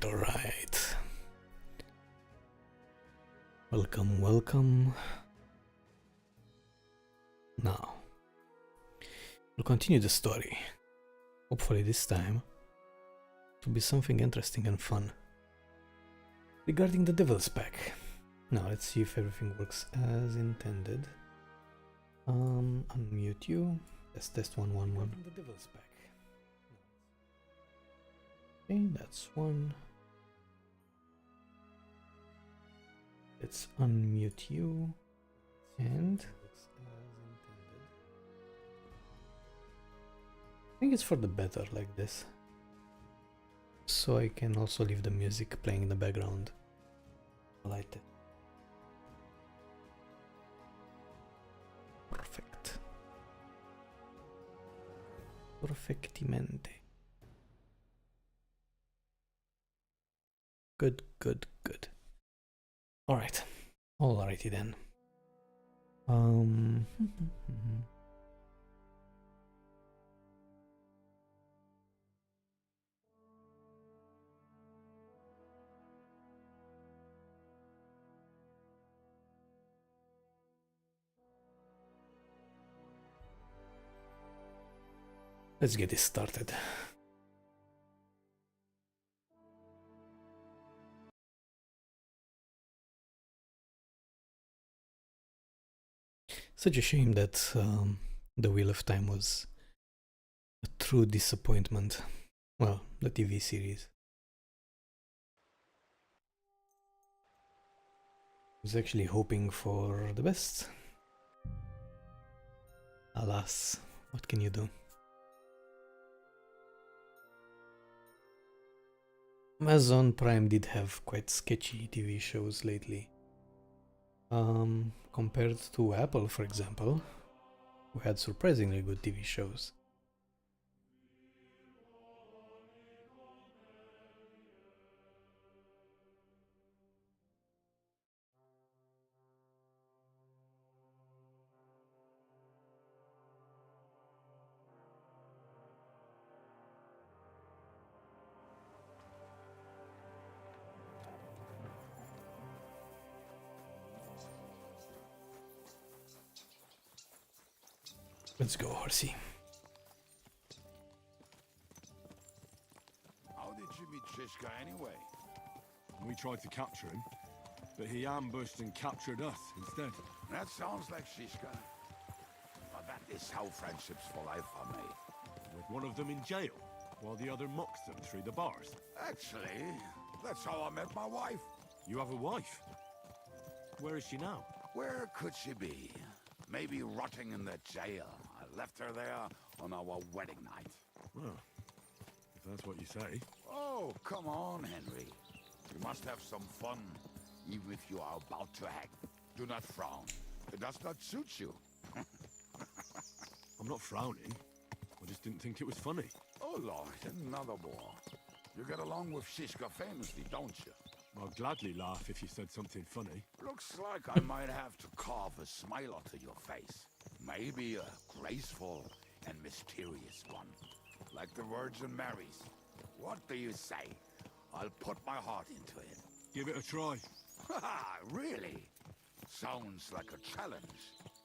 Alright. Welcome. Now, we'll continue the story. Hopefully this time it will be something interesting and fun. Regarding the Devil's Pack. Now, let's see if everything works as intended. Unmute you. Test 111. The Devil's Pack. Okay, that's one. Let's unmute you and I think it's for the better like this, so I can also leave the music playing in the background. I like it. Perfectamente. Good. Alright. Alrighty then. Let's get this started. Such a shame that the Wheel of Time was a true disappointment. Well, the TV series. I was actually hoping for the best. Alas, what can you do? Amazon Prime did have quite sketchy TV shows lately. Compared to Apple, for example, who had surprisingly good TV shows. Let's go, horsey. How did you meet Shishka anyway? We tried to capture him, but he ambushed and captured us instead. That sounds like Shishka. But that is how friendships for life are made. With one of them in jail, while the other mocks them through the bars. Actually, that's how I met my wife. You have a wife? Where is she now? Where could she be? Maybe rotting in the jail. I left her there on our wedding night. Well, if that's what you say. Oh, come on, Henry. We must have some fun, even if you are about to act. Do not frown. It does not suit you. I'm not frowning. I just didn't think it was funny. Oh, Lord, another war. You get along with Shishka famously, don't you? I'd gladly laugh if you said something funny. Looks like I might have to carve a smile onto your face. Maybe a graceful and mysterious one. Like the Virgin Mary's. What do you say? I'll put my heart into it. Give it a try. Haha, really? Sounds like a challenge.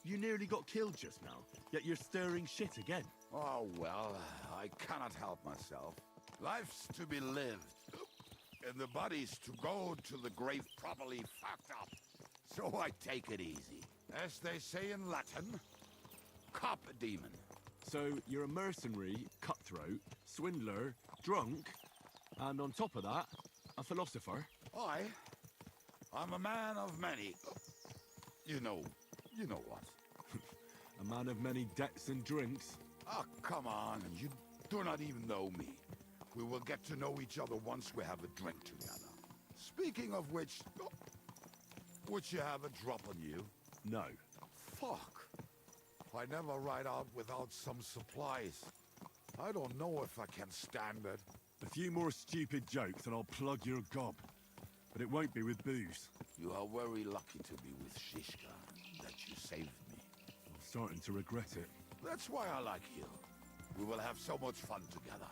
You nearly got killed just now, yet you're stirring shit again. Oh, well, I cannot help myself. Life's to be lived. And the body's to go to the grave properly fucked up. So I take it easy. As they say in Latin, cop a demon. So you're a mercenary, cutthroat, swindler, drunk, and on top of that, a philosopher? I'm a man of many... You know what. A man of many debts and drinks? Oh, come on, you do not even know me. We will get to know each other once we have a drink together. Speaking of which, would you have a drop on you? No. Fuck. I never ride out without some supplies. I don't know if I can stand it. A few more stupid jokes and I'll plug your gob. But it won't be with booze. You are very lucky to be with Shishka, that you saved me. I'm starting to regret it. That's why I like you. We will have so much fun together.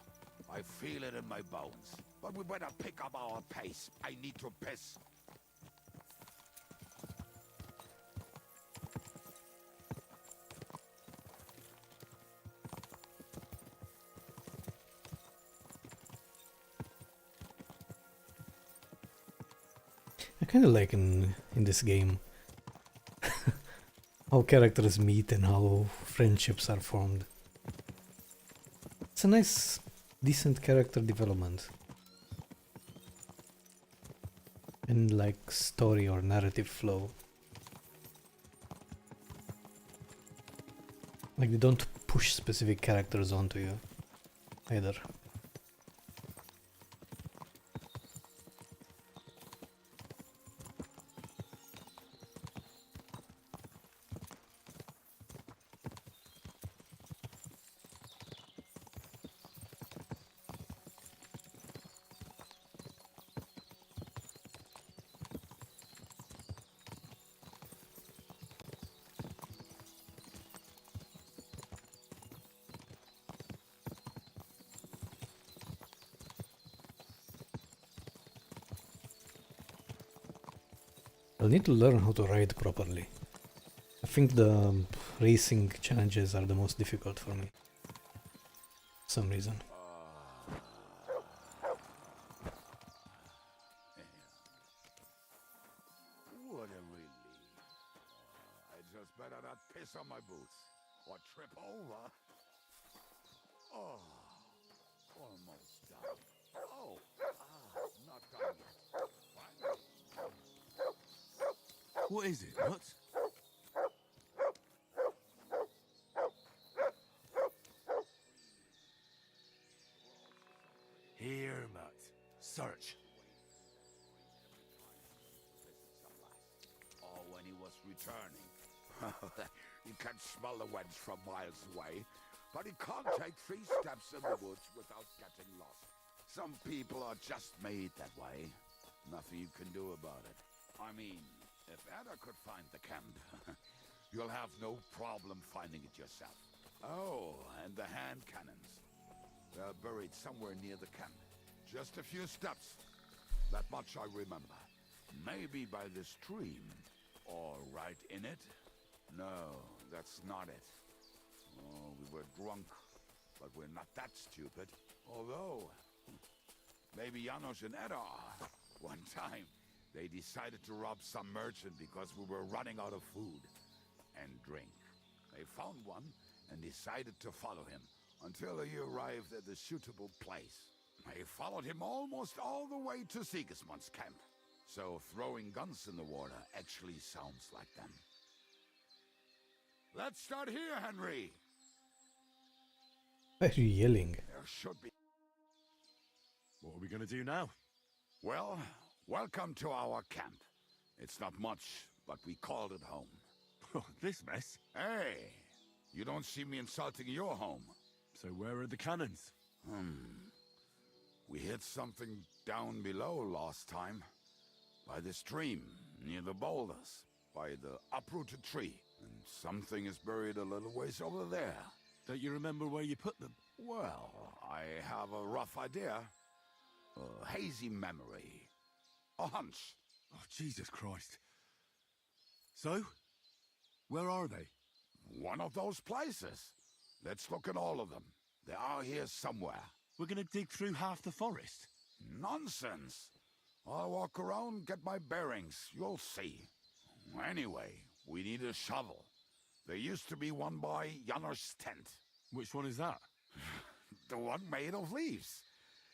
I feel it in my bones. But we better pick up our pace. I need to piss. I kind of like in this game how characters meet and how friendships are formed. It's a nice, decent character development. And like story or narrative flow. Like they don't push specific characters onto you either. I'll need to learn how to ride properly. I think the racing challenges are the most difficult for me. For some reason. What a relief. I just better not piss on my boots or trip over. Oh, almost done. Oh, not done yet. Finally. What is it, Mutt? Here, Mutt. Search. Oh, when he was returning. You can smell the wench from miles away, but he can't take 3 steps in the woods without getting lost. Some people are just made that way. Nothing you can do about it. I mean, if Ada could find the camp, you'll have no problem finding it yourself. Oh, and the hand cannons. They're buried somewhere near the camp. Just a few steps. That much I remember. Maybe by the stream. Or right in it? No, that's not it. Oh, we were drunk. But we're not that stupid. Although, maybe Janos and Edda are. One time, they decided to rob some merchant because we were running out of food and drink. They found one and decided to follow him until he arrived at a suitable place. They followed him almost all the way to Sigismund's camp. So throwing guns in the water actually sounds like them. Let's start here, Henry. Why are you yelling? There should be... What are we gonna do now? Well, welcome to our camp. It's not much, but we called it home. Oh, this mess. Hey, you don't see me insulting your home. So where are the cannons? We hit something down below last time. By the stream, near the boulders, by the uprooted tree. And something is buried a little ways over there. Don't you remember where you put them? Well, I have a rough idea. A hazy memory. A hunch. Oh, Jesus Christ. So? Where are they? One of those places. Let's look at all of them. They are here somewhere. We're gonna dig through half the forest. Nonsense. I'll walk around, get my bearings. You'll see. Anyway, we need a shovel. There used to be one by Janos' tent. Which one is that? The one made of leaves.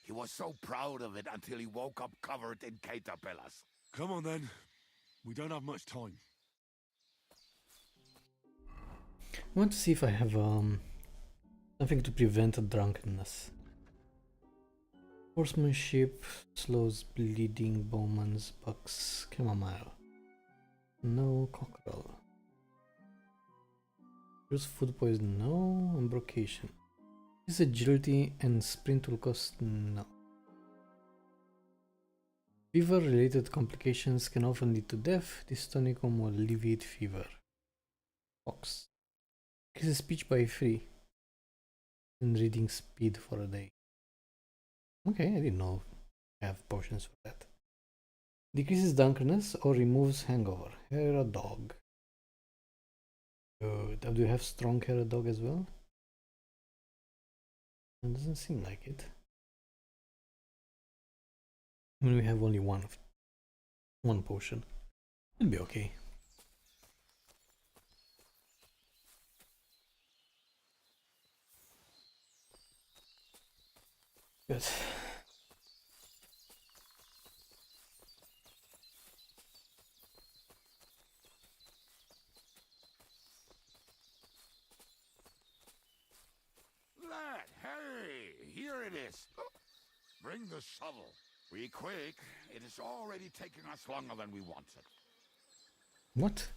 He was so proud of it until he woke up covered in caterpillars. Come on then. We don't have much time. I want to see if I have something to prevent drunkenness. Horsemanship, slows bleeding, bowman's bucks, chamomile. No cockerel. Use food poison, no. Embrocation. Is agility and sprint will cost no. Fever related complications can often lead to death. This tonicum will alleviate fever. Fox. Increases speech by 3 and reading speed for a day. Okay, I didn't know I have potions for that. Decreases drunkenness or removes hangover. Hair a dog. Good. Do you have strong hair a dog as well? It doesn't seem like it. I mean, we have only one potion. It'll be okay. Good. Lad, hey, here it is. Bring the shovel. Be quick. It is already taking us longer than we wanted. What?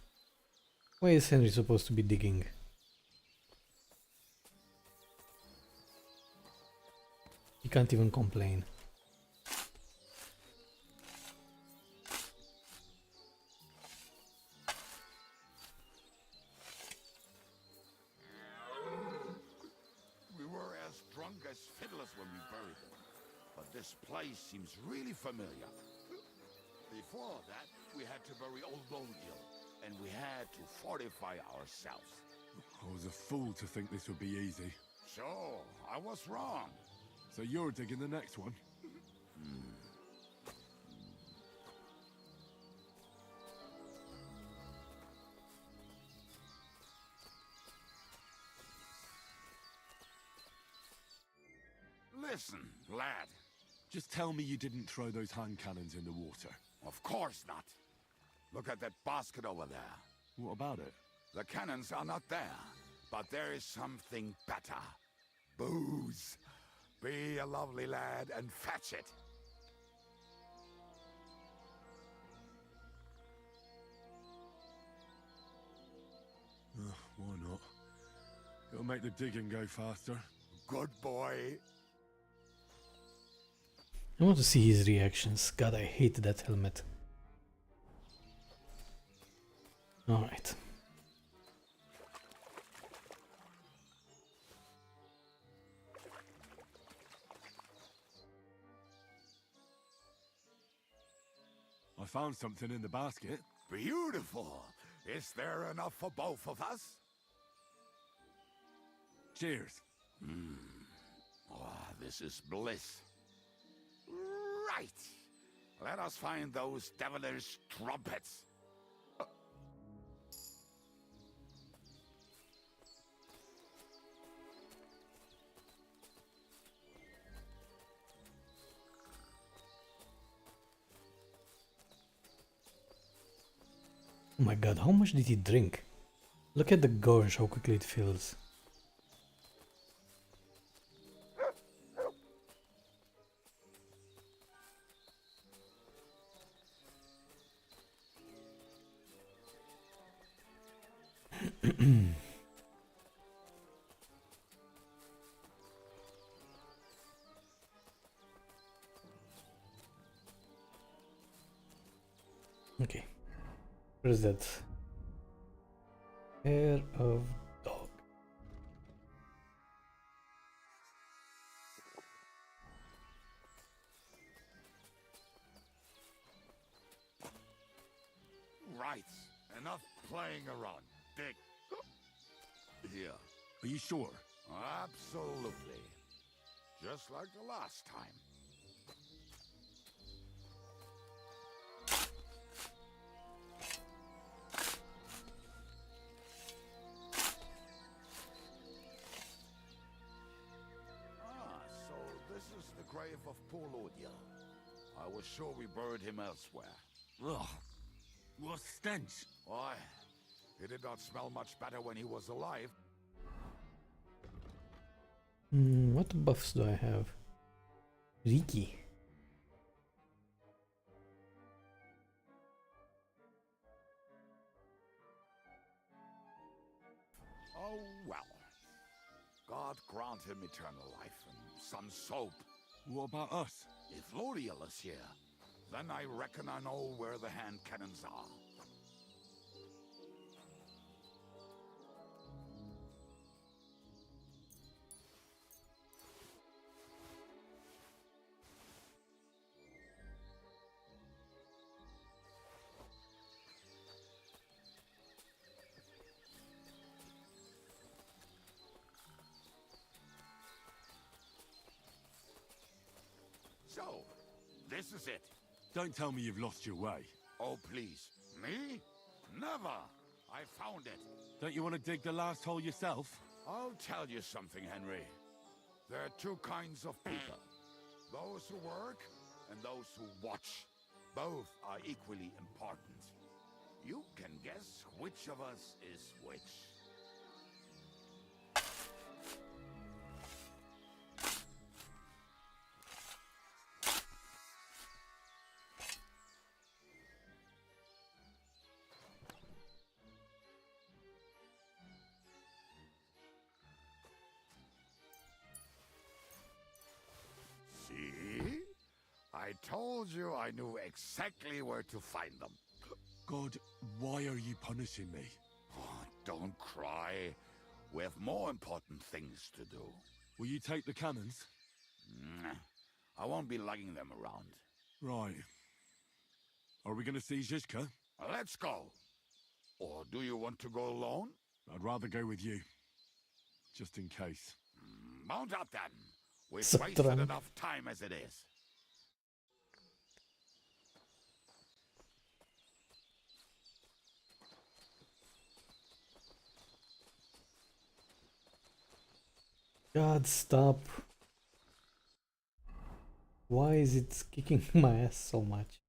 Why is Henry supposed to be digging? He can't even complain. We were as drunk as fiddlers when we buried him. But this place seems really familiar. Before that, we had to bury old Lodiel, and we had to fortify ourselves. I was a fool to think this would be easy. So, I was wrong. So you're digging the next one? Listen, lad. Just tell me you didn't throw those hand cannons in the water. Of course not. Look at that basket over there. What about it? The cannons are not there, but there is something better. Booze. Be a lovely lad and fetch it. Why not? It'll make the digging go faster. Good boy. I want to see his reactions. God, I hate that helmet. Alright. I found something in the basket. Beautiful. Is there enough for both of us? Cheers. Oh, this is bliss. Right. Let us find those devilish trumpets. Oh my god, how much did he drink? Look at the gorge, how quickly it fills. Okay. What is that? Hair of dog. Right. Enough playing around. Dig. Here. Are you sure? Absolutely. Just like the last time. So this is the grave of poor Lodiel. I was sure we buried him elsewhere. Ugh. What stench. Why? He did not smell much better when he was alive. What buffs do I have? Riki. Oh, well. God grant him eternal life and some soap. What about us? If Lodiel is here, then I reckon I know where the hand cannons are. This is it. Don't tell me you've lost your way. Oh, please. Me? Never. I found it. Don't you want to dig the last hole yourself? I'll tell you something, Henry. There are two kinds of people. Those who work and those who watch. Both are equally important. You can guess which of us is which. See? I told you I knew exactly where to find them. God, why are you punishing me? Oh, don't cry. We have more important things to do. Will you take the cannons? I won't be lugging them around. Right. Are we going to see Zizka? Let's go. Or do you want to go alone? I'd rather go with you. Just in case. Mount up then. We've Satran. wasted enough time as it is. God, stop. Why is it kicking my ass so much?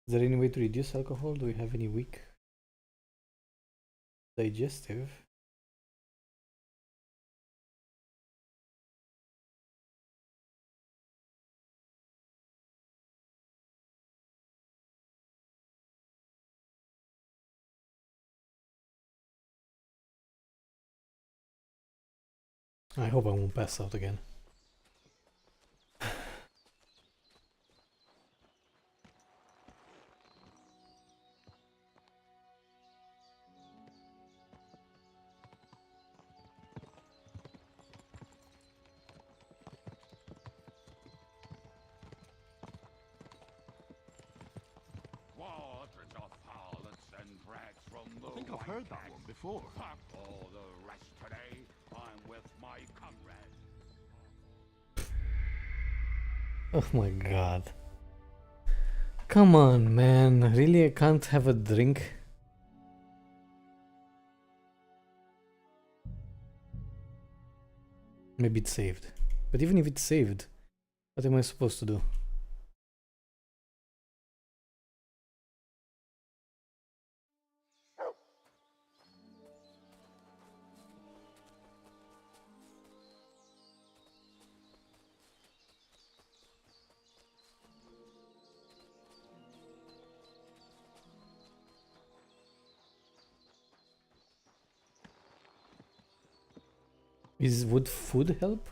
Is there any way to reduce alcohol? Do we have any weak digestive? I hope I won't pass out again. Waters of harlots and drags from the I think I've heard that one before. Fuck all the rest today. I'm with my comrade. Oh my god. Come on, man. Really, I can't have a drink? Maybe it's saved. But even if it's saved, what am I supposed to do? Would food help?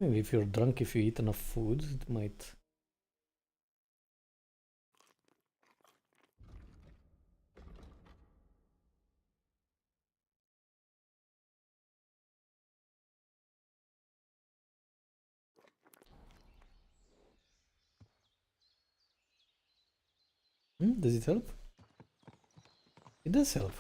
Maybe if you're drunk, if you eat enough food, it might. Does it help? It does help.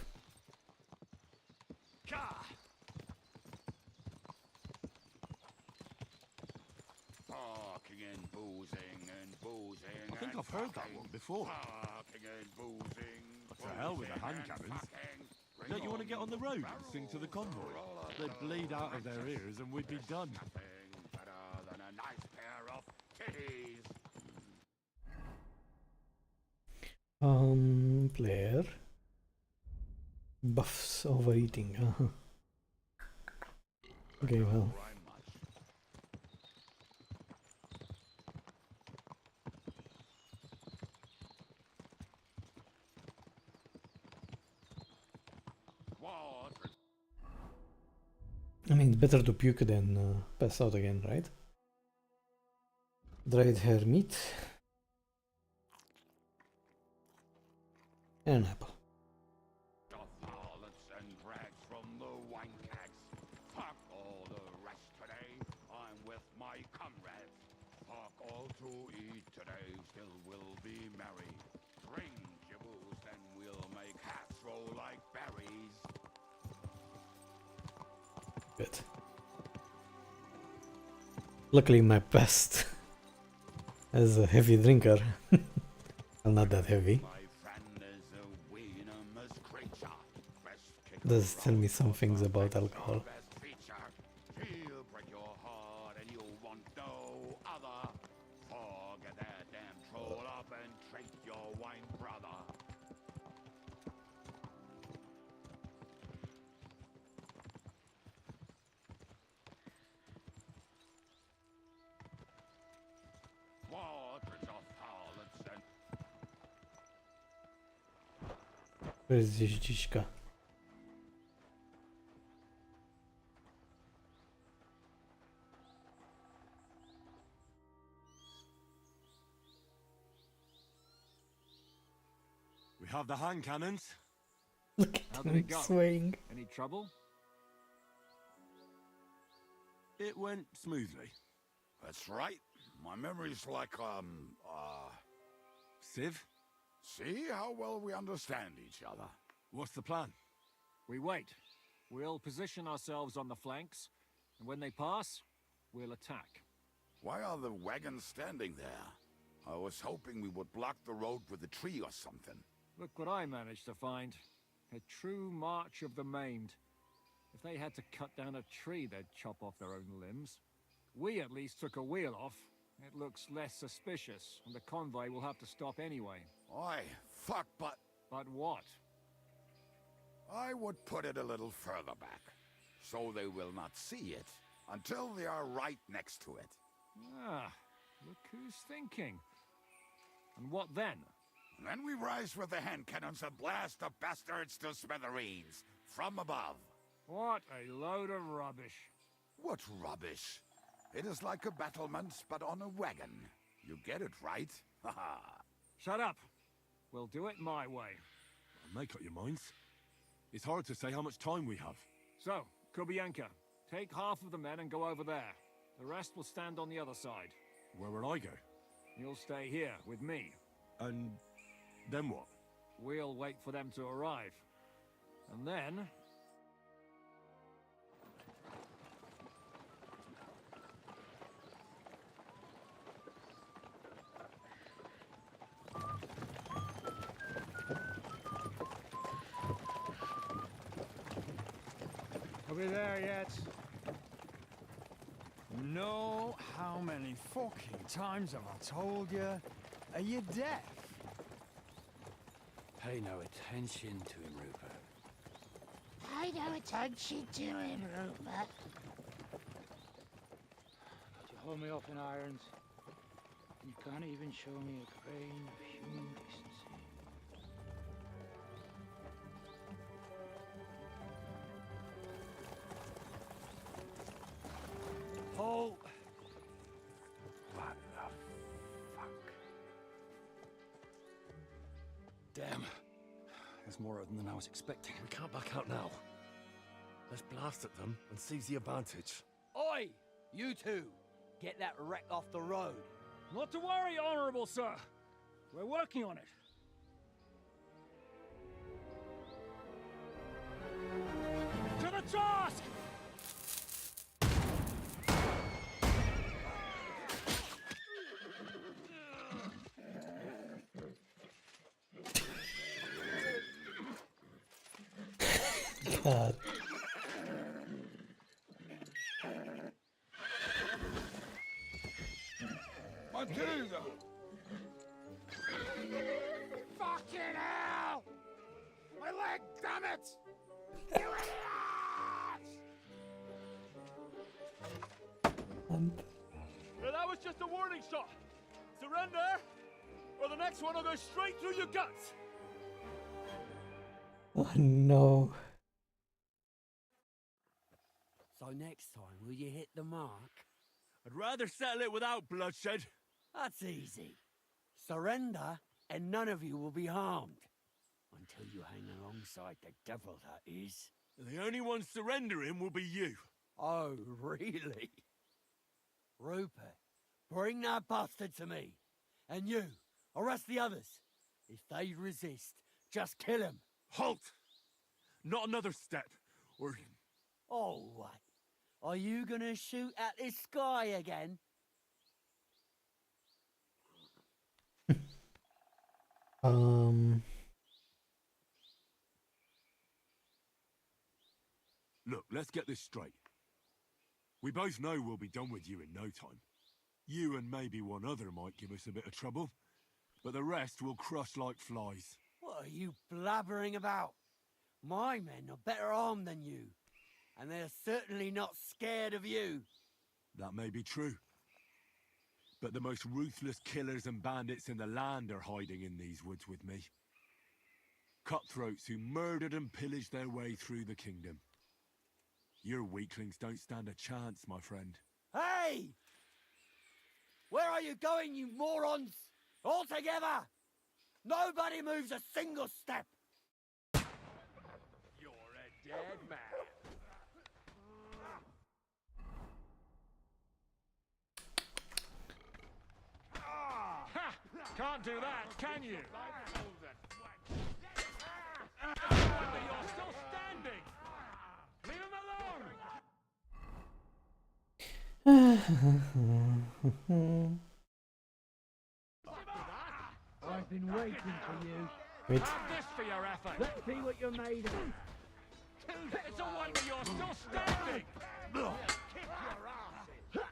Barking and boozing and boozing. I think I've heard that one before. Barking and boozing. To hell with the hand cannons. Don't you want to get on the road and sing to the convoy? They'd bleed out of their ears and we'd be done. Nothing better than a nice pair of titties. Player. Buffs overeating. Okay, well. I mean, it's better to puke than pass out again, right? Dried hair meat. And an apple. Harlots and drags from the wine cags. Fuck all the rest today. I'm with my comrades. Fuck all to eat today. Still we'll be merry. Drink your booze, then we'll make hats roll like berries. Good. Luckily my past as a heavy drinker. Well, not that heavy. Does tell me some things about alcohol. Where is this dziczka? We have the hand cannons. Look How at did him it go? swaying. Any trouble? It went smoothly. That's right. My memory's like, Civ, see how well we understand each other. what's the plan? We wait. We'll position ourselves on the flanks, and when they pass, we'll attack. Why are the wagons standing there? I was hoping we would block the road with a tree or something. Look what I managed to find. A true march of the maimed. If they had to cut down a tree, they'd chop off their own limbs. We at least took a wheel off. It looks less suspicious, and the convoy will have to stop anyway. Oi, fuck, but But what? I would put it a little further back, so they will not see it until they are right next to it. Ah, look who's thinking. And what then? And then we rise with the hand cannons and blast the bastards to smithereens from above. What a load of rubbish. What rubbish! It is like a battlement, but on a wagon. You get it, right? Haha. Shut up. We'll do it my way. Make up your minds. It's hard to say how much time we have. So, Kubienka, take half of the men and go over there. The rest will stand on the other side. Where will I go? You'll stay here with me. And then what? We'll wait for them to arrive. And then... Are we there yet? No, how many fucking times have I told you? Are you deaf? Pay no attention to him, Rupert. Pay no attention to him, Rupert. You hold me up in irons. You can't even show me a grain of human decency. Halt! What the fuck? Damn. There's more of them than I was expecting. We can't back out now. Let's blast at them and seize the advantage. Oi! You two! Get that wreck off the road. Not to worry, Honorable Sir. We're working on it. To the task! God. Matilda! Fucking hell! My leg, damn it! You idiot! That was just a warning shot. Surrender, or the next one will go straight through your guts. Oh no. So next time, will you hit the mark? I'd rather settle it without bloodshed. That's easy. Surrender, and none of you will be harmed. Until you hang alongside the devil, that is. The only one surrendering will be you. Oh, really? Rupert, bring that bastard to me. And you, arrest the others. If they resist, just kill them. Halt! Not another step, or... All right. Are you gonna shoot at this sky again? Look, let's get this straight. We both know we'll be done with you in no time. You and maybe one other might give us a bit of trouble, but the rest will crush like flies. What are you blabbering about? My men are better armed than you, and they're certainly not scared of you. That may be true. But the most ruthless killers and bandits in the land are hiding in these woods with me. Cutthroats who murdered and pillaged their way through the kingdom. Your weaklings don't stand a chance, my friend. Hey! Where are you going, you morons? All together! Nobody moves a single step! You're a dead man. Ha! Can't do that, can you? You're still standing! Leave him alone! I've been waiting for you. Wait. Have this for your effort! Let's see what you're made of. It's a wonder you're still standing! He's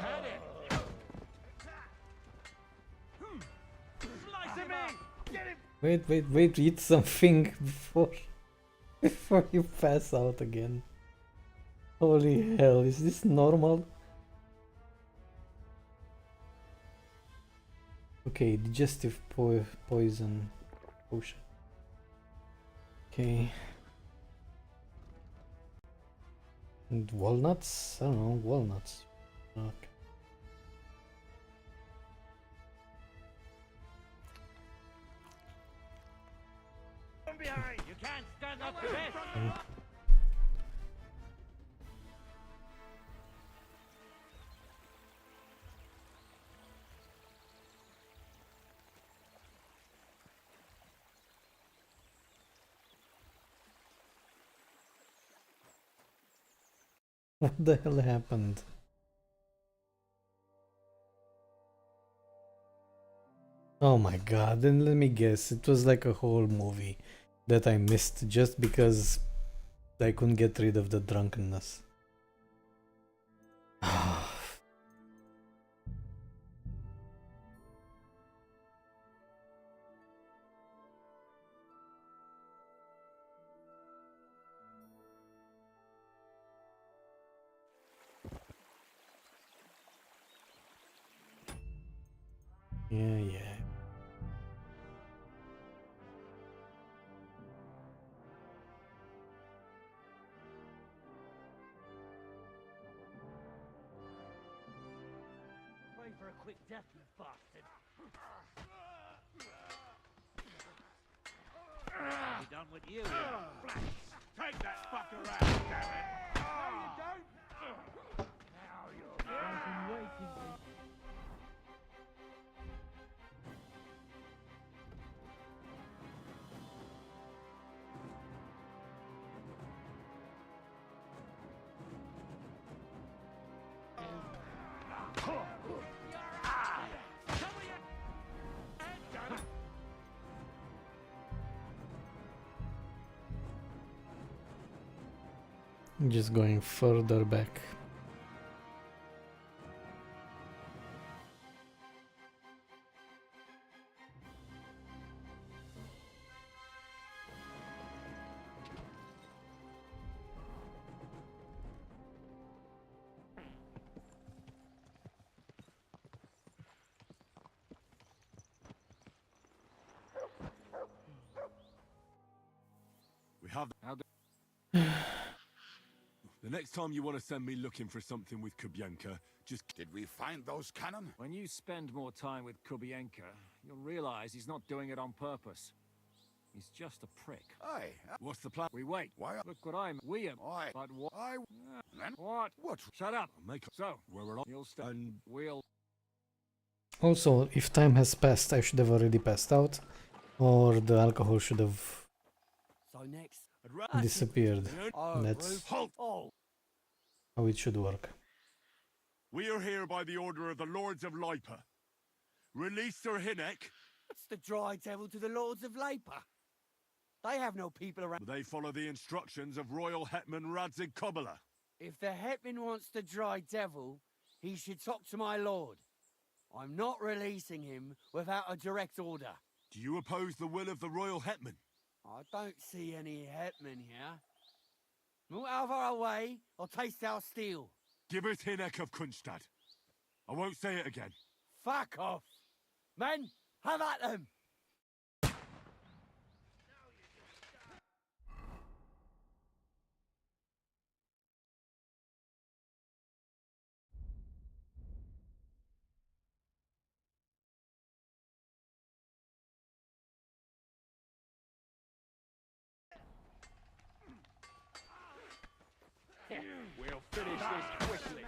had it! Slice him in! Get him! Wait, eat something before you pass out again. Holy hell, is this normal? Okay, digestive poison potion. Okay. And walnuts? I don't know, walnuts. Okay. From behind! You can't stand up to this! What the hell happened? Oh my god, then let me guess, it was like a whole movie that I missed just because I couldn't get rid of the drunkenness. Yeah. Pray for a quick death, you bastard. I'll be done with you. Take that fucker out, damn it! No, you don't! Now you're... I've been waiting for you. Just going further back. We have... How do... The next time you want to send me looking for something with Kubienka, just... Did we find those cannon? When you spend more time with Kubienka, you'll realize he's not doing it on purpose. He's just a prick. Aye. What's the plan? We wait. Why? Look what I'm... We am. Aye. But what... Aye. Then What? what? Shut up. I'll make So, where we're on. you'll stay. And We'll... Also, if time has passed, I should have already passed out, or the alcohol should have So next, I'd rather... disappeared. oh, That's- Roof. Oh, how it should work. We are here by the order of the Lords of Lipa. Release Sir Hinnek. What's the dry devil to the Lords of Labour? They have no people around. They follow the instructions of Royal Hetman Radzig Kobyla. If the Hetman wants the dry devil, he should talk to my lord. I'm not releasing him without a direct order. Do you oppose the will of the Royal Hetman? I don't see any Hetman here. Move out of our way, or taste our steel. Give us Hinnek of Kunstad. I won't say it again. Fuck off! Men, have at them! We'll finish this quickly.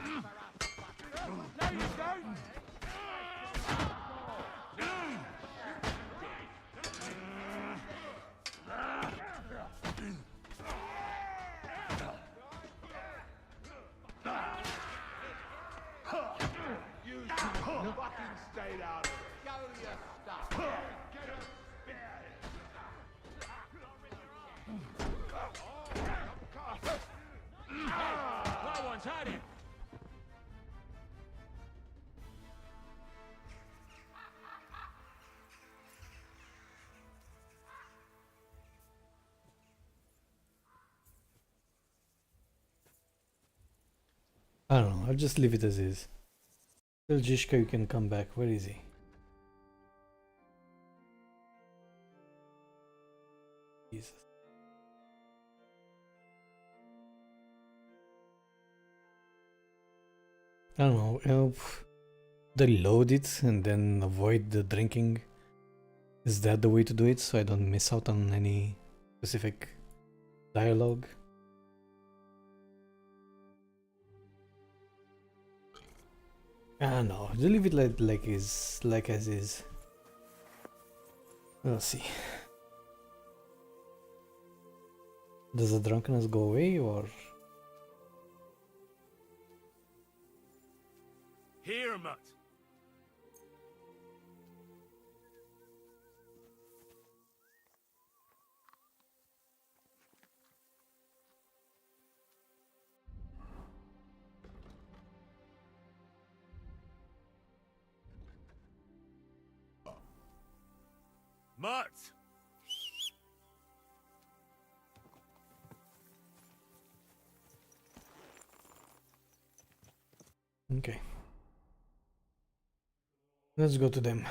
You fucking stayed out of it. Go your stuff. Get us spared. No one's had him. I don't know, I'll just leave it as is. Tell Jishka you can come back. Where is he? Jesus. I don't know, they load it and then avoid the drinking. Is that the way to do it so I don't miss out on any specific dialogue? Ah no, just leave it like as is. We'll see. Does the drunkenness go away or? Here, Mutt. Mutt! Okay. Let's go to them.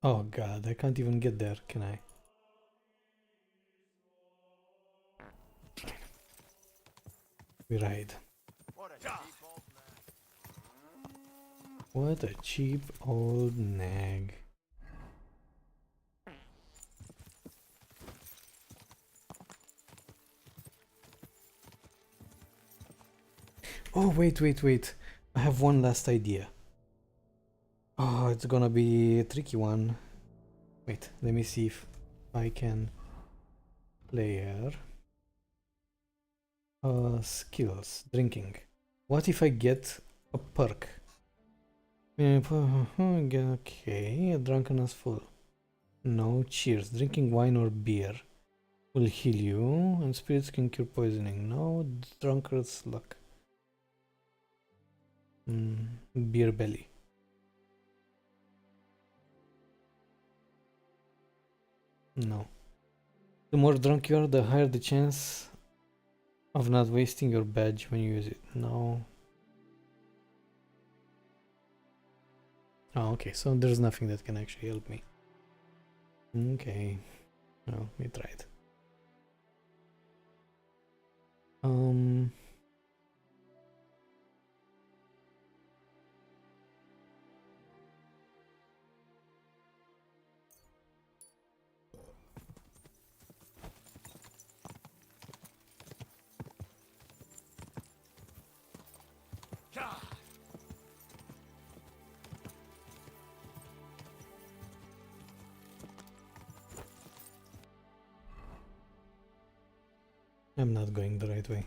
Oh god, I can't even get there, can I? We ride. What a cheap old nag. Oh, wait. I have one last idea. Oh, it's gonna be a tricky one. Wait, let me see if I can player skills drinking. What if I get a perk? Okay, drunkenness full. No, cheers. Drinking wine or beer will heal you, and spirits can cure poisoning. No, drunkard's luck. Beer belly. No. The more drunk you are, the higher the chance of not wasting your badge when you use it. No. Oh, okay, so there's nothing that can actually help me. Okay. No, we tried. I'm not going the right way.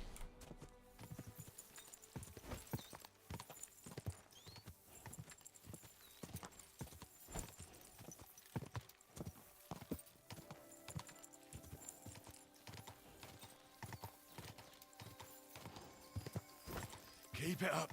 Keep it up.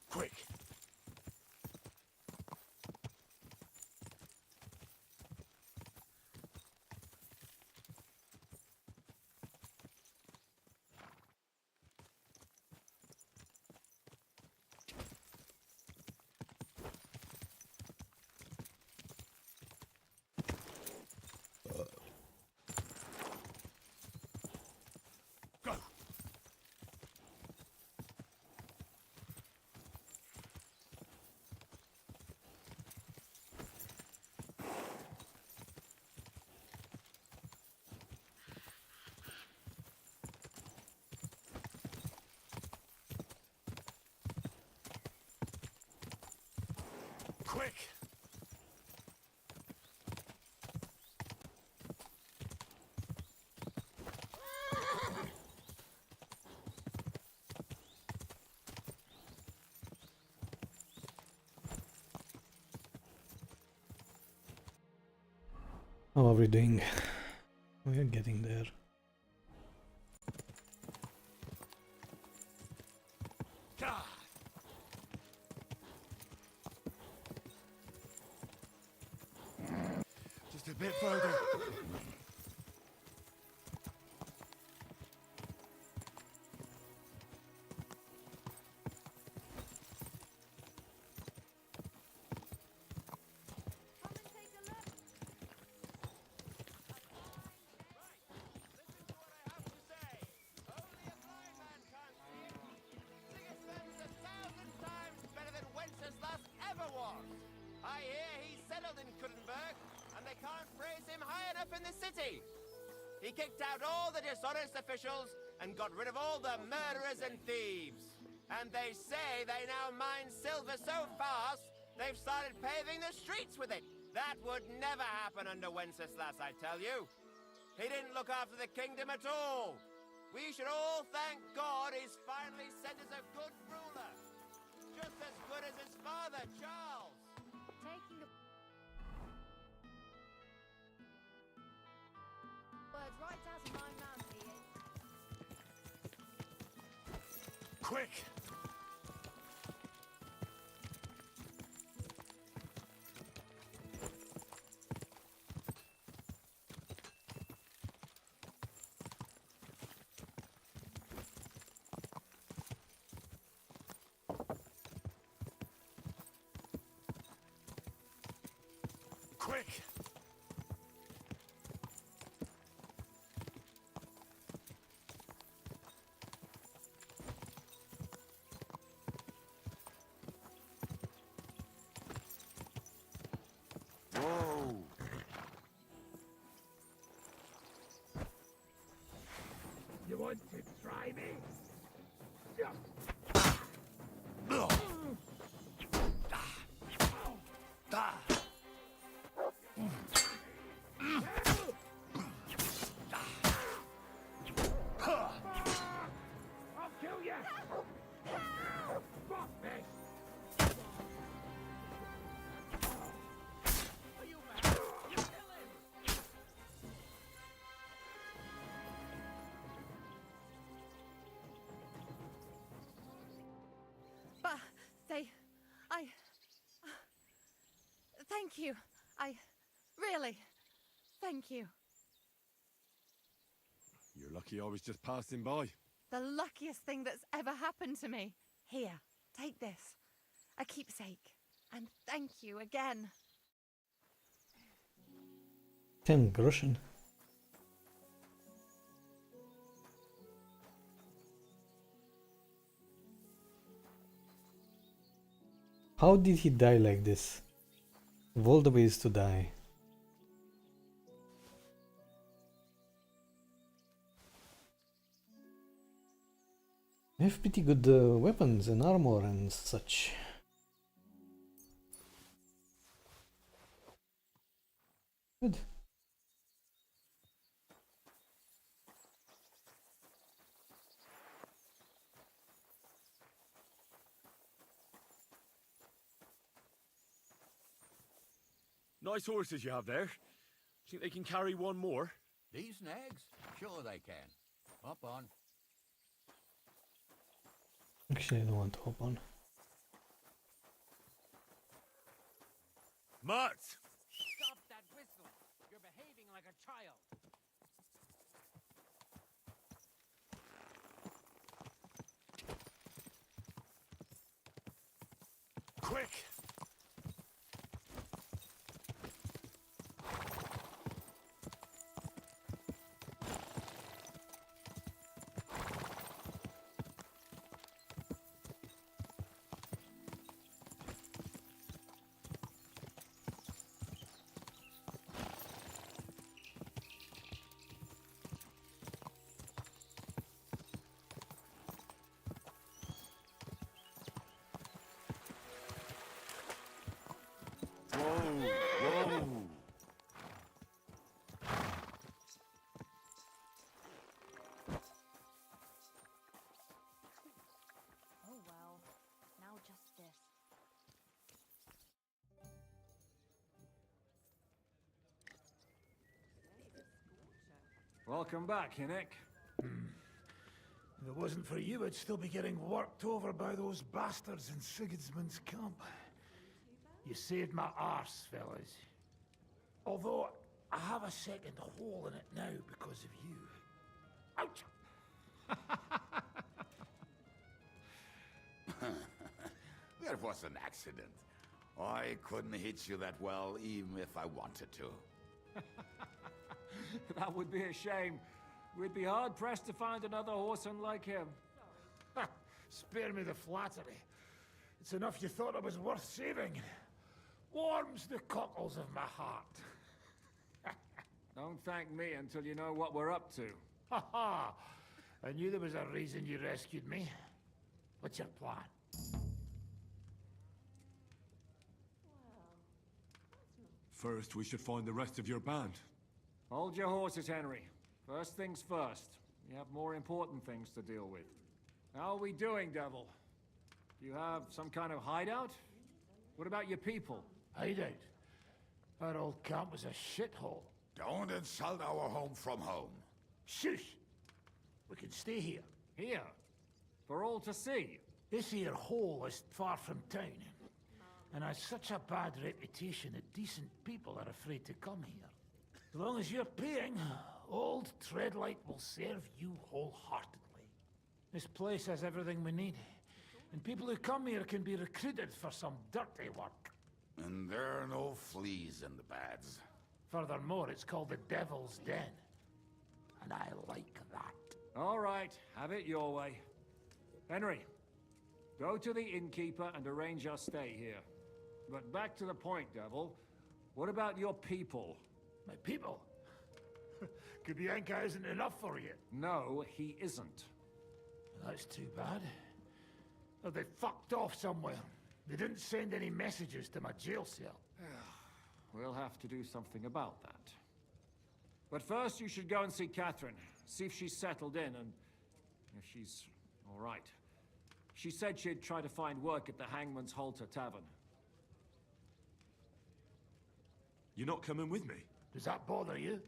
Quick. Go. Quick. How are we doing? We're getting there. Ah. Just a bit further. I hear he settled in Kuttenberg, and they can't praise him high enough in the city. He kicked out all the dishonest officials and got rid of all the murderers and thieves. And they say they now mine silver so fast, they've started paving the streets with it. That would never happen under Wenceslas, I tell you. He didn't look after the kingdom at all. We should all thank God he's finally sent us a good ruler. Just as good as his father, Charles. Taking the words right out of my mouth, he is. Quick. Quick. Whoa! You want to try me? I'll kill you! Fuck this! Are you mad? You kill him! But thank you. Really, Thank you. You're lucky I was just passing by. The luckiest thing that's ever happened to me. Here, take this. A keepsake. And thank you again. 10 groschen. How did he die like this? Of all the ways to die. They have pretty good weapons and armor and such. Good. Nice horses you have there. Think they can carry one more? These nags? Sure they can. Hop on. Actually, I don't want to hop on. Mart! Stop that whistle! You're behaving like a child. Quick! Oh well. Now just this. Welcome back, Hinnick. If it wasn't for you, I'd still be getting worked over by those bastards in Sigismund's camp. You saved my arse, fellas. Although, I have a second hole in it now because of you. Ouch! That was an accident. I couldn't hit you that well, even if I wanted to. That would be a shame. We'd be hard-pressed to find another horseman like him. Spare me the flattery. It's enough you thought it was worth saving. Warms the cockles of my heart. Don't thank me until you know what we're up to. Ha ha! I knew there was a reason you rescued me. What's your plan? First, we should find the rest of your band. Hold your horses, Henry. First things first. We have more important things to deal with. How are we doing, Devil? Do you have some kind of hideout? What about your people? Hideout? Our old camp was a shithole. Don't insult our home from home. Shush! We can stay here. Here? For all to see? This here hole is far from town, and has such a bad reputation that decent people are afraid to come here. As long as you're paying, old Treadlight will serve you wholeheartedly. This place has everything we need, and people who come here can be recruited for some dirty work. And there are no fleas in the beds. Furthermore, it's called the Devil's Den, and I like that. All right, have it your way. Henry, go to the innkeeper and arrange our stay here. But back to the point, Devil. What about your people? My people? Kubianka isn't enough for you. No, he isn't. That's too bad. Oh, they fucked off somewhere. They didn't send any messages to my jail cell. We'll have to do something about that. But first you should go and see Catherine. See if she's settled in and if she's all right. She said she'd try to find work at the Hangman's Halter Tavern. You're not coming with me? Does that bother you?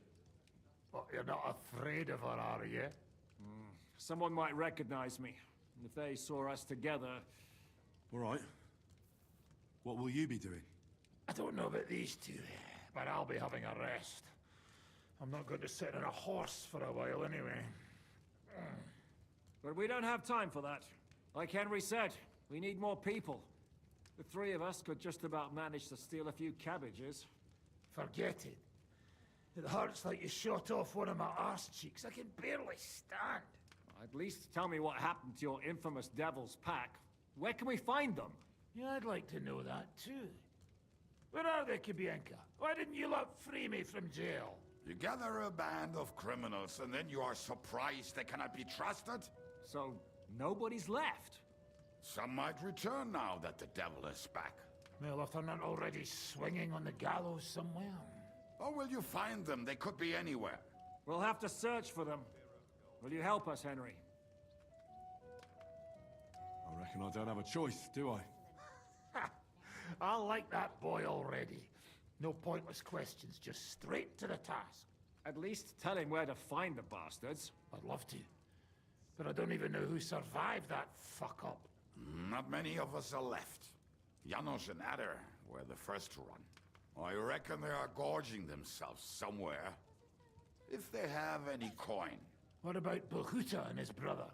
But you're not afraid of her, are you? Someone might recognize me. And if they saw us together... All right. What will you be doing? I don't know about these two, but I'll be having a rest. I'm not going to sit on a horse for a while anyway. But we don't have time for that. Like Henry said, we need more people. The three of us could just about manage to steal a few cabbages. Forget it. It hurts like you shot off one of my arse cheeks. I can barely stand. At least tell me what happened to your infamous Devil's Pack. Where can we find them? Yeah, I'd like to know that too. Where are they, Kubienka? Why didn't you lot free me from jail? You gather a band of criminals and then you are surprised they cannot be trusted? So, nobody's left? Some might return now that the devil is back. Well, if they're not already swinging on the gallows somewhere. Or will you find them? They could be anywhere. We'll have to search for them. Will you help us, Henry? I reckon I don't have a choice, do I? I like that boy already. No pointless questions, just straight to the task. At least tell him where to find the bastards. I'd love to. But I don't even know who survived that fuck-up. Not many of us are left. Janos and Adder were the first to run. I reckon they are gorging themselves somewhere. If they have any coin. What about Bohuta and his brother?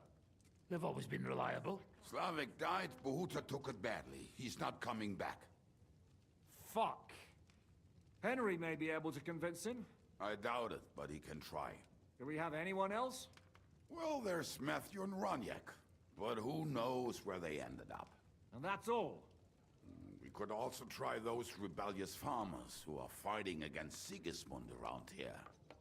They've always been reliable. Slavik died, Bohuta took it badly. He's not coming back. Fuck. Henry may be able to convince him. I doubt it, but he can try. Do we have anyone else? Well, there's Matthew and Roniak, but who knows where they ended up. And that's all. We could also try those rebellious farmers who are fighting against Sigismund around here.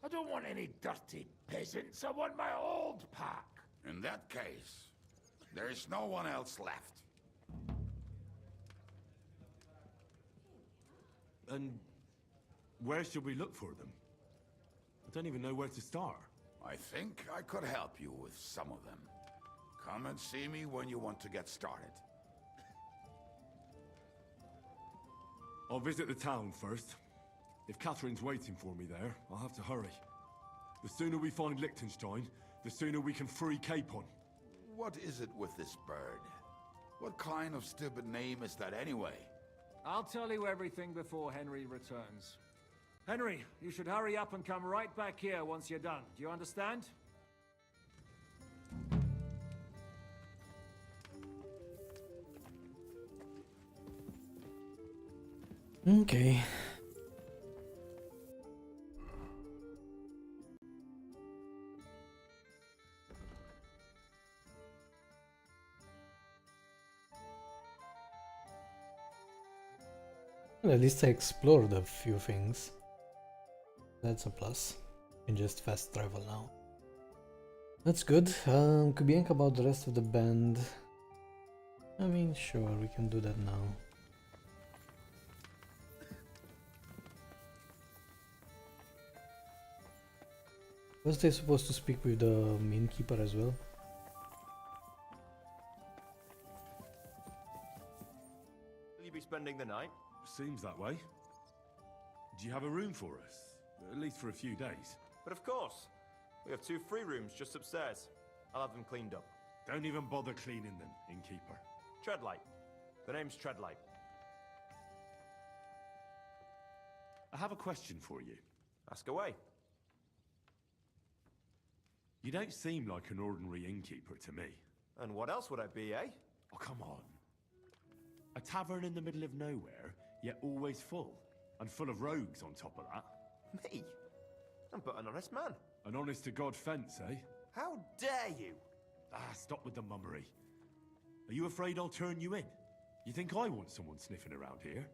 I don't want any dirty peasants. I want my old pack. In that case, there's no one else left. And where should we look for them? I don't even know where to start. I think I could help you with some of them. Come and see me when you want to get started. I'll visit the town first. If Catherine's waiting for me there, I'll have to hurry. The sooner we find Liechtenstein, the sooner we can free Capon. What is it with this bird? What kind of stupid name is that anyway? I'll tell you everything before Henry returns. Henry, you should hurry up and come right back here once you're done. Do you understand? Okay. Well, at least I explored a few things. That's a plus. You can just fast travel now. That's good. Kubienka about the rest of the band. I mean, sure, we can do that now. Was they supposed to speak with the innkeeper as well? Will you be spending the night? Seems that way. Do you have a room for us? At least for a few days. But of course. We have 2 free rooms just upstairs. I'll have them cleaned up. Don't even bother cleaning them, innkeeper. Treadlight. The name's Treadlight. I have a question for you. Ask away. You don't seem like an ordinary innkeeper to me. And what else would I be, eh? Oh, come on. A tavern in the middle of nowhere, yet always full. And full of rogues on top of that. Me? I'm but an honest man. An honest-to-God fence, eh? How dare you? Ah, stop with the mummery. Are you afraid I'll turn you in? You think I want someone sniffing around here?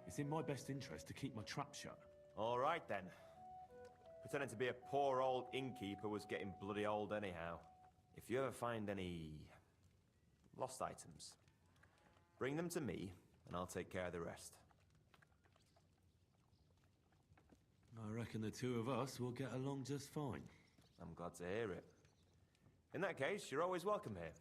It's in my best interest to keep my trap shut. All right, then. Pretending to be a poor old innkeeper was getting bloody old anyhow. If you ever find any lost items, bring them to me, and I'll take care of the rest. I reckon the two of us will get along just fine. I'm glad to hear it. In that case, you're always welcome here.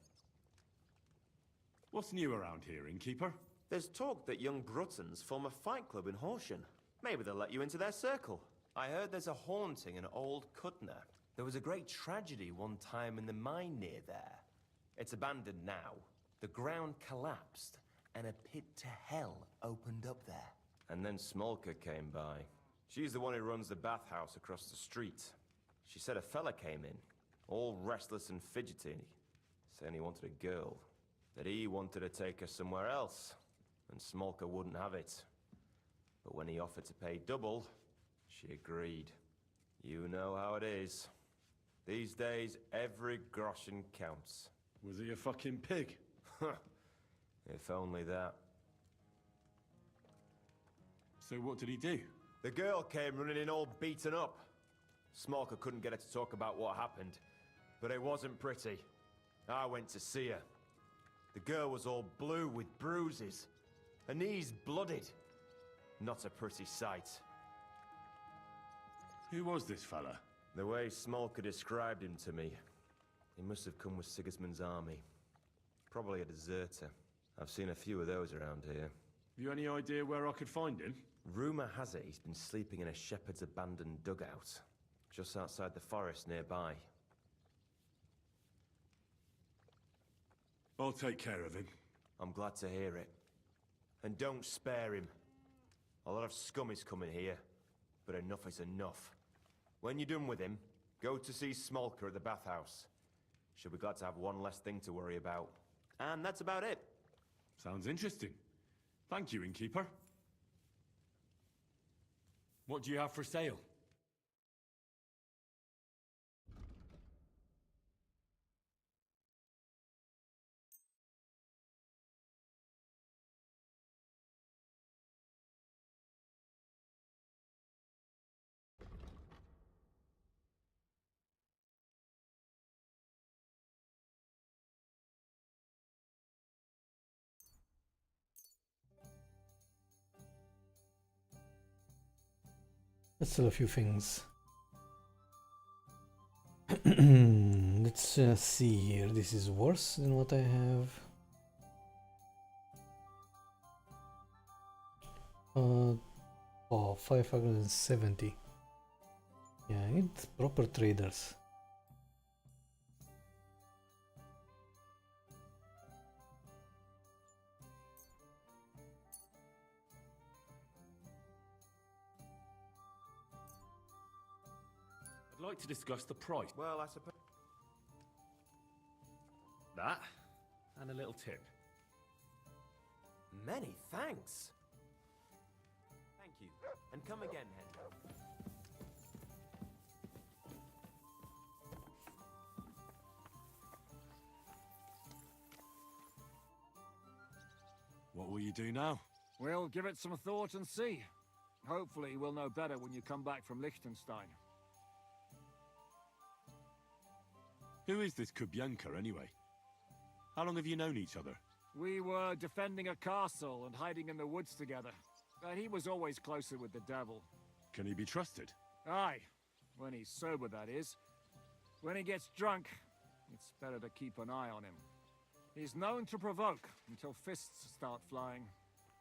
What's new around here, innkeeper? There's talk that young Bruttons form a fight club in Horsham. Maybe they'll let you into their circle. I heard there's a haunting in Old Kutner. There was a great tragedy one time in the mine near there. It's abandoned now. The ground collapsed, and a pit to hell opened up there. And then Smolka came by. She's the one who runs the bathhouse across the street. She said a fella came in, all restless and fidgety, saying he wanted a girl. That he wanted to take her somewhere else, and Smolka wouldn't have it. But when he offered to pay double, she agreed. You know how it is. These days, every groschen counts. Was he a fucking pig? If only that. So what did he do? The girl came running in all beaten up. Smolka couldn't get her to talk about what happened, but it wasn't pretty. I went to see her. The girl was all blue with bruises, her knees blooded. Not a pretty sight. Who was this fella? The way Smolka described him to me, he must have come with Sigismund's army. Probably a deserter. I've seen a few of those around here. Have you any idea where I could find him? Rumour has it he's been sleeping in a shepherd's abandoned dugout, just outside the forest nearby. I'll take care of him. I'm glad to hear it. And don't spare him. A lot of scum is coming here, but enough is enough. When you're done with him, go to see Smolka at the bathhouse. She'll be glad to have one less thing to worry about. And that's about it. Sounds interesting. Thank you, innkeeper. What do you have for sale? There's still a few things. Let's see here. This is worse than what I have. Oh, 570. Yeah, I need proper traders. I'd like to discuss the price. Well, I suppose... That, and a little tip. Many thanks. Thank you. And come again, Henry. What will you do now? We'll give it some thought and see. Hopefully we'll know better when you come back from Liechtenstein. Who is this Kubyanka, anyway? How long have you known each other? We were defending a castle and hiding in the woods together. But he was always closer with the devil. Can he be trusted? Aye. When he's sober, that is. When he gets drunk, it's better to keep an eye on him. He's known to provoke until fists start flying.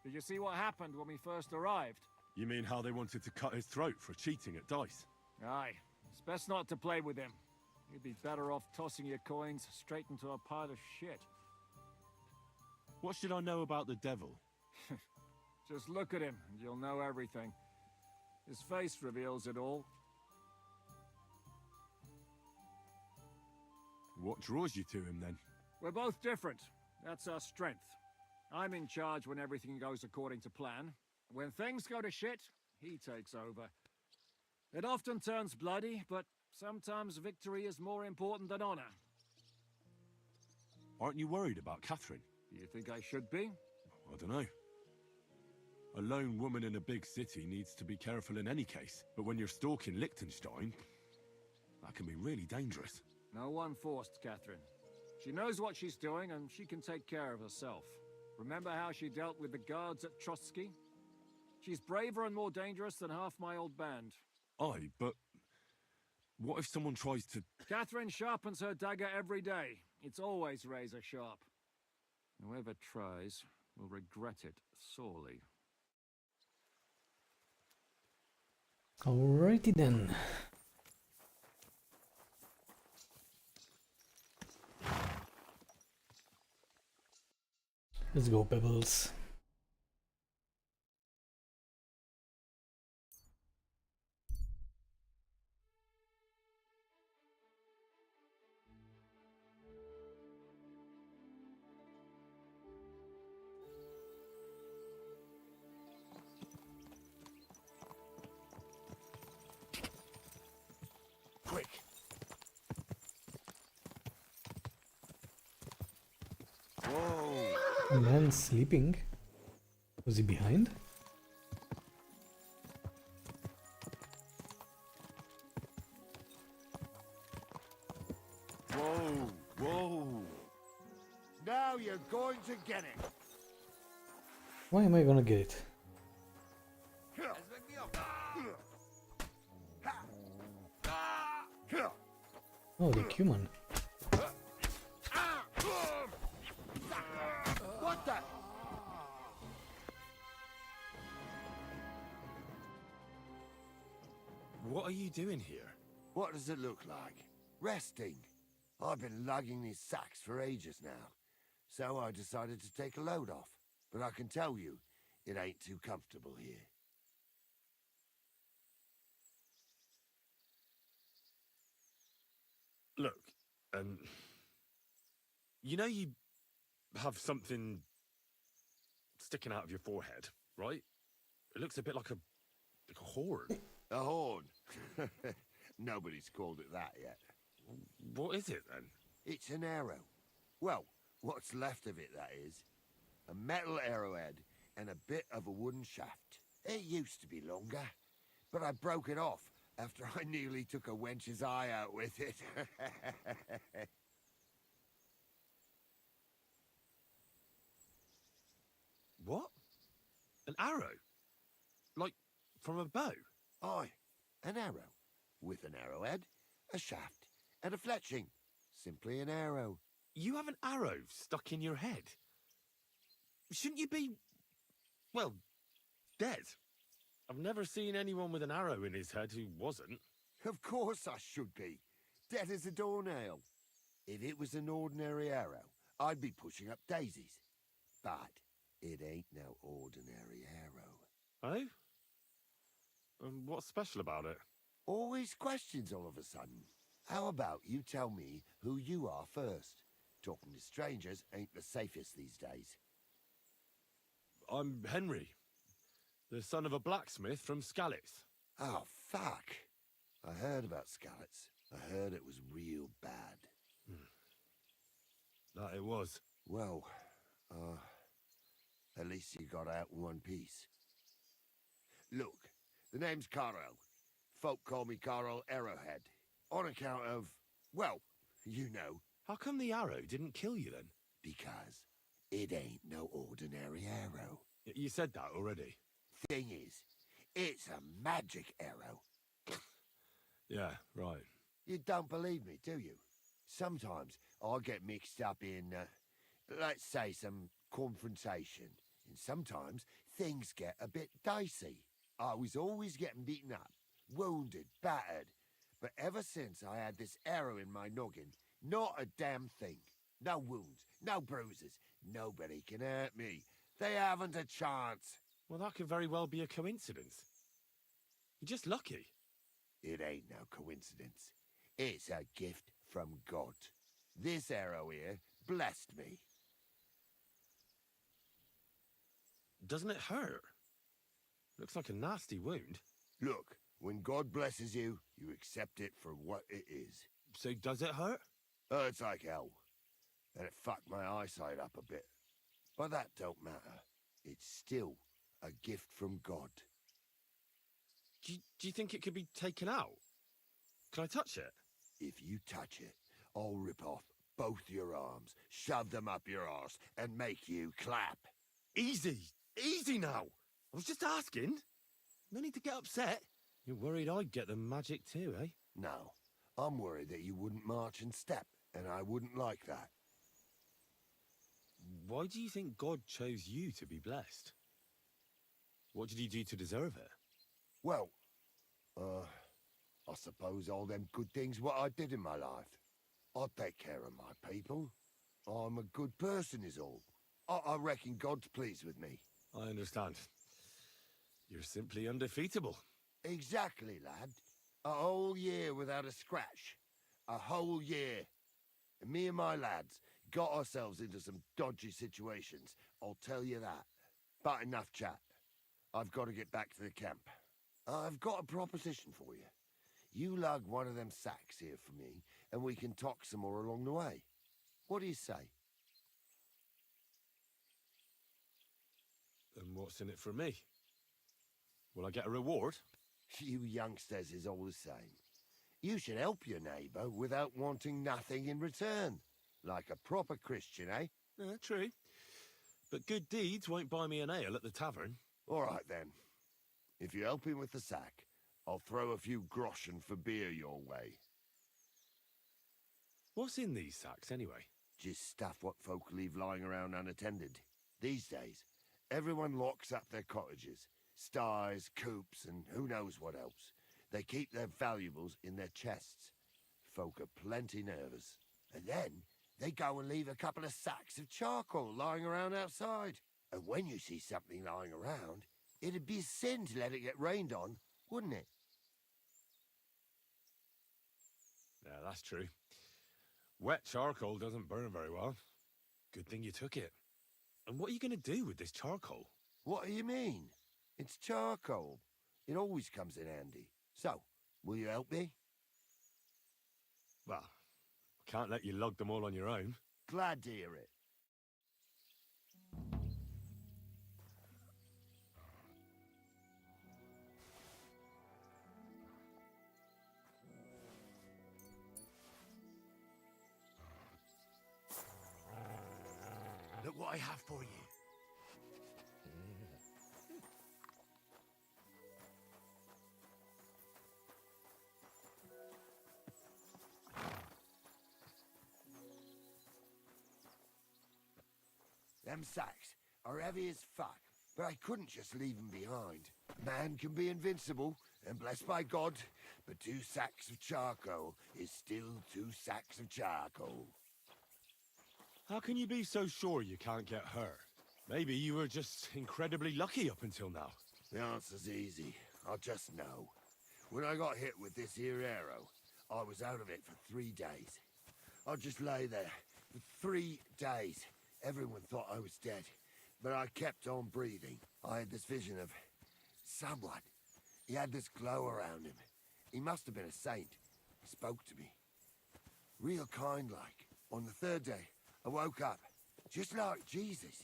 Did you see what happened when we first arrived? You mean how they wanted to cut his throat for cheating at dice? Aye. It's best not to play with him. You'd be better off tossing your coins straight into a pile of shit. What should I know about the devil? Just look at him and you'll know everything. His face reveals it all. What draws you to him, then? We're both different. That's our strength. I'm in charge when everything goes according to plan. When things go to shit, he takes over. It often turns bloody, but sometimes victory is more important than honor. Aren't you worried about Catherine? Do you think I should be? I don't know. A lone woman in a big city needs to be careful in any case. But when you're stalking Liechtenstein, that can be really dangerous. No one forced Catherine. She knows what she's doing and she can take care of herself. Remember how she dealt with the guards at Trotsky? She's braver and more dangerous than half my old band. Aye, but what if someone tries to... Catherine sharpens her dagger every day. It's always razor sharp. Whoever tries will regret it sorely. Alrighty then. Let's go, Pebbles. A man sleeping? Was he behind? Whoa, whoa. Now you're going to get it. Why am I gonna get it? Oh, the human. What the? What are you doing here? What does it look like? Resting. I've been lugging these sacks for ages now, so I decided to take a load off. But I can tell you, it ain't too comfortable here. Look, you know you have something sticking out of your forehead, right? It looks a bit like a horn. A horn? Nobody's called it that yet. What is it, then? It's an arrow. Well, what's left of it, that is. A metal arrowhead and a bit of a wooden shaft. It used to be longer, but I broke it off after I nearly took a wench's eye out with it. What? An arrow? Like, from a bow? Aye, an arrow. With an arrowhead, a shaft, and a fletching. Simply an arrow. You have an arrow stuck in your head? Shouldn't you be, well, dead? I've never seen anyone with an arrow in his head who wasn't. Of course I should be. Dead as a doornail. If it was an ordinary arrow, I'd be pushing up daisies. But it ain't no ordinary arrow. Oh? And what's special about it? Always questions all of a sudden. How about you tell me who you are first? Talking to strangers ain't the safest these days. I'm Henry, the son of a blacksmith from Skalitz. Oh, fuck. I heard about Skalitz. I heard it was real bad. That it was. Well, at least you got out in one piece. Look, the name's Carl. Folk call me Carl Arrowhead. On account of, well, you know. How come the arrow didn't kill you then? Because it ain't no ordinary arrow. You said that already. Thing is, it's a magic arrow. Yeah, right. You don't believe me, do you? Sometimes I get mixed up in, let's say, some confrontation. And sometimes things get a bit dicey. I was always getting beaten up, wounded, battered. But ever since I had this arrow in my noggin, not a damn thing. No wounds, no bruises. Nobody can hurt me. They haven't a chance. Well, that could very well be a coincidence. You're just lucky. It ain't no coincidence. It's a gift from God. This arrow here blessed me. Doesn't it hurt? Looks like a nasty wound. Look, when God blesses you, you accept it for what it is. So does it hurt? Hurts like hell. And it fucked my eyesight up a bit. But that don't matter. It's still a gift from God. Do you think it could be taken out? Can I touch it? If you touch it, I'll rip off both your arms, shove them up your arse, and make you clap. Easy! Easy now! I was just asking. No need to get upset. You're worried I'd get the magic too, eh? No, I'm worried that you wouldn't march and step, and I wouldn't like that. Why do you think God chose you to be blessed? What did he do to deserve it? Well, I suppose all them good things what I did in my life. I take care of my people. I'm a good person is all. I reckon God's pleased with me. I understand. You're simply undefeatable. Exactly, lad. A whole year without a scratch. A whole year. And me and my lads got ourselves into some dodgy situations, I'll tell you that. But enough chat. I've got to get back to the camp. I've got a proposition for you. You lug one of them sacks here for me, and we can talk some more along the way. What do you say? What's in it for me? Will I get a reward? You youngsters is all the same. You should help your neighbour without wanting nothing in return. Like a proper Christian, eh? True. But good deeds won't buy me an ale at the tavern. All right, then. If you help him with the sack, I'll throw a few groschen for beer your way. What's in these sacks, anyway? Just stuff what folk leave lying around unattended. These days, everyone locks up their cottages, sties, coops, and who knows what else. They keep their valuables in their chests. Folk are plenty nervous. And then they go and leave a couple of sacks of charcoal lying around outside. And when you see something lying around, it'd be a sin to let it get rained on, wouldn't it? Yeah, that's true. Wet charcoal doesn't burn very well. Good thing you took it. And what are you going to do with this charcoal? What do you mean? It's charcoal. It always comes in handy. So, will you help me? Well, can't let you lug them all on your own. Glad to hear it. Look what I have for you. Them sacks are heavy as fuck, but I couldn't just leave them behind. Man can be invincible, and blessed by God, but 2 sacks of charcoal is still 2 sacks of charcoal. How can you be so sure you can't get hurt? Maybe you were just incredibly lucky up until now. The answer's easy. I just know. When I got hit with this here arrow, I was out of it for 3 days. I just lay there for 3 days. Everyone thought I was dead, but I kept on breathing. I had this vision of someone. He had this glow around him. He must have been a saint. He spoke to me. Real kind-like. On the 3rd day, I woke up, just like Jesus,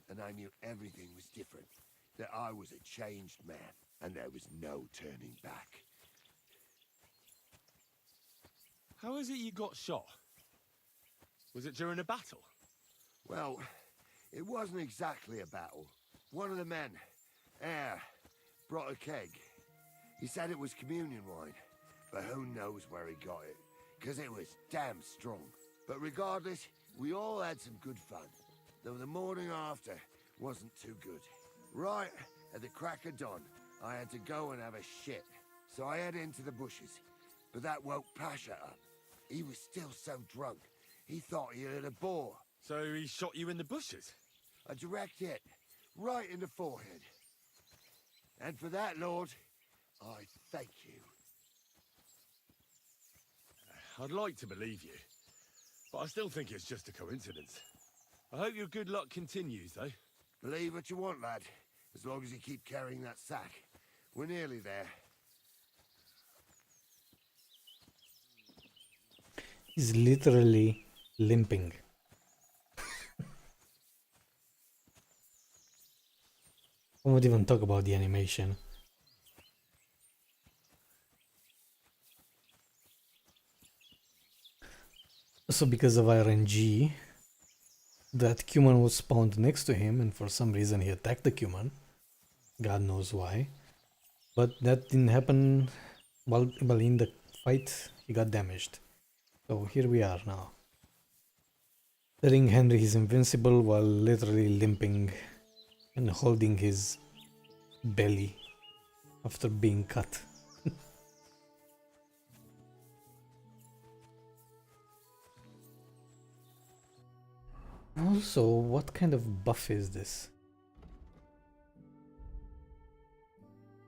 and I knew everything was different, that I was a changed man, and there was no turning back. How is it you got shot? Was it during a battle? Well, it wasn't exactly a battle. One of the men, Air, brought a keg. He said it was communion wine, but who knows where he got it, because it was damn strong. But regardless, we all had some good fun, though the morning after wasn't too good. Right at the crack of dawn, I had to go and have a shit, so I head into the bushes. But that woke Pasha up. He was still so drunk, he thought he had a boar. So he shot you in the bushes? A direct hit, right in the forehead. And for that, Lord, I thank you. I'd like to believe you, but I still think it's just a coincidence. I hope your good luck continues, though. Believe what you want, lad, as long as you keep carrying that sack. We're nearly there. He's literally limping. I won't even talk about the animation. So because of RNG, that Cuman was spawned next to him, and for some reason he attacked the Cuman. God knows why. But that didn't happen while in the fight. He got damaged. So here we are now. Telling Henry he's invincible while literally limping and holding his belly after being cut. Also, what kind of buff is this?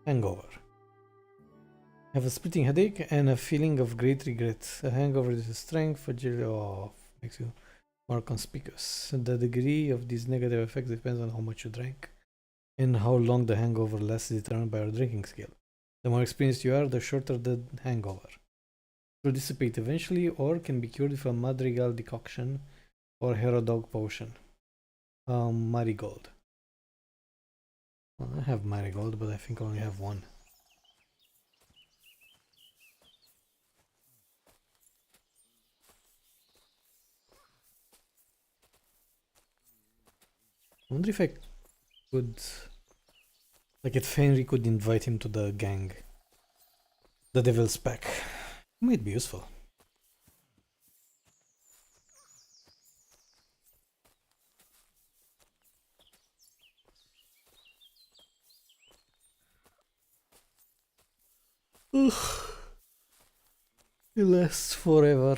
Hangover. Have a splitting headache and a feeling of great regret. A hangover is strength, fragility, makes you more conspicuous. The degree of these negative effects depends on how much you drank and how long the hangover lasts, determined by your drinking skill. The more experienced you are, the shorter the hangover. It will dissipate eventually or can be cured with a madrigal decoction or hero dog potion. Marigold. Well, I have marigold, but I think I only have one. I wonder if I could, like, if Henry could invite him to the gang, the Devil's Pack. It might be useful. Ugh. It lasts forever.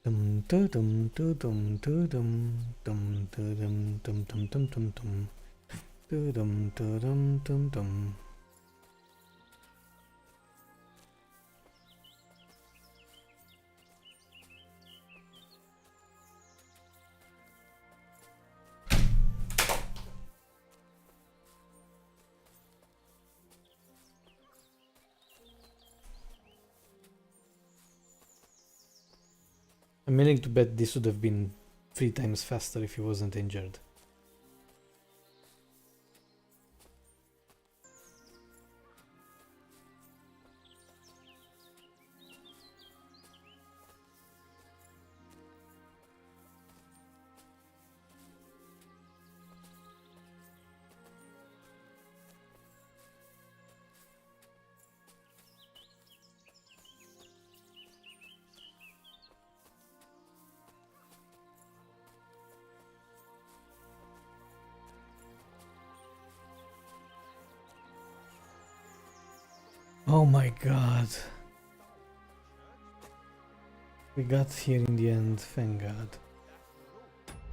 Dum dum dum dum dum dum dum dum dum dum dum dum dum dum dum dum dum. I'm willing to bet this would have been 3 times faster if he wasn't injured. Oh my god. We got here in the end, thank god.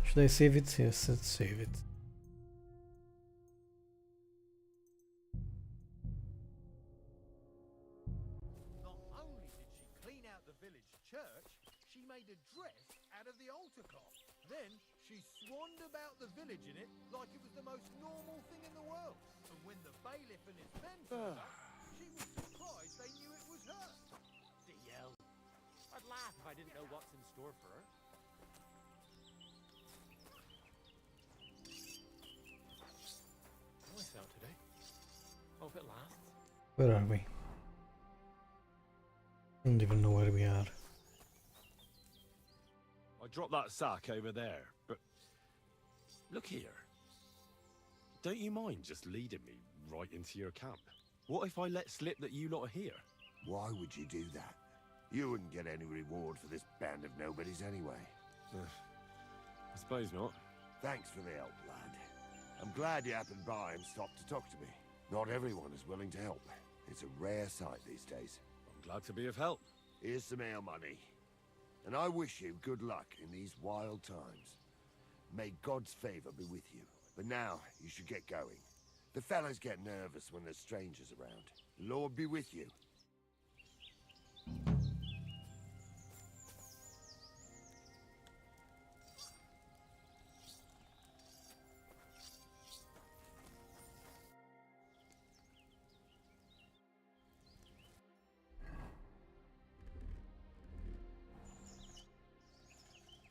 Should I save it? Yes, let's save it. Not only did she clean out the village church, she made a dress out of the altar cloth. Then she swanned about the village in it like it was the most normal thing in the world. And when the bailiff and his men turned up, she was surprised they knew it was her. DL. I'd laugh if I didn't know what's in store for her. Nice out today. Hope it lasts. Where are we? I don't even know where we are. I dropped that sack over there, but look here. Don't you mind just leading me right into your camp? What if I let slip that you lot are here? Why would you do that? You wouldn't get any reward for this band of nobodies anyway. I suppose not. Thanks for the help, lad. I'm glad you happened by and stopped to talk to me. Not everyone is willing to help. It's a rare sight these days. I'm glad to be of help. Here's some ale money. And I wish you good luck in these wild times. May God's favor be with you. But now, you should get going. The fellas get nervous when there's strangers around. The Lord be with you.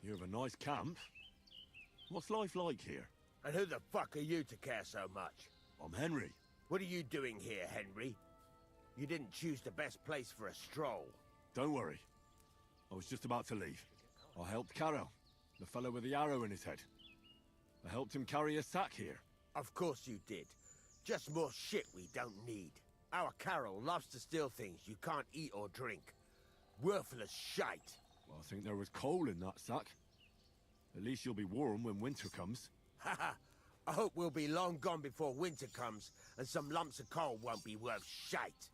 You have a nice camp. What's life like here? And who the fuck are you to care so much? I'm Henry. What are you doing here, Henry? You didn't choose the best place for a stroll. Don't worry. I was just about to leave. I helped Carol, the fellow with the arrow in his head. I helped him carry a sack here. Of course you did. Just more shit we don't need. Our Carol loves to steal things you can't eat or drink. Worthless shite. Well, I think there was coal in that sack. At least you'll be warm when winter comes. Haha. I hope we'll be long gone before winter comes, and some lumps of coal won't be worth shite.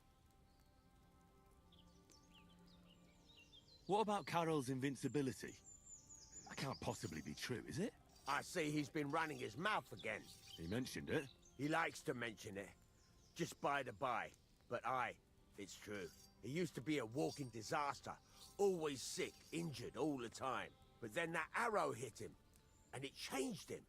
What about Carol's invincibility? That can't possibly be true, is it? I see he's been running his mouth again. He mentioned it. He likes to mention it. Just by the by. But it's true. He used to be a walking disaster. Always sick, injured all the time. But then that arrow hit him, and it changed him.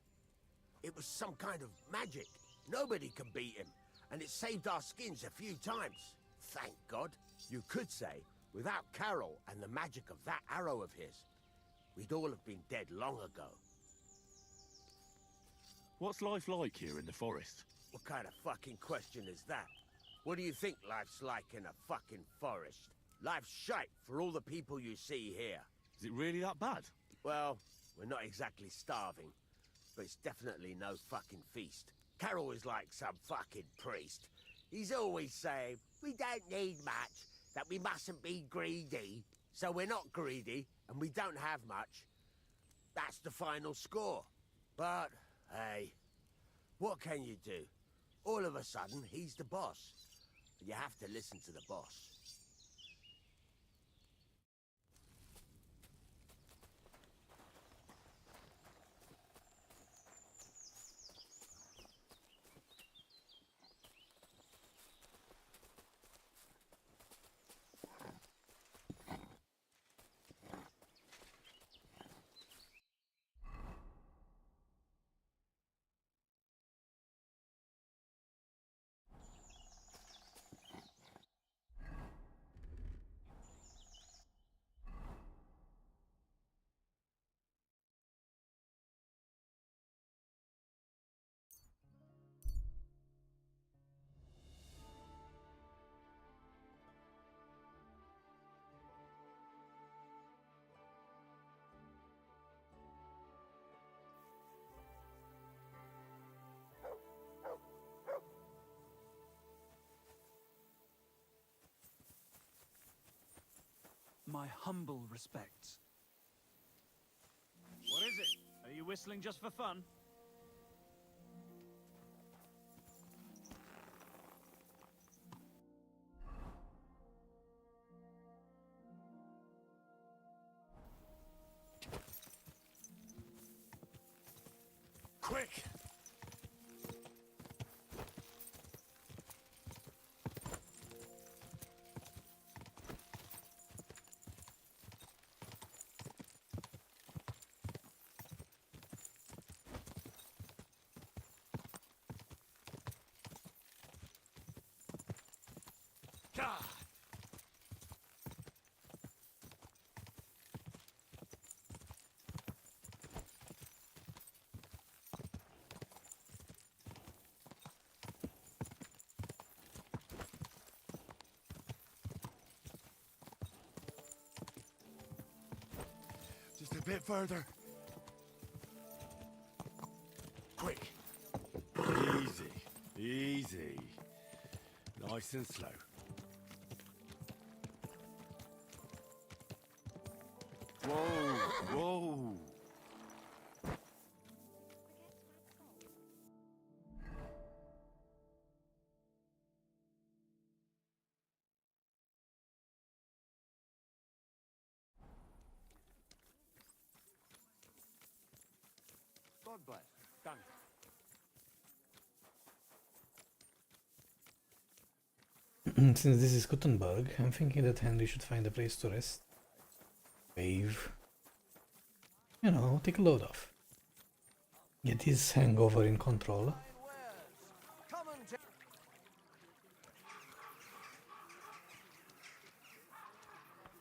It was some kind of magic. Nobody can beat him. and it saved our skins a few times. Thank God. You could say, without Carol and the magic of that arrow of his, we'd all have been dead long ago. What's life like here in the forest? What kind of fucking question is that? What do you think life's like in a fucking forest? Life's shite for all the people you see here. Is it really that bad? Well, we're not exactly starving, but it's definitely no fucking feast. Carol is like some fucking priest. He's always saying, we don't need much, that we mustn't be greedy. So we're not greedy, and we don't have much. That's the final score. But, hey, what can you do? All of a sudden, he's the boss. You have to listen to the boss. My humble respects. What is it? Are you whistling just for fun? Quick! Just a bit further. Quick. Easy. Easy. Nice and slow. Whoa, whoa. God bless. Done. Since this is Gothenburg, I'm thinking that Henry should find a place to rest. Wave. You know, take a load off. Get his hangover in control.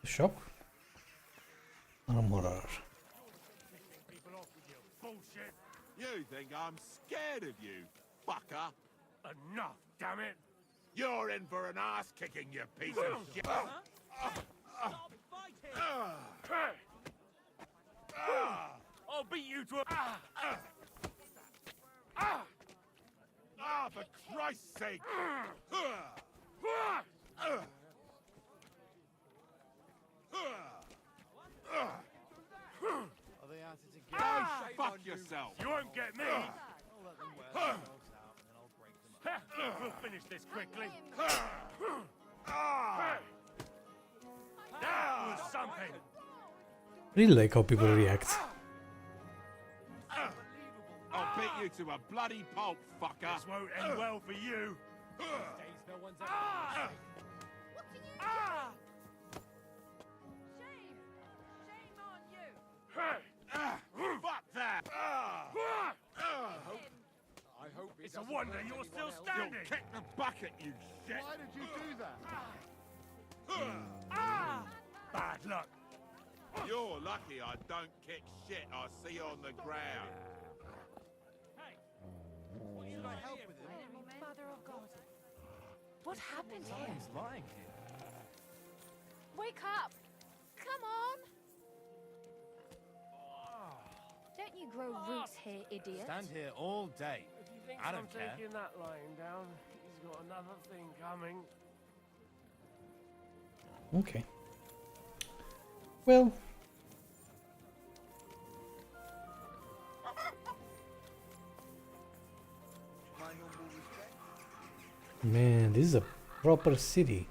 Shop? Armorer. You think I'm scared of you, fucker? Enough, damn it! You're in for an ass kicking, you piece of shit! Stop fighting! I'll beat you to a... For Christ's sake! Are they at it again? Fuck yourself! You won't get me! I'll let them wear themselves out and then I'll break them. We'll finish this quickly. That was something! Really like how people react. I'll beat you to a bloody pulp, fucker! This won't end well for you! These days no one's ever... Shame on you! Fuck that! I hope it's a wonder you're still standing! You'll kick the bucket, you shit! Why did you do that? Bad luck! You're lucky I don't kick shit I see on the ground. Should I help with him? Mother of God. What happened here? He's lying here. Wake up! Come on! Don't you grow roots here, idiot? Stand here all day. If he thinks I don't I'm care. taking that lying down, he's got another thing coming. Okay. Well. Man, this is a proper city.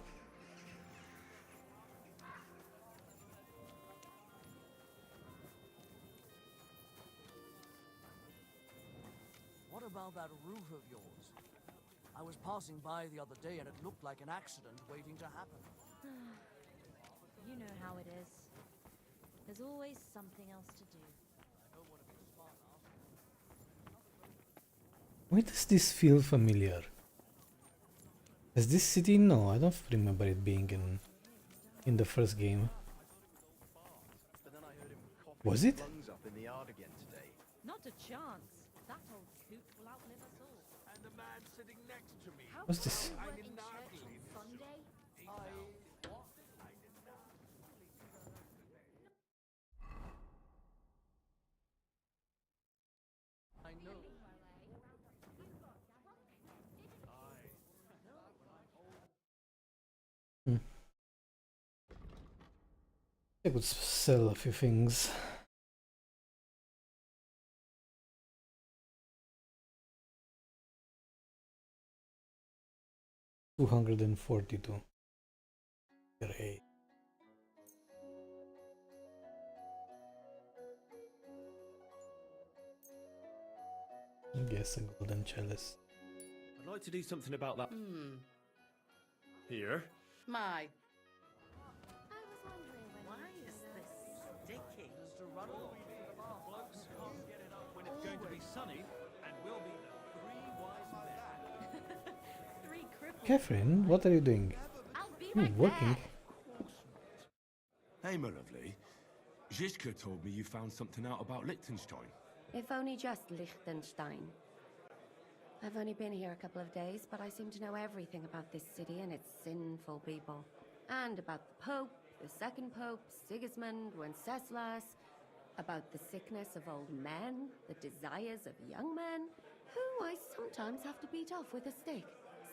What about that roof of yours? I was passing by the other day and it looked like an accident waiting to happen. You know how it is. There's always something else to do. Why does this feel familiar? Is this city? No, I don't remember it being in the first game. Was it? Not a chance. That old coot will outlive us all. And the man sitting next to me. What's this? You weren't in church on Sunday? I know. I could sell a few things. $242. Great. I guess a golden chalice. I'd like to do something about that. Here. My. Why is this sticky? When it's going to be sunny, and we'll be the three wise men. Three cripples. Catherine, what are you doing? I'll be Ooh, right working. Hey, my lovely. Zizka told me you found something out about Liechtenstein. If only just Liechtenstein. I've only been here a couple of days, but I seem to know everything about this city and its sinful people. And about the Pope, the second Pope, Sigismund, Wenceslas, about the sickness of old men, the desires of young men, who I sometimes have to beat off with a stick.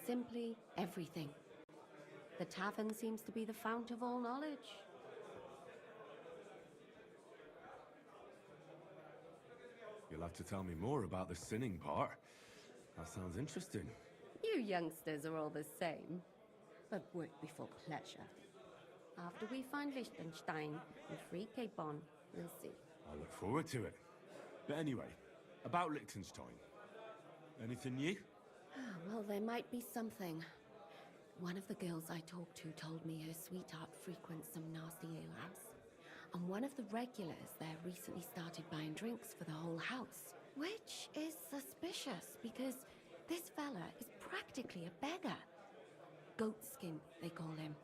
Simply everything. The tavern seems to be the fount of all knowledge. You'll have to tell me more about the sinning part. That sounds interesting. You youngsters are all the same, but work before pleasure. After we find Liechtenstein and free Cape Bon, we'll see. I look forward to it. But anyway, about Liechtenstein. Anything new? Well, there might be something. One of the girls I talked to told me her sweetheart frequents some nasty alehouse. And one of the regulars there recently started buying drinks for the whole house. Which is suspicious, because this fella is practically a beggar. Goatskin, they call him.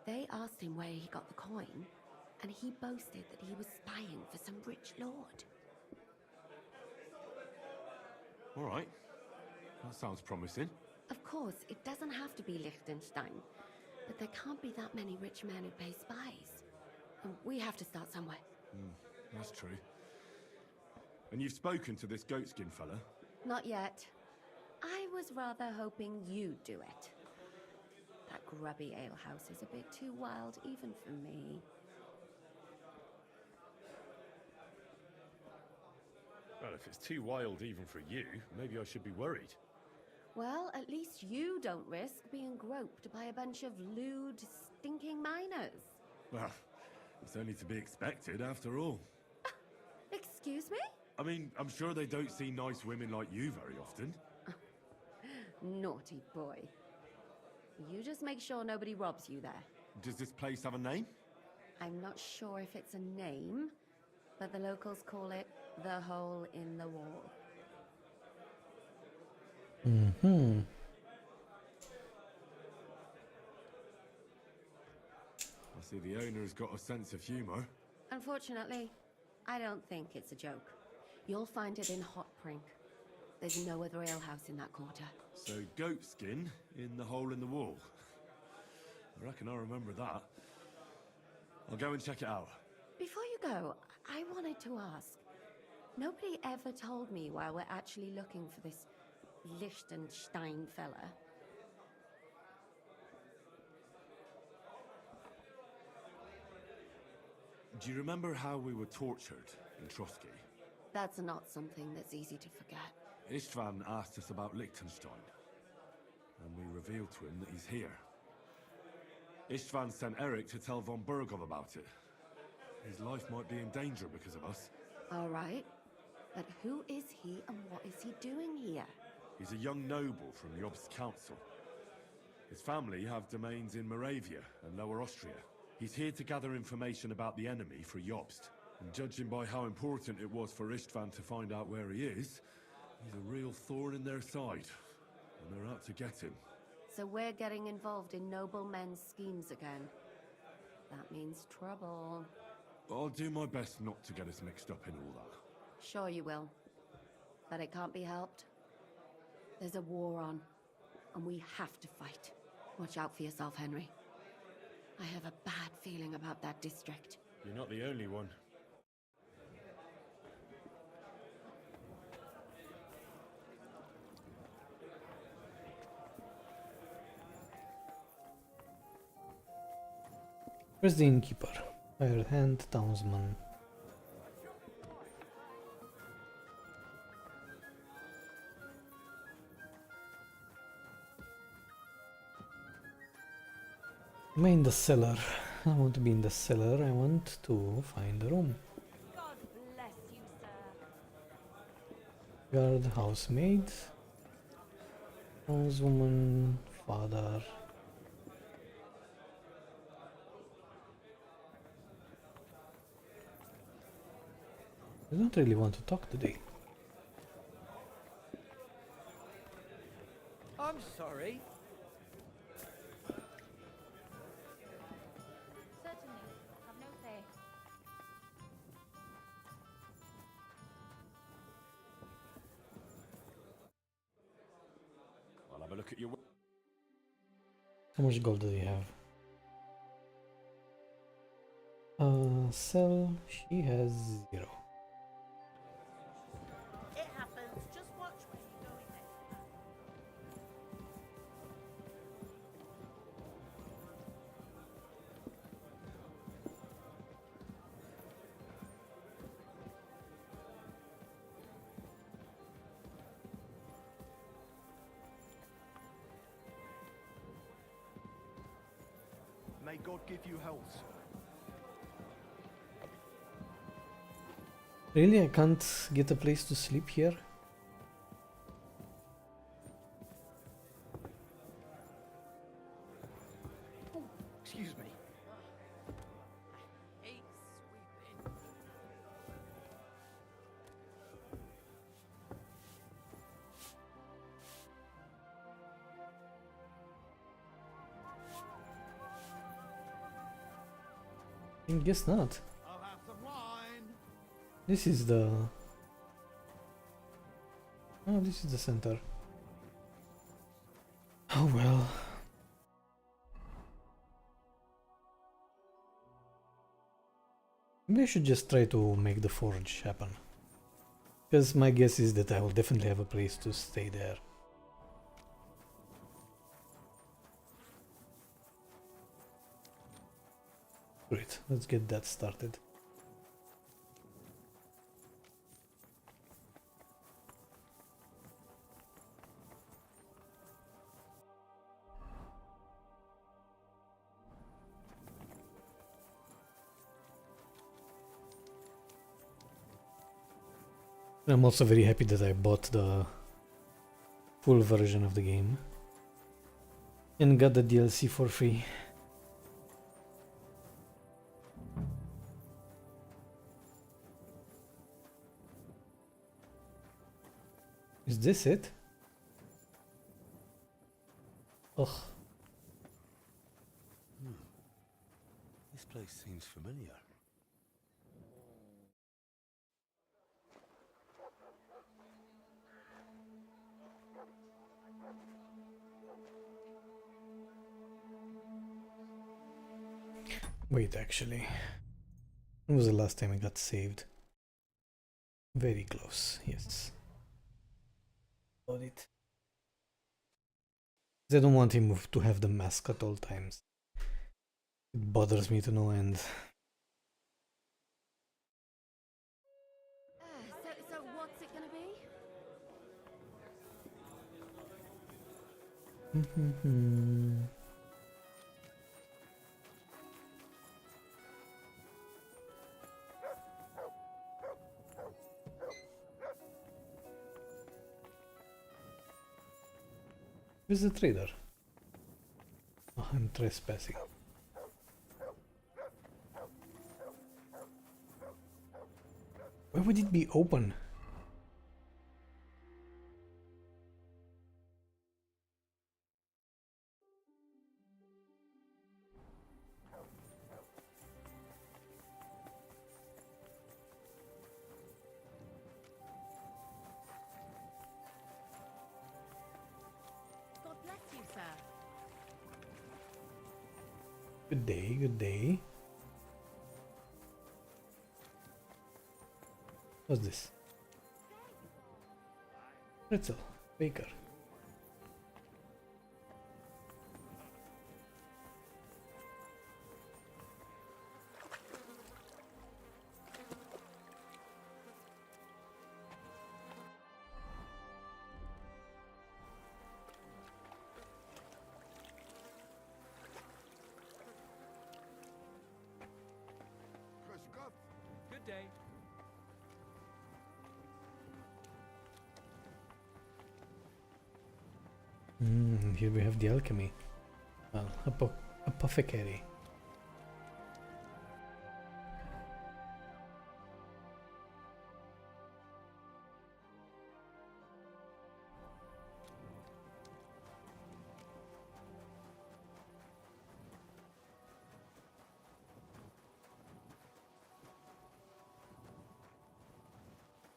They asked him where he got the coin, and he boasted that he was spying for some rich lord. All right. That sounds promising. Of course, it doesn't have to be Liechtenstein, but there can't be that many rich men who pay spies. And we have to start somewhere. That's true. And you've spoken to this goatskin fella? Not yet. I was rather hoping you'd do it. That grubby alehouse is a bit too wild even for me. Well, if it's too wild even for you, maybe I should be worried. Well, at least you don't risk being groped by a bunch of lewd, stinking miners. Well, it's only to be expected after all. Excuse me? I mean, I'm sure they don't see nice women like you very often. Naughty boy. You just make sure nobody robs you there. Does this place have a name? I'm not sure if it's a name, but the locals call it the Hole in the Wall. Mm-hmm. I see the owner's got a sense of humor. Unfortunately, I don't think it's a joke. You'll find it in Hot Prink. There's no other alehouse in that quarter. So goat skin in the hole in the wall. I reckon I remember that. I'll go and check it out. Before you go, I wanted to ask. Nobody ever told me why we're actually looking for this Liechtenstein fella. Do you remember how we were tortured in Trotsky? That's not something that's easy to forget. Istvan asked us about Liechtenstein, and we revealed to him that he's here. Istvan sent Eric to tell von Burgov about it. His life might be in danger because of us. All right. But who is he and what is he doing here? He's a young noble from Jobst's council. His family have domains in Moravia and Lower Austria. He's here to gather information about the enemy for Jobst. And judging by how important it was for Istvan to find out where he is, he's a real thorn in their side. And they're out to get him. So we're getting involved in noble men's schemes again. That means trouble. I'll do my best not to get us mixed up in all that. Sure you will. But it can't be helped. There's a war on, and we have to fight. Watch out for yourself, Henry. I have a bad feeling about that district. You're not the only one. Where's the innkeeper? Hired hand, townsman. Am I in the cellar? I want to be in the cellar. I want to find a room. God bless you, sir. Guard, housemaid, townswoman, father. I don't really want to talk today. I'm sorry. Certainly. Have no fear. I'll have a look at your... How much gold does he have? Sell. She has 0. It happens. Just watch where you're going next time. May God give you health, sir. Really, I can't get a place to sleep here? Oh, excuse me. Hate sweeping. I guess not. I'll have some wine. This is the... Oh, this is the center. Oh well. Maybe I should just try to make the forge happen. Because my guess is that I will definitely have a place to stay there. Great, let's get that started. I'm also very happy that I bought the full version of the game and got the DLC for free. Is this it? Ugh. This place seems familiar. Wait, actually. When was the last time I got saved? Very close, yes. Got it. I don't want him to have the mask at all times. It bothers me to no end. So what's it gonna be? Where's the trader? Oh, I'm trespassing. Why would it be open? God bless you, sir. Good day, good day. What's this? Pretzel, baker. Good day. Here we have the alchemy. Well, apothecary.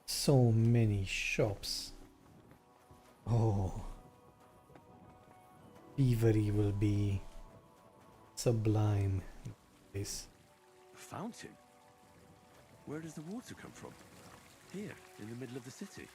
So many shops. Oh. Thievery will be sublime. This A fountain? Where does the water come from? Here, in the middle of the city.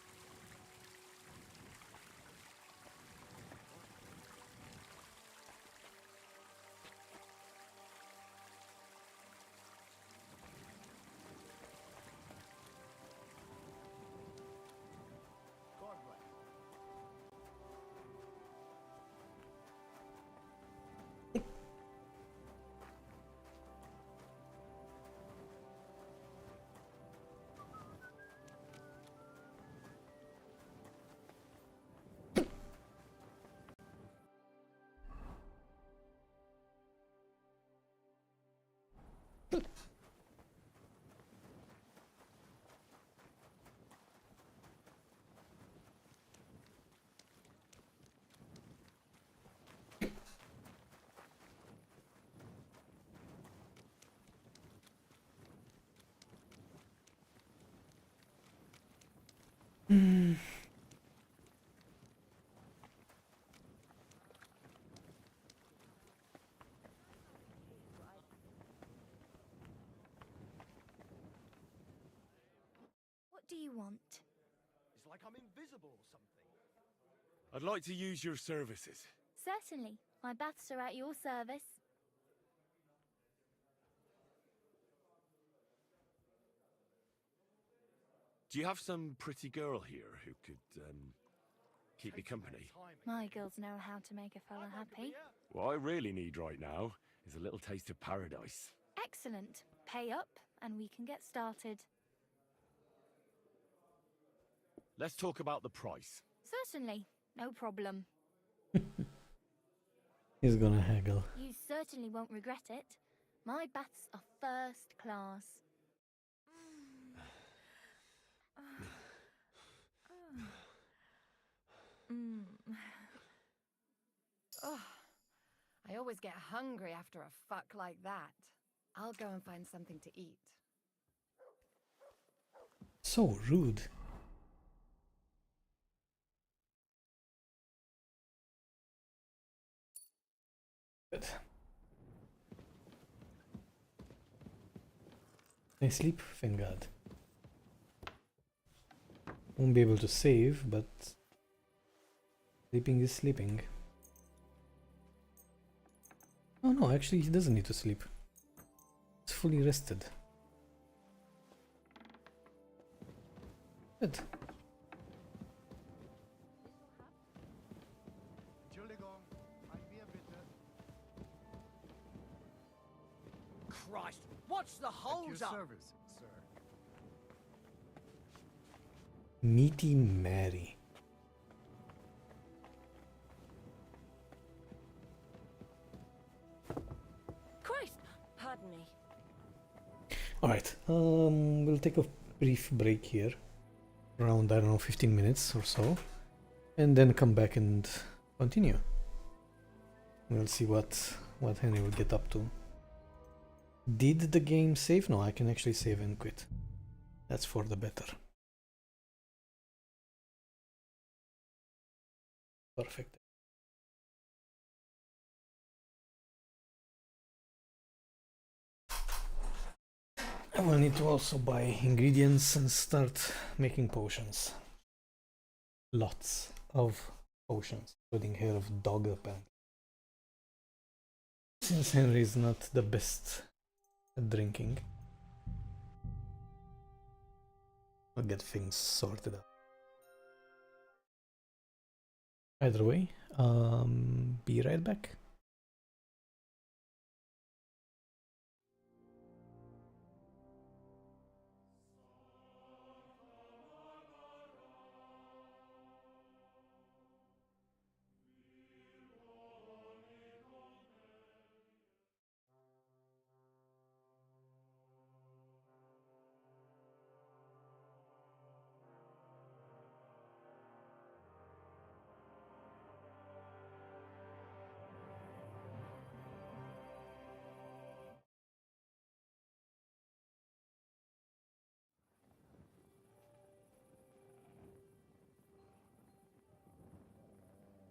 What do you want? It's like I'm invisible or something. I'd like to use your services. Certainly. My baths are at your service. Do you have some pretty girl here who could, keep me company? My girls know how to make a fella happy. What I really need right now is a little taste of paradise. Excellent. Pay up and we can get started. Let's talk about the price. Certainly. No problem. He's gonna haggle. You certainly won't regret it. My baths are first class. Oh, I always get hungry after a fuck like that. I'll go and find something to eat. So rude. Good. I sleep, thank God. Won't be able to save, but sleeping is sleeping. Oh no, actually he doesn't need to sleep. He's fully rested. Good. Christ, what's the hold up? Service, sir. Meaty Mary. Christ! Pardon me. Alright, we'll take a brief break here. Around, I don't know, 15 minutes or so. And then come back and continue. We'll see what Henry will get up to. Did the game save? No, I can actually save and quit. That's for the better. Perfect. I will need to also buy ingredients and start making potions. Lots of potions, including hair of dog apparently. Since Henry is not the best at drinking, I'll get things sorted out. Either way, be right back.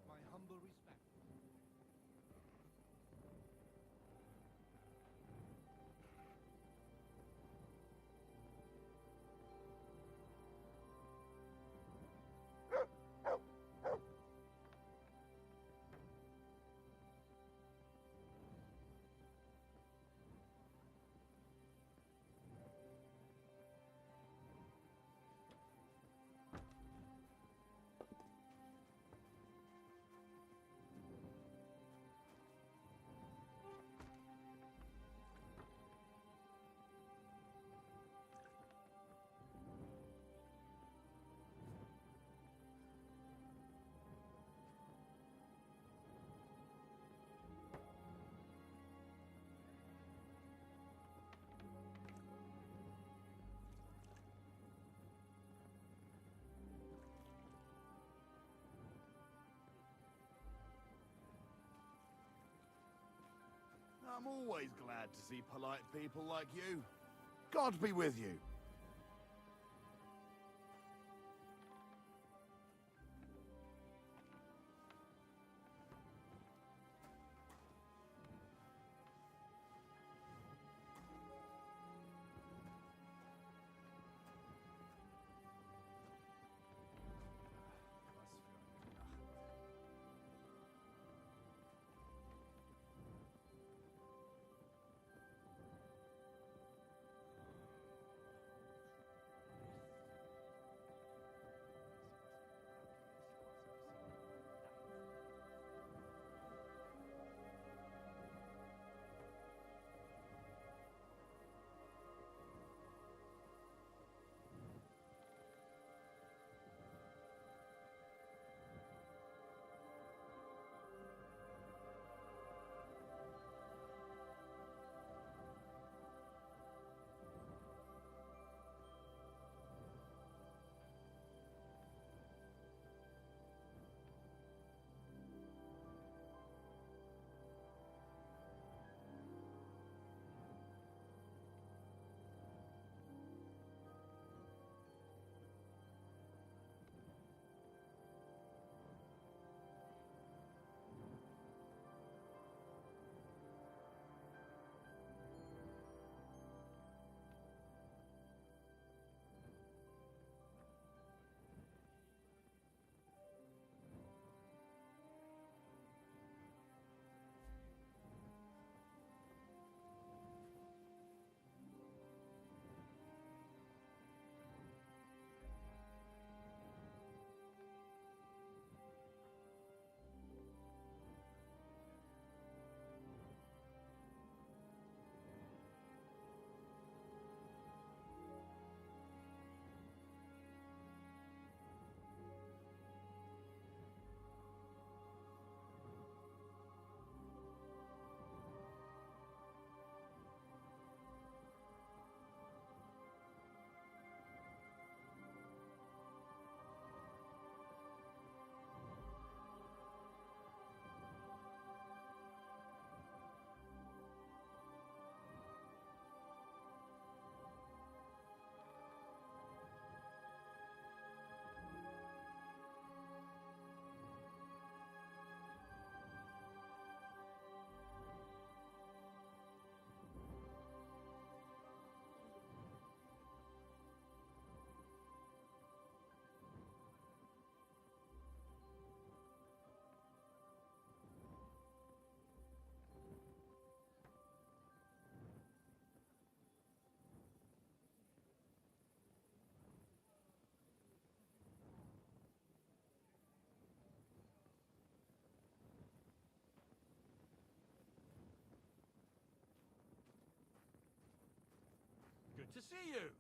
My humble respect. I'm always glad to see polite people like you. God be with you. Good to see you.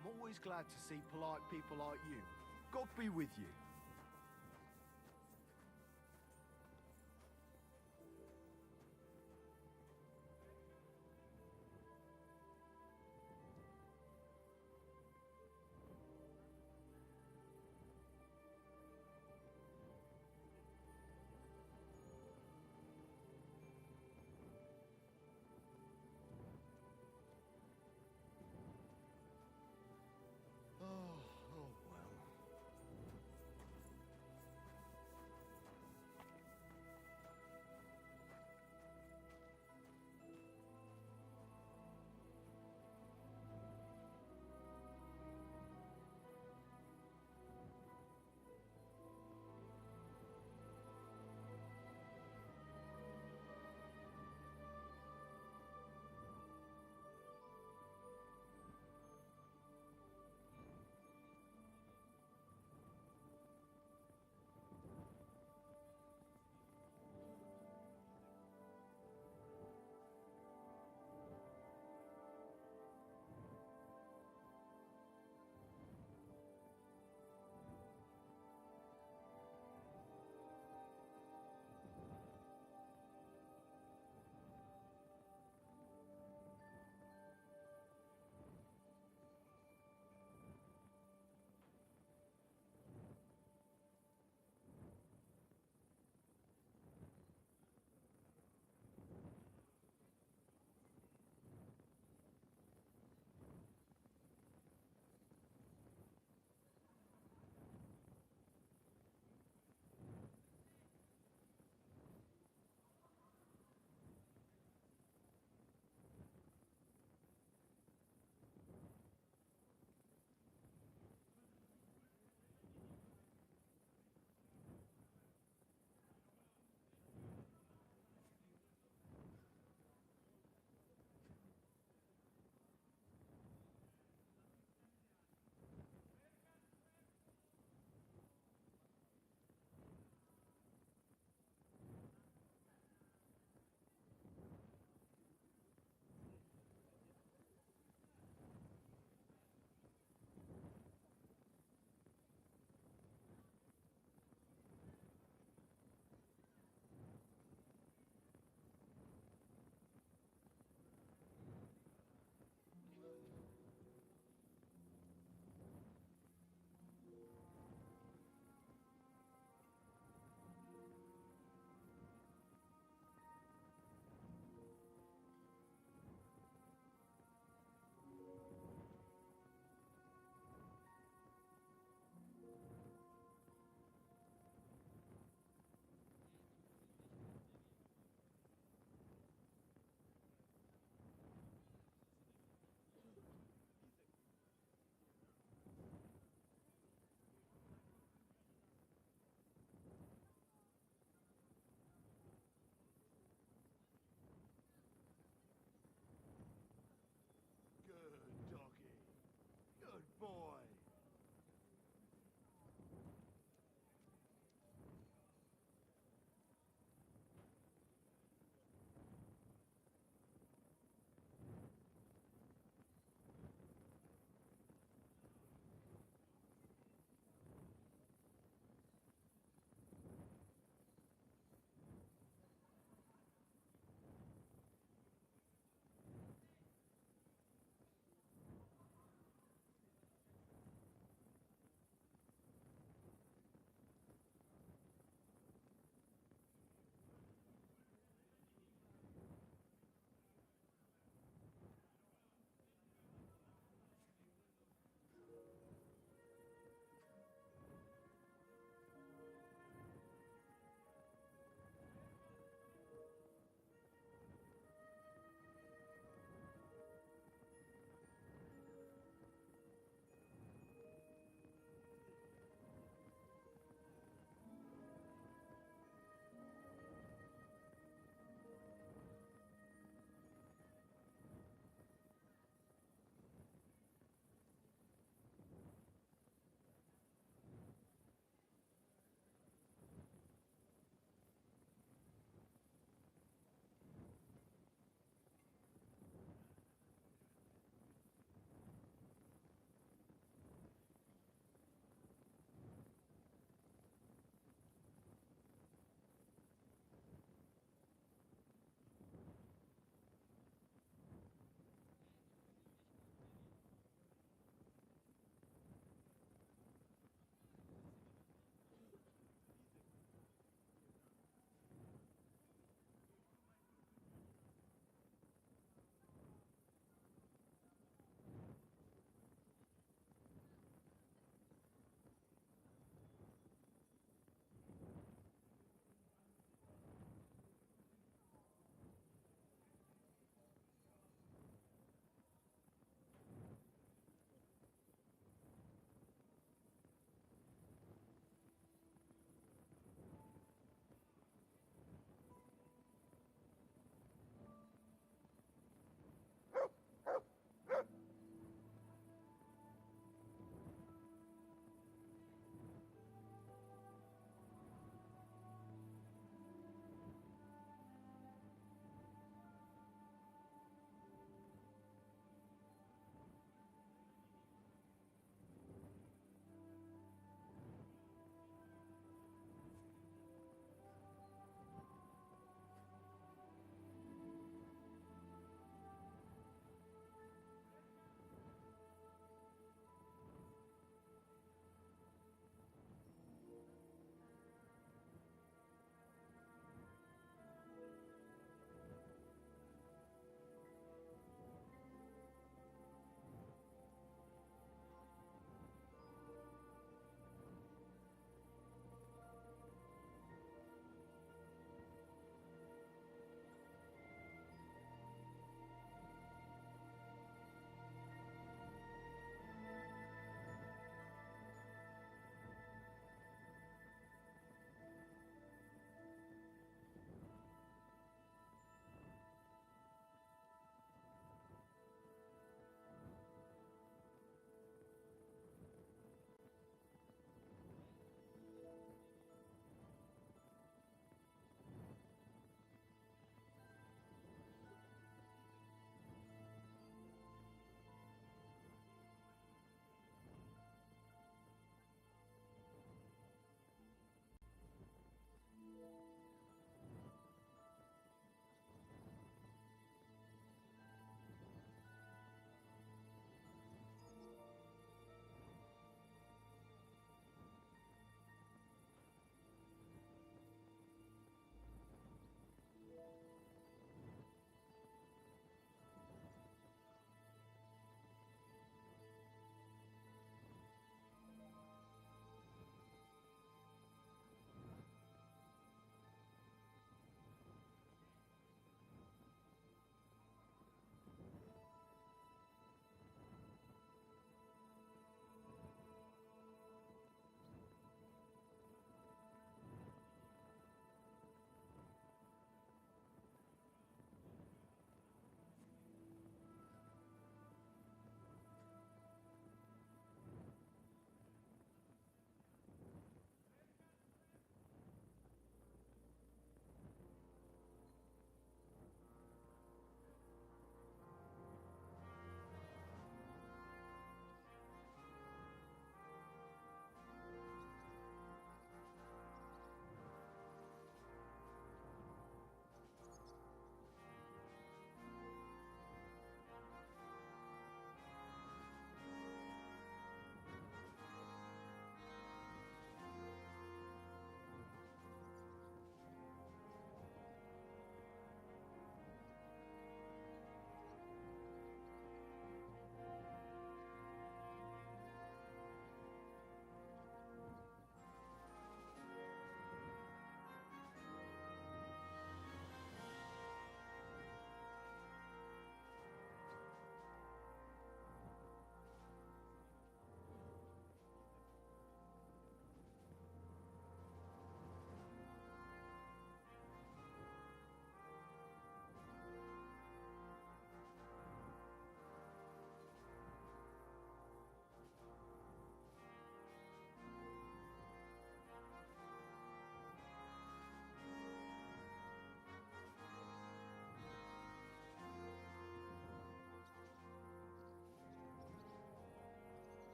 I'm always glad to see polite people like you. God be with you.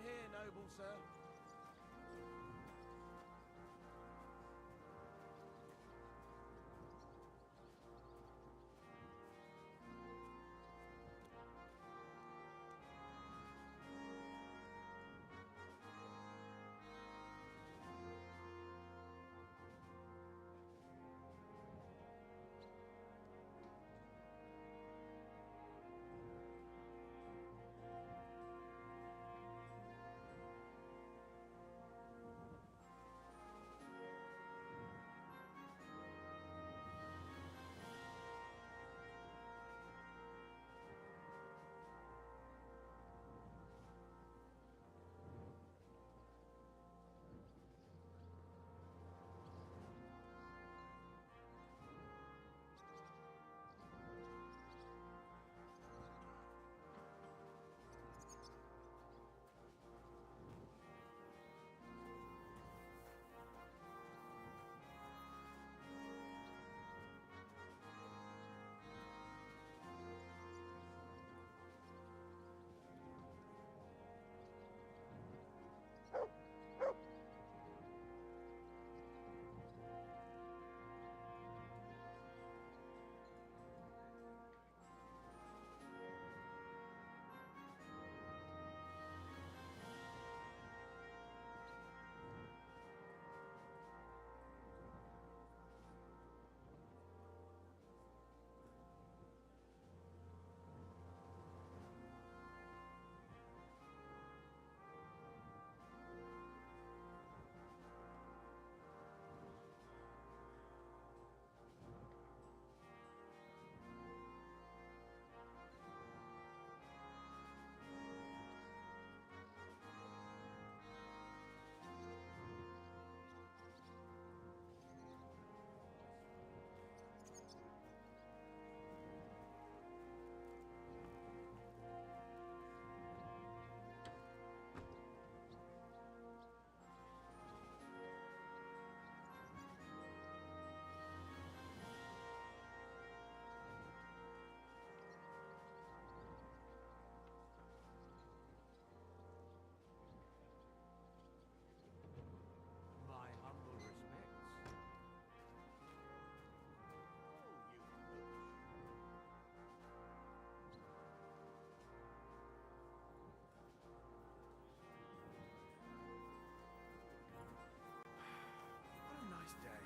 here, noble sir. My humble respects. What a nice day.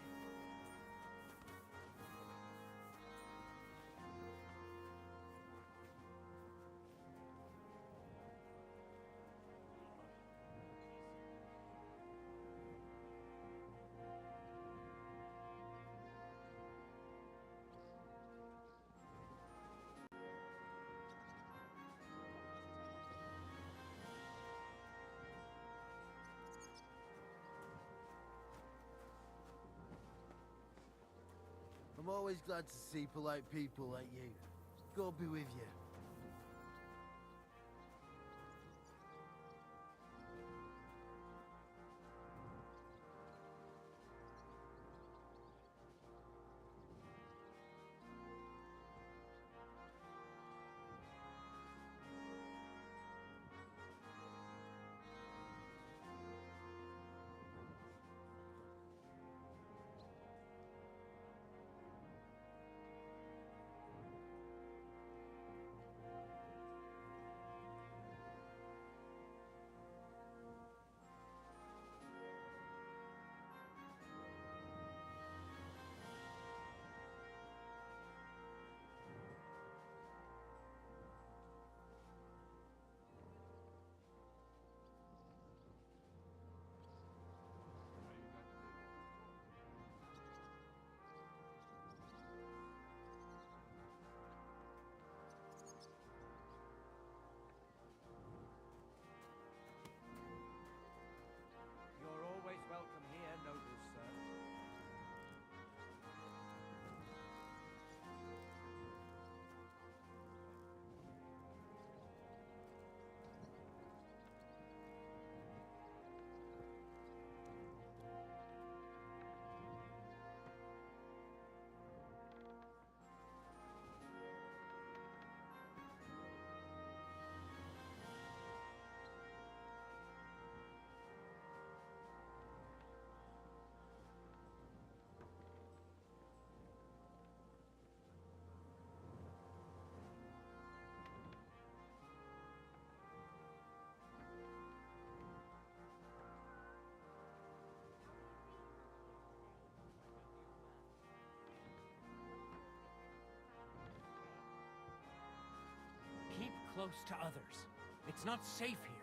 I'm always glad to see polite people like you. God be with you. close to others. It's not safe here.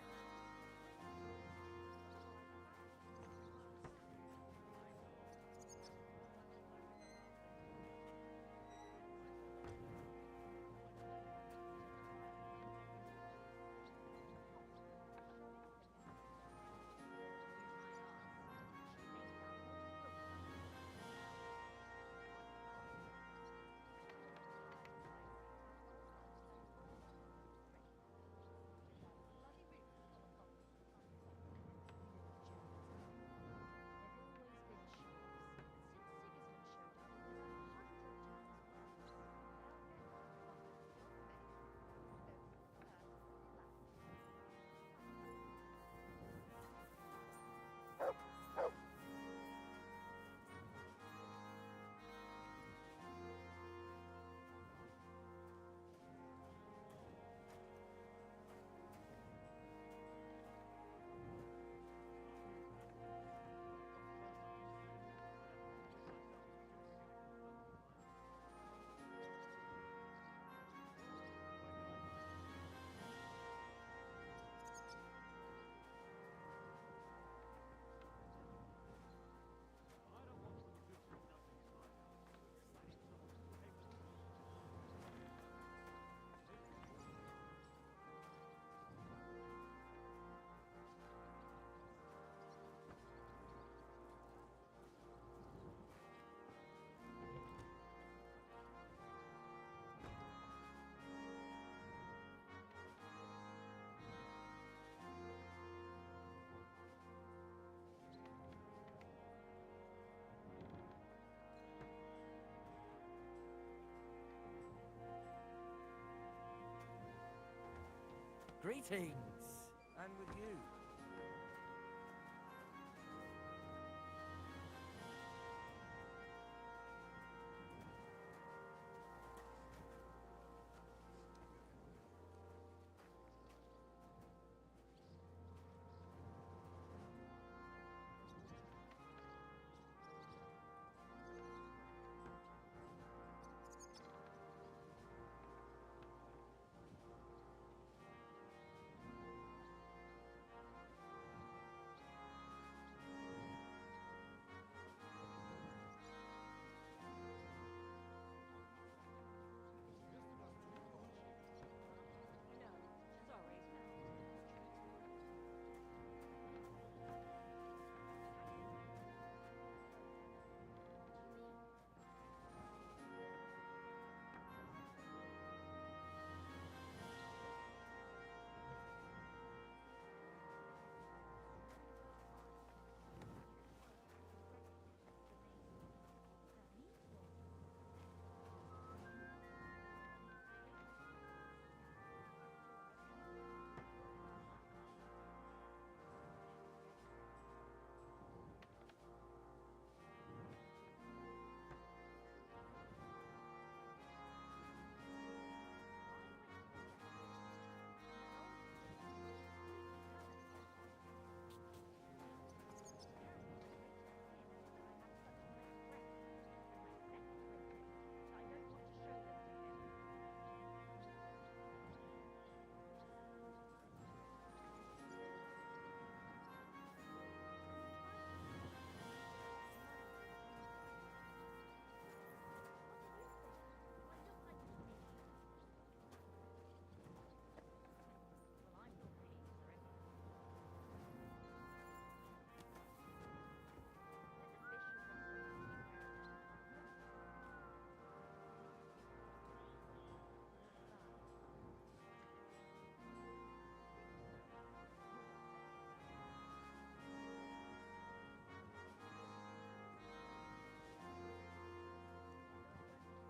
Greetings! And with you.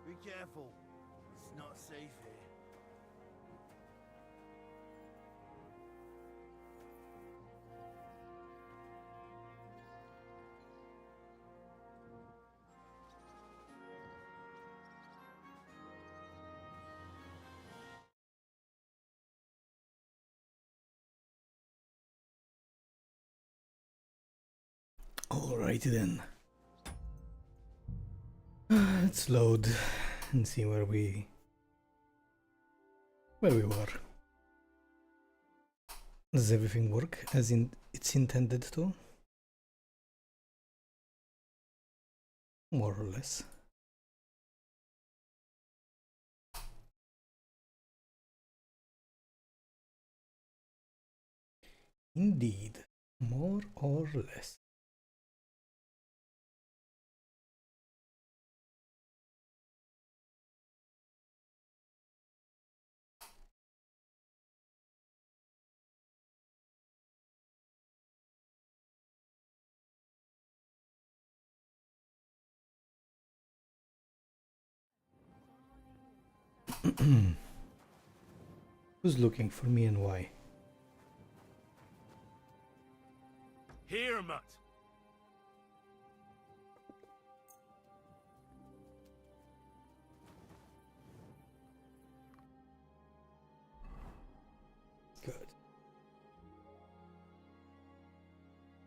Be careful. It's not safe here. Alrighty then. Let's load and see where we were. Does everything work as it's intended to? More or less. Indeed, more or less. Who's looking for me and why? Here, Mutt. Good.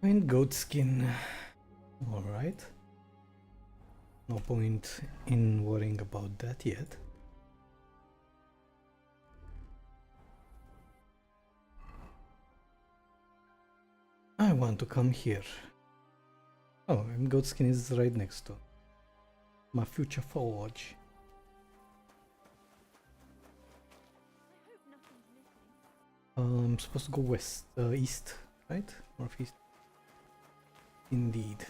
And goat skin. Alright. No point in worrying about that yet. I want to come here. Oh, and goatskin is right next to my future forge. I'm supposed to go west, east, right? Northeast. Indeed.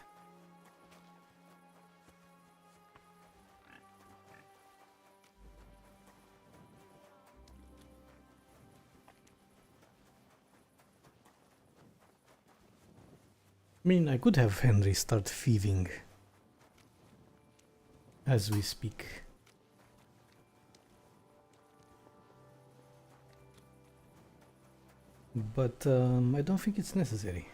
I mean, I could have Henry start thieving as we speak. But I don't think it's necessary.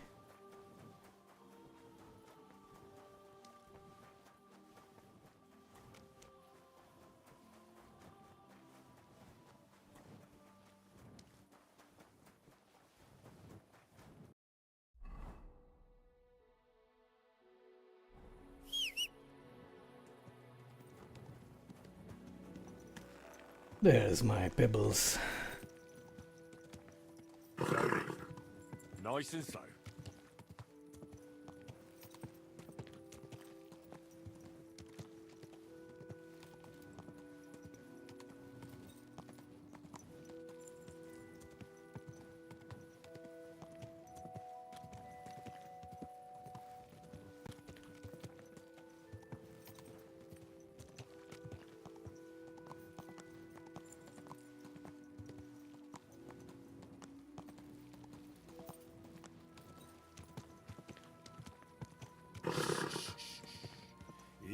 There's my pebbles. Nice and slow.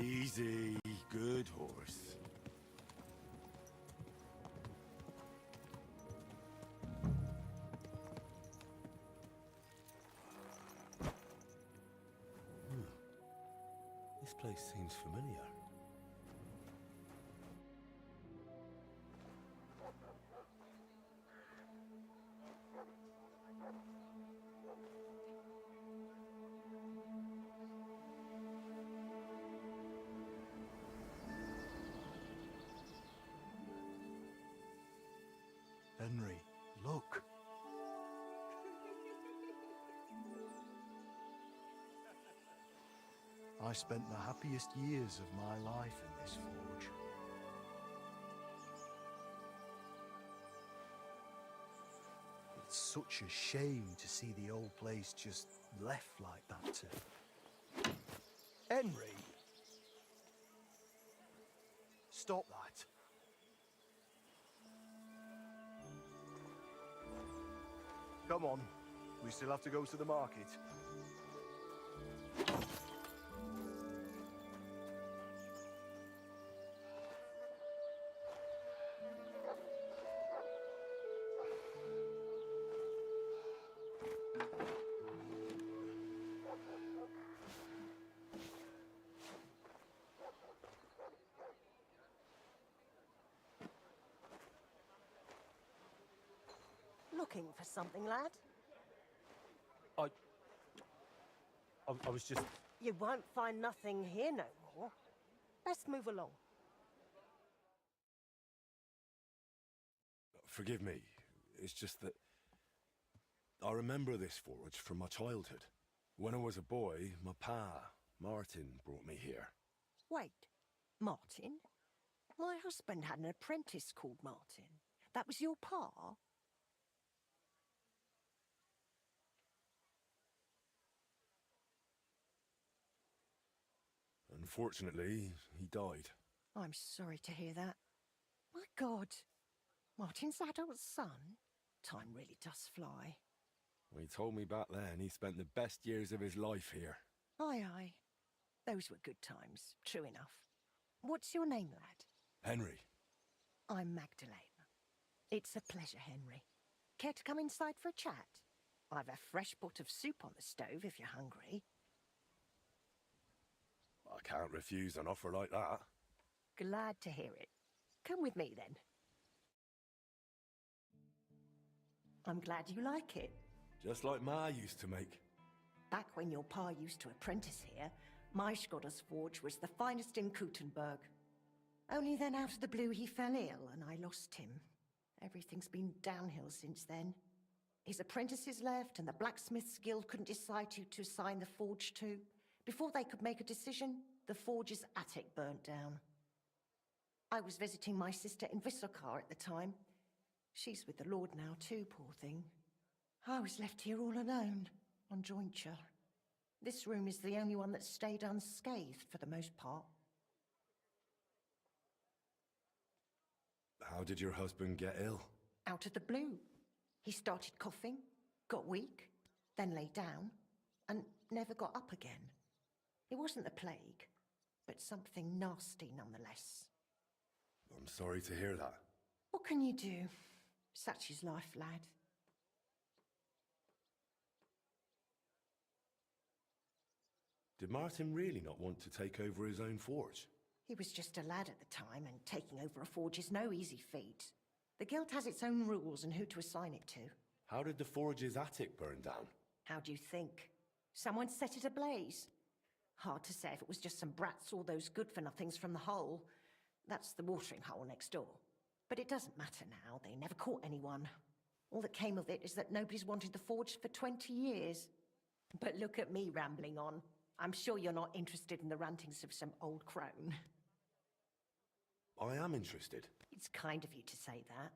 Easy, good horse. This place seems familiar. Henry, look. I spent the happiest years of my life in this forge. It's such a shame to see the old place just left like that to... Henry! Stop that. Come on, we still have to go to the market. Looking for something, lad? I was just... You won't find nothing here no more. Best move along. Forgive me. It's just that... I remember this forge from my childhood. When I was a boy, my pa, Martin, brought me here. Wait, Martin? My husband had an apprentice called Martin. That was your pa? Unfortunately, he died. I'm sorry to hear that. My God, Martin's adult son? Time really does fly. He told me back then he spent the best years of his life here. Aye, aye. Those were good times, true enough. What's your name, lad? Henry. I'm Magdalene. It's a pleasure, Henry. Care to come inside for a chat? I've a fresh pot of soup on the stove if you're hungry. I can't refuse an offer like that. Glad to hear it. Come with me, then. I'm glad you like it. Just like Ma used to make. Back when your pa used to apprentice here, my Skodder's forge was the finest in Kuttenberg. Only then out of the blue he fell ill and I lost him. Everything's been downhill since then. His apprentices left and the blacksmith's guild couldn't decide who to assign the forge to. Before they could make a decision, the forge's attic burnt down. I was visiting my sister in Visokar at the time. She's with the Lord now too, poor thing. I was left here all alone, on jointure. This room is the only one that stayed unscathed for the most part. How did your husband get ill? Out of the blue. He started coughing, got weak, then lay down, and never got up again. It wasn't the plague, but something nasty nonetheless. I'm sorry to hear that. What can you do? Such is life, lad. Did Martin really not want to take over his own forge? He was just a lad at the time, and taking over a forge is no easy feat. The guild has its own rules and who to assign it to. How did the forge's attic burn down? How do you think? Someone set it ablaze. Hard to say if it was just some brats or those good-for-nothings from the hole. That's the watering hole next door. But it doesn't matter now, they never caught anyone. All that came of it is that nobody's wanted the forge for 20 years. But look at me rambling on. I'm sure you're not interested in the rantings of some old crone. I am interested. It's kind of you to say that.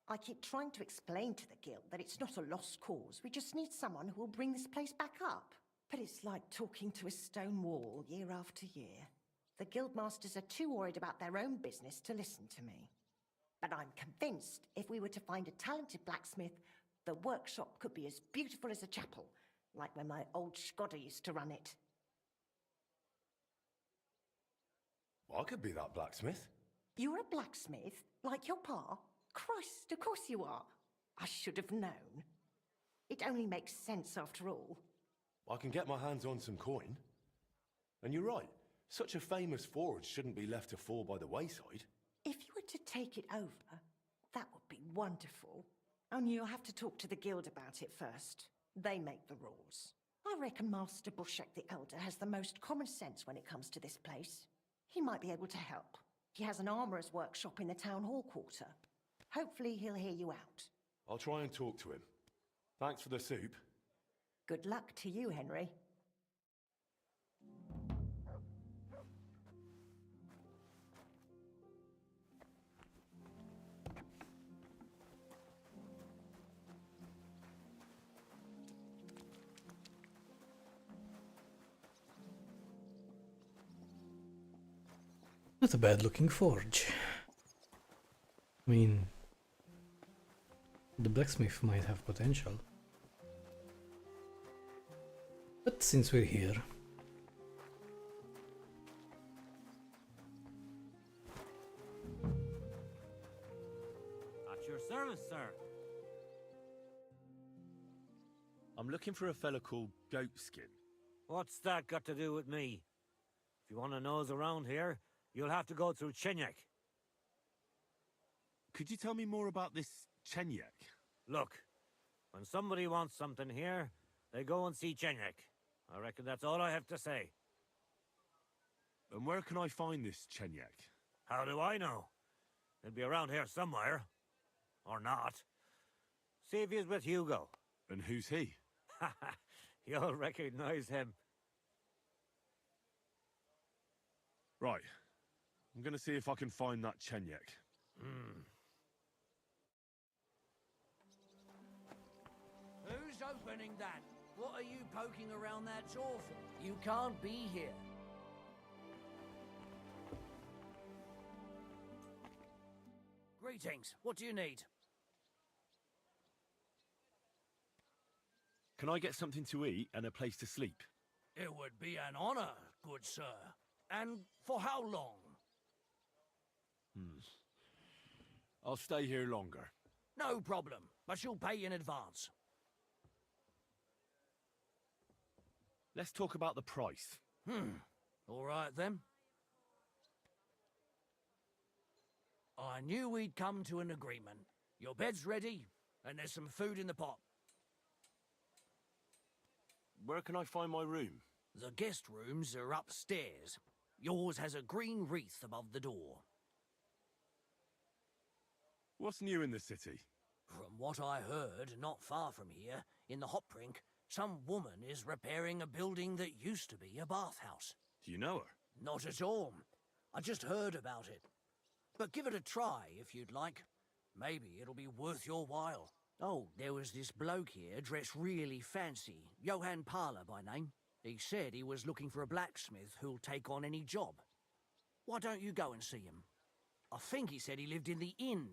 I keep trying to explain to the guild that it's not a lost cause. We just need someone who will bring this place back up. But it's like talking to a stone wall year after year. The guildmasters are too worried about their own business to listen to me. But I'm convinced if we were to find a talented blacksmith, the workshop could be as beautiful as a chapel, like when my old Skodder used to run it. I could be that blacksmith. You're a blacksmith? Like your pa? Christ, of course you are. I should have known. It only makes sense after all. I can get my hands on some coin. And you're right, such a famous forge shouldn't be left to fall by the wayside. If you were to take it over, that would be wonderful. Only you'll have to talk to the guild about it first. They make the rules. I reckon Master Bushek the Elder has the most common sense when it comes to this place. He might be able to help. He has an armourer's workshop in the town hall quarter. Hopefully he'll hear you out. I'll try and talk to him. Thanks for the soup. Good luck to you, Henry. Not a bad looking forge. I mean, the blacksmith might have potential. But since we're here... At your service, sir. I'm looking for a fella called Goatskin. What's that got to do with me? If you want to nose around here, you'll have to go through Chenyek. Could you tell me more about this Chenyek? Look, when somebody wants something here, they go and see Chenyek. I reckon that's all I have to say. And where can I find this Chenyek? How do I know? He'll be around here somewhere. Or not. See if he's with Hugo. And who's he? You'll recognize him. Right. I'm gonna see if I can find that Chenyek. Who's opening that? What are you poking around that door for? You can't be here. Greetings. What do you need? Can I get something to eat and a place to sleep? It would be an honor, good sir. And for how long? I'll stay here longer. No problem, but you'll pay in advance. Let's talk about the price. All right then. I knew we'd come to an agreement. Your bed's ready, and there's some food in the pot. Where can I find my room? The guest rooms are upstairs. Yours has a green wreath above the door. What's new in the city? From what I heard, not far from here, in the Hopbrink, some woman is repairing a building that used to be a bathhouse. Do you know her? Not at all. I just heard about it. But give it a try if you'd like. Maybe it'll be worth your while. Oh, there was this bloke here dressed really fancy. Johann Parler by name. He said he was looking for a blacksmith who'll take on any job. Why don't you go and see him? I think he said he lived in the inn,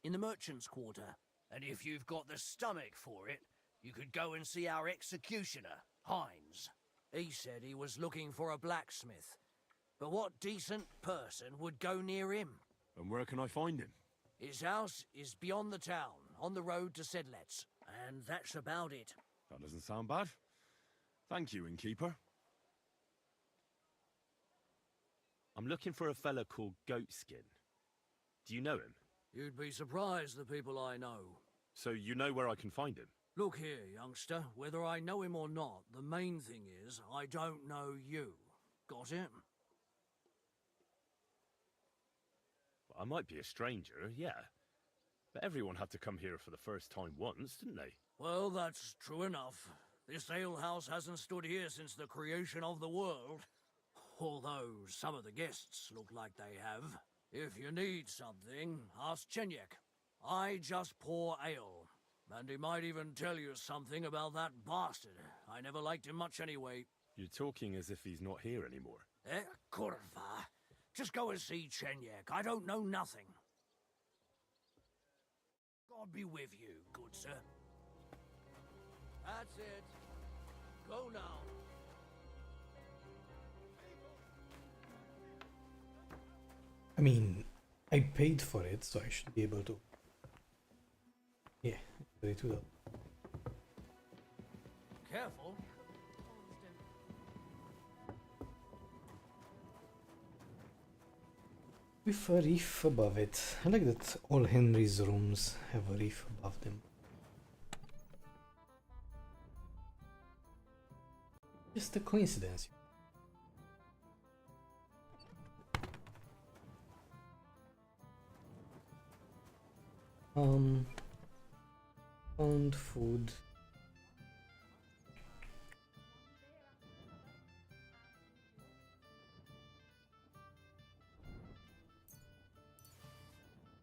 in the merchant's quarter. And if you've got the stomach for it, you could go and see our executioner, Hines. He said he was looking for a blacksmith. But what decent person would go near him? And where can I find him? His house is beyond the town, on the road to Sedlets. And that's about it. That doesn't sound bad. Thank you, innkeeper. I'm looking for a fella called Goatskin. Do you know him? You'd be surprised the people I know. So you know where I can find him? Look here, youngster. Whether I know him or not, the main thing is I don't know you. Got it? I might be a stranger, yeah. But everyone had to come here for the first time once, didn't they? Well, that's true enough. This alehouse hasn't stood here since the creation of the world. Although some of the guests look like they have. If you need something, ask Chenyek. I just pour ale. And he might even tell you something about that bastard. I never liked him much anyway. You're talking as if he's not here anymore. Kurva. Just go and see Chenyek. I don't know nothing. God be with you, good sir. That's it. Go now. I mean, I paid for it, so I should be able to. Yeah, ready to go. Careful. With a reef above it. I like that all Henry's rooms have a reef above them. Just a coincidence. Found food.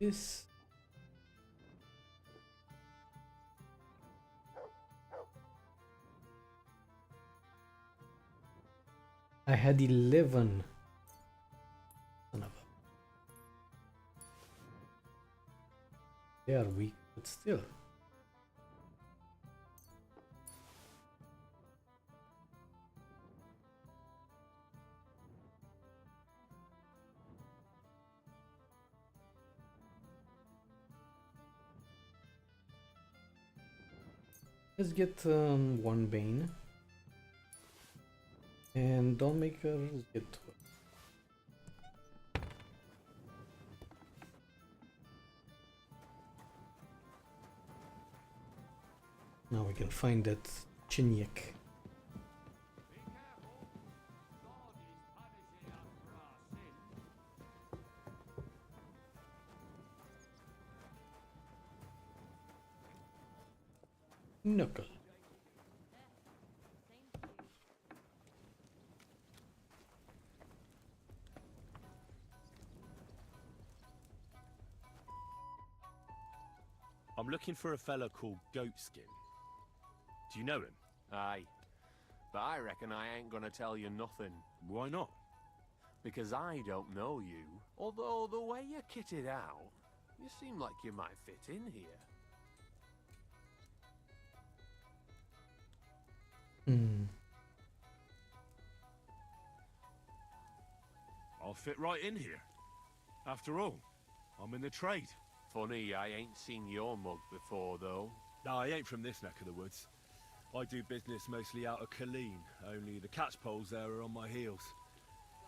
This. I had 11. Son of a. They are weak, but still. Let's get one Bane. And Dawnmaker, let's get 12. Now we can find that Chenyek. Knuckle. I'm looking for a fella called Goatskin. Do you know him? Aye. But I reckon I ain't gonna tell you nothing. Why not? Because I don't know you. Although the way you're kitted out, you seem like you might fit in here. I'll fit right in here. After all, I'm in the trade. Funny, I ain't seen your mug before, though. No, I ain't from this neck of the woods. I do business mostly out of Colleen, only the catchpoles there are on my heels.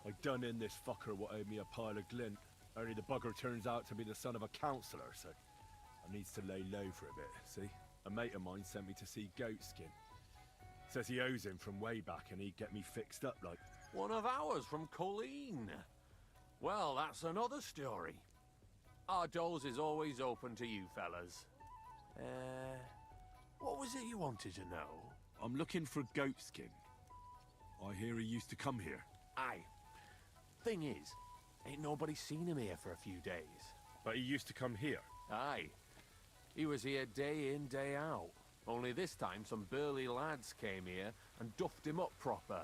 I done in this fucker what owed me a pile of glint, only the bugger turns out to be the son of a councillor, so I needs to lay low for a bit, see? A mate of mine sent me to see Goatskin. Says he owes him from way back and he'd get me fixed up like... One of ours from Colleen. Well, that's another story. Our doors is always open to you fellas. What was it you wanted to know? I'm looking for Goatskin. I hear he used to come here. Aye. Thing is, ain't nobody seen him here for a few days. But he used to come here? Aye. He was here day in, day out. Only this time some burly lads came here and duffed him up proper.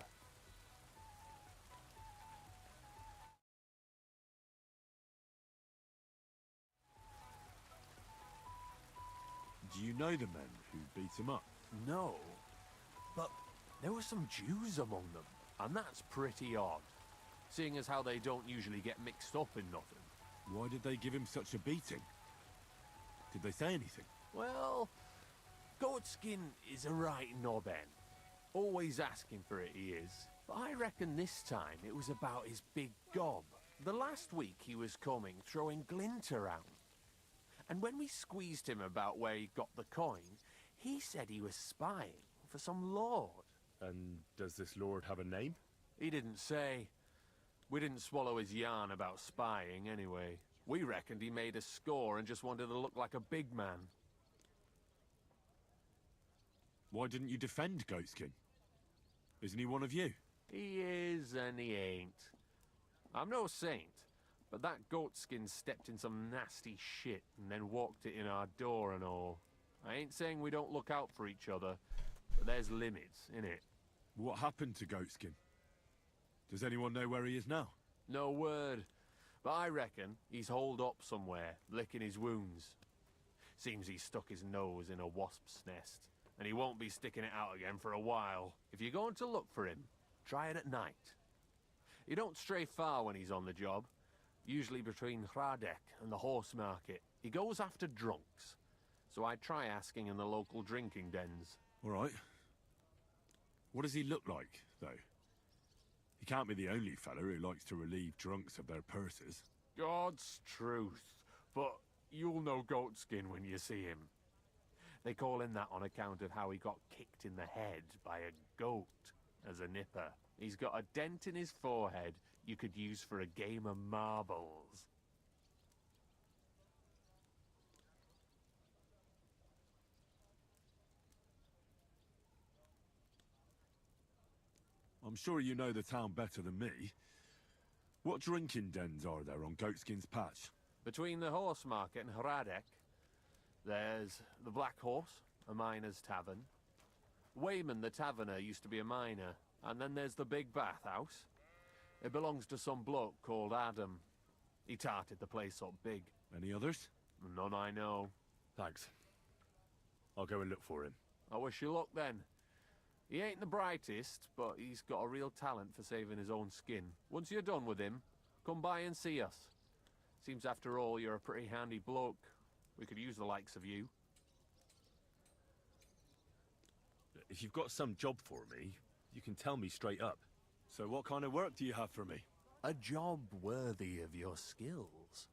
Do you know the men who beat him up? No. But there were some Jews among them, and that's pretty odd. Seeing as how they don't usually get mixed up in nothing. Why did they give him such a beating? Did they say anything? Well, Goatskin is a right knobben. Always asking for it, he is. But I reckon this time it was about his big gob. The last week he was coming, throwing glint around. And when we squeezed him about where he got the coin, he said he was spying for some lord. And does this lord have a name? He didn't say. We didn't swallow his yarn about spying anyway. We reckoned he made a score and just wanted to look like a big man. Why didn't you defend Goatskin? Isn't he one of you? He is and he ain't. I'm no saint, but that Goatskin stepped in some nasty shit and then walked it in our door and all. I ain't saying we don't look out for each other, but there's limits, innit? What happened to Goatskin? Does anyone know where he is now? No word, but I reckon he's holed up somewhere, licking his wounds. Seems he stuck his nose in a wasp's nest, and he won't be sticking it out again for a while. If you're going to look for him, try it at night. He don't stray far when he's on the job, usually between Hradek and the horse market. He goes after drunks, so I try asking in the local drinking dens. All right. What does he look like, though? He can't be the only fella who likes to relieve drunks of their purses. God's truth, but you'll know Goatskin when you see him. They call him that on account of how he got kicked in the head by a goat as a nipper. He's got a dent in his forehead you could use for a game of marbles. I'm sure you know the town better than me. What drinking dens are there on Goatskin's Patch? Between the horse market and Hradek, there's the Black Horse, a miner's tavern. Wayman the taverner used to be a miner. And then there's the big bathhouse. It belongs to some bloke called Adam. He tarted the place up big. Any others? None I know. Thanks. I'll go and look for him. I wish you luck then. He ain't the brightest, but he's got a real talent for saving his own skin. Once you're done with him, come by and see us. Seems after all you're a pretty handy bloke. We could use the likes of you. If you've got some job for me, you can tell me straight up. So what kind of work do you have for me? A job worthy of your skills.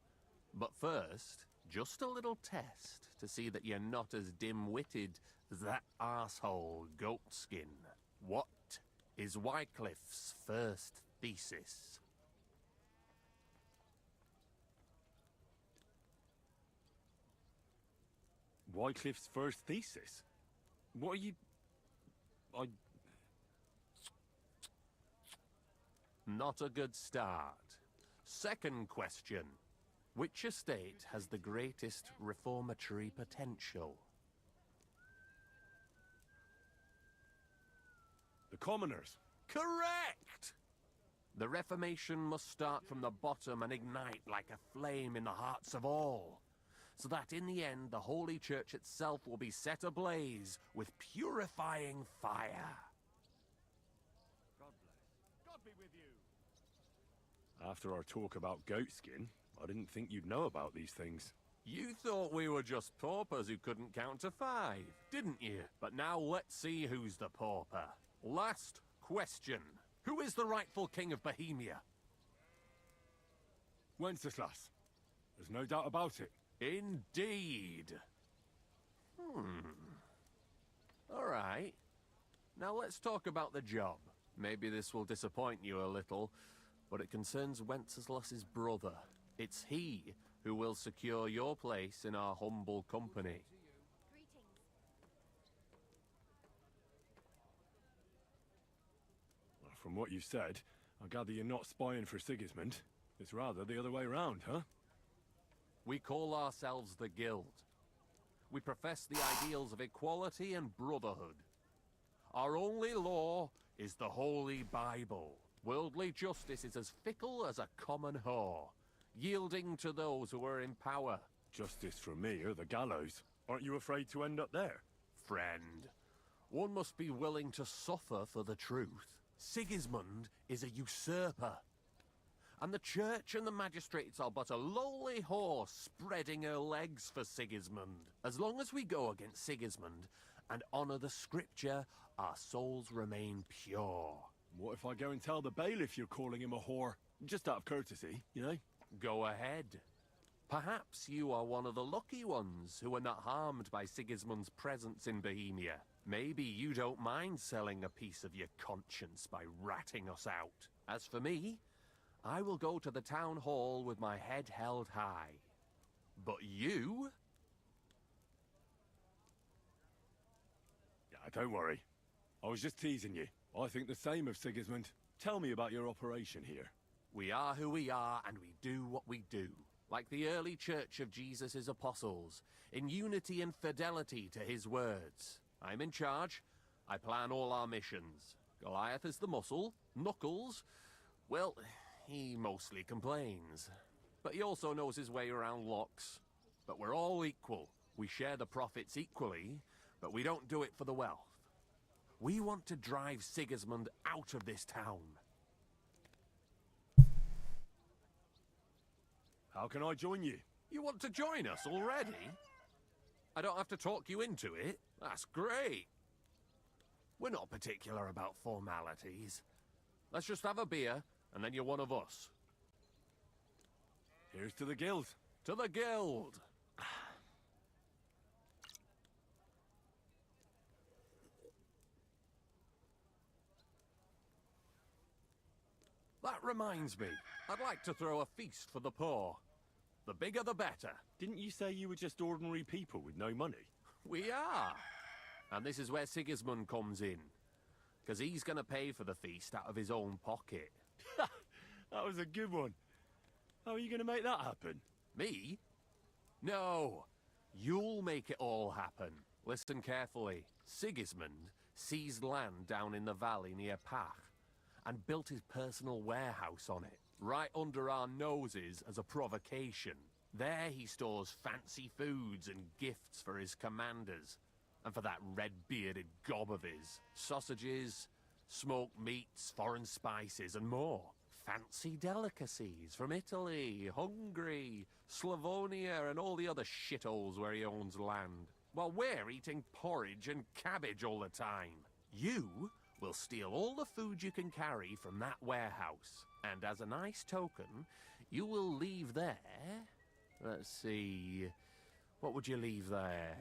But first, just a little test to see that you're not as dim-witted as that arsehole Goatskin. What is Wycliffe's first thesis? Wycliffe's first thesis? What are you... Not a good start. Second question. Which estate has the greatest reformatory potential? The commoners. Correct! The Reformation must start from the bottom and ignite like a flame in the hearts of all, so that in the end the Holy Church itself will be set ablaze with purifying fire. God bless. God be with you. After our talk about goatskin, I didn't think you'd know about these things. You thought we were just paupers who couldn't count to 5, didn't you? But now let's see who's the pauper. Last question. Who is the rightful king of Bohemia? Wenceslas. There's no doubt about it. Indeed. All right. Now let's talk about the job. Maybe this will disappoint you a little, but it concerns Wenceslas's brother. It's he who will secure your place in our humble company. From what you've said, I gather you're not spying for Sigismund. It's rather the other way around, huh? We call ourselves the Guild. We profess the ideals of equality and brotherhood. Our only law is the Holy Bible. Worldly justice is as fickle as a common whore, yielding to those who are in power. Justice for me or the gallows. Aren't you afraid to end up there? Friend, one must be willing to suffer for the truth. Sigismund is a usurper, and the church and the magistrates are but a lowly whore spreading her legs for Sigismund. As long as we go against Sigismund and honor the scripture, our souls remain pure. What if I go and tell the bailiff you're calling him a whore? Just out of courtesy, you know? Go ahead. Perhaps you are one of the lucky ones who are not harmed by Sigismund's presence in Bohemia. Maybe you don't mind selling a piece of your conscience by ratting us out. As for me, I will go to the town hall with my head held high. But you? Yeah, don't worry. I was just teasing you. I think the same of Sigismund. Tell me about your operation here. We are who we are, and we do what we do. Like the early church of Jesus' apostles, in unity and fidelity to his words. I'm in charge. I plan all our missions. Goliath is the muscle. Knuckles, well, he mostly complains. But he also knows his way around locks. But we're all equal. We share the profits equally, but we don't do it for the wealth. We want to drive Sigismund out of this town. How can I join you? You want to join us already? I don't have to talk you into it. That's great. We're not particular about formalities. Let's just have a beer, and then you're one of us. Here's to the Guild. To the Guild! That reminds me, I'd like to throw a feast for the poor. The bigger the better. Didn't you say you were just ordinary people with no money? We are. And this is where Sigismund comes in. Because he's going to pay for the feast out of his own pocket. That was a good one. How are you going to make that happen? Me? No. You'll make it all happen. Listen carefully. Sigismund seized land down in the valley near Pach and built his personal warehouse on it, right under our noses as a provocation. There he stores fancy foods and gifts for his commanders, and for that red-bearded gob of his. Sausages, smoked meats, foreign spices, and more. Fancy delicacies from Italy, Hungary, Slavonia, and all the other shitholes where he owns land. While we're eating porridge and cabbage all the time. You will steal all the food you can carry from that warehouse. And as a nice token, you will leave there... Let's see... What would you leave there?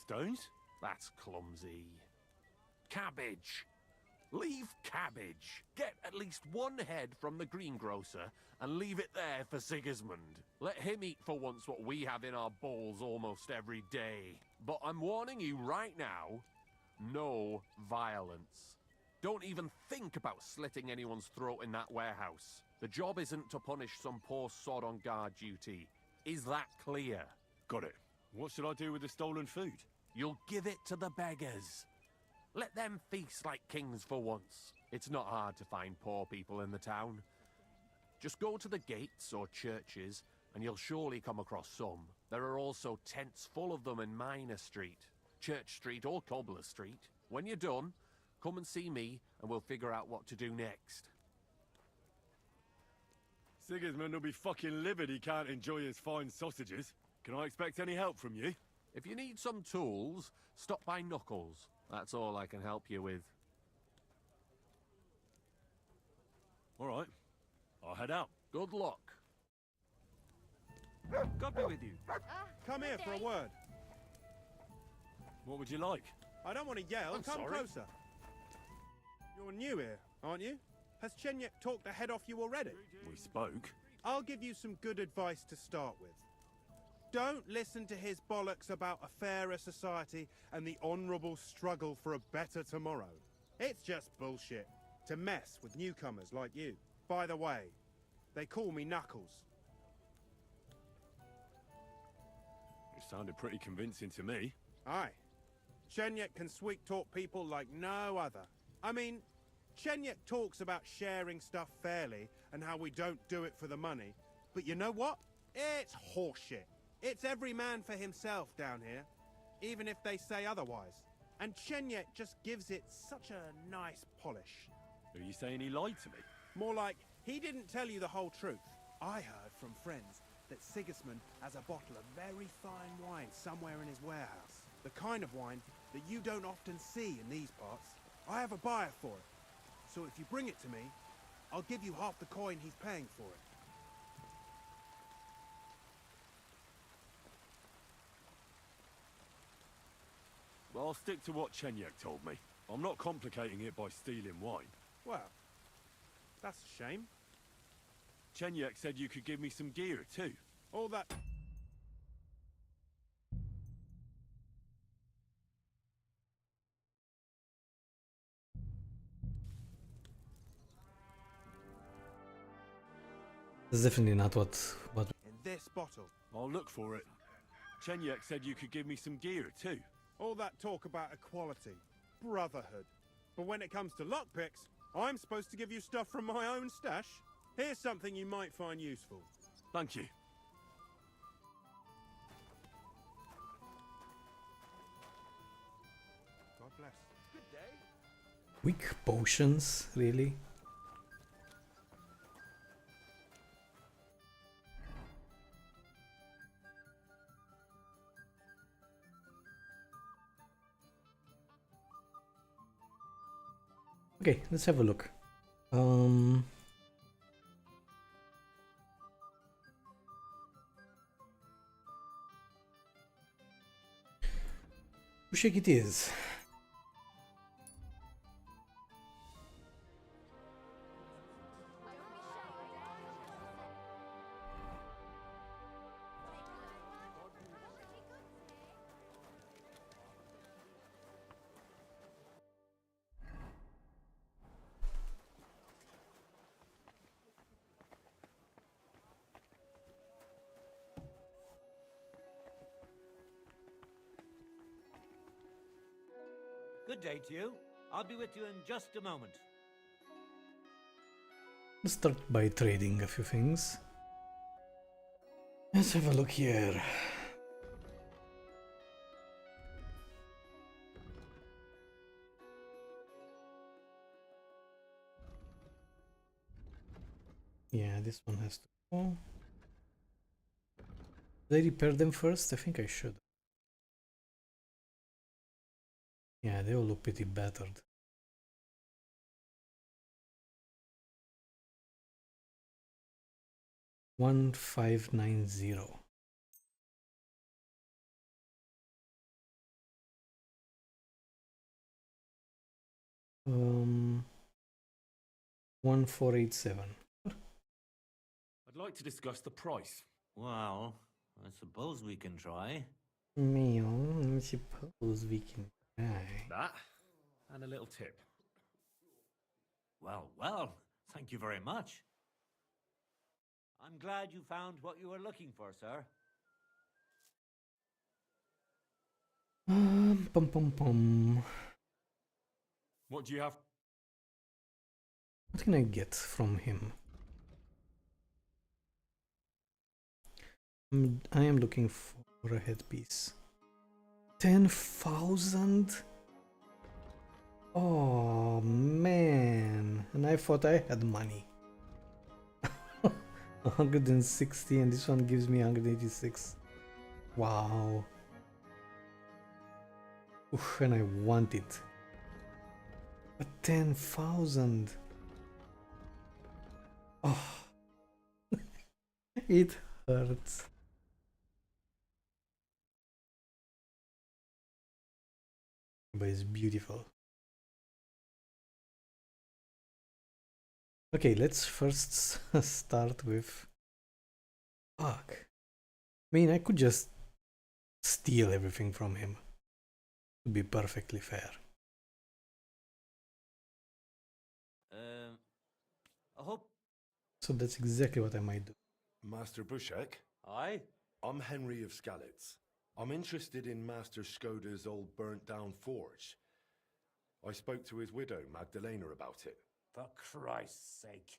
Stones? That's clumsy. Cabbage! Leave cabbage! Get at least one head from the greengrocer and leave it there for Sigismund. Let him eat for once what we have in our bowls almost every day. But I'm warning you right now, No violence. Don't even think about slitting anyone's throat in that warehouse. The job isn't to punish some poor sod on guard duty. Is that clear? Got it. What should I do with the stolen food? You'll give it to the beggars. Let them feast like kings for once. It's not hard to find poor people in the town. Just go to the gates or churches, and you'll surely come across some. There are also tents full of them in Minor Street, Church Street or Cobbler Street. When you're done, come and see me, and we'll figure out what to do next. Sigismund will be fucking livid he can't enjoy his fine sausages. Can I expect any help from you? If you need some tools, stop by Knuckles. That's all I can help you with. All right. I'll head out. Good luck. God be with you. Come here for a word. What would you like? I don't want to yell. I'm Come sorry. closer. You're new here, aren't you? Has Chenyek talked the head off you already? We spoke. I'll give you some good advice to start with. Don't listen to his bollocks about a fairer society and the honourable struggle for a better tomorrow. It's just bullshit to mess with newcomers like you. By the way, they call me Knuckles. It sounded pretty convincing to me. Aye. Chenyek can sweet-talk people like no other. I mean, Chenyek talks about sharing stuff fairly and how we don't do it for the money. But you know what? It's horseshit. It's every man for himself down here, even if they say otherwise. And Chenyek just gives it such a nice polish. Are you saying he lied to me? More like, he didn't tell you the whole truth. I heard from friends that Sigismund has a bottle of very fine wine somewhere in his warehouse. The kind of wine that you don't often see in these parts. I have a buyer for it. So if you bring it to me, I'll give you half the coin he's paying for it. Well, I'll stick to what Chenyek told me. I'm not complicating it by stealing wine. Well, that's a shame. Chenyek said you could give me some gear, too. All that... That's definitely not what In this bottle. I'll look for it. Chenyek said you could give me some gear, too. All that talk about equality, brotherhood. But when it comes to lockpicks, I'm supposed to give you stuff from my own stash. Here's something you might find useful. Thank you. God bless. Good day. weak potions, really? Okay, let's have a look. Pushek it is. Good day to you. I'll be with you in just a moment. Let's start by trading a few things. Let's have a look here. Yeah, this one has to go. Did I repair them first? I think I should. Yeah, they all look pretty battered. $1590. Um, 1487. I'd like to discuss the price. Well, I suppose we can try. I suppose we can try. That and a little tip. Well, well, thank you very much. I'm glad you found what you were looking for, sir. Pum pum pum. What do you have? What can I get from him? I am looking for a headpiece. 10,000? Oh man, and I thought I had money. 160 and this one gives me 186. Wow. Oof, and I want it. But 10,000. Oh. It hurts. But it's beautiful. Okay, let's first start with fuck. I mean, I could just steal everything from him, to be perfectly fair. I hope. So that's exactly what I might do. Master Bushek? Aye? I'm Henry of Skalitz. I'm interested in Master Skoda's old burnt-down forge. I spoke to his widow, Magdalena, about it. For Christ's sake.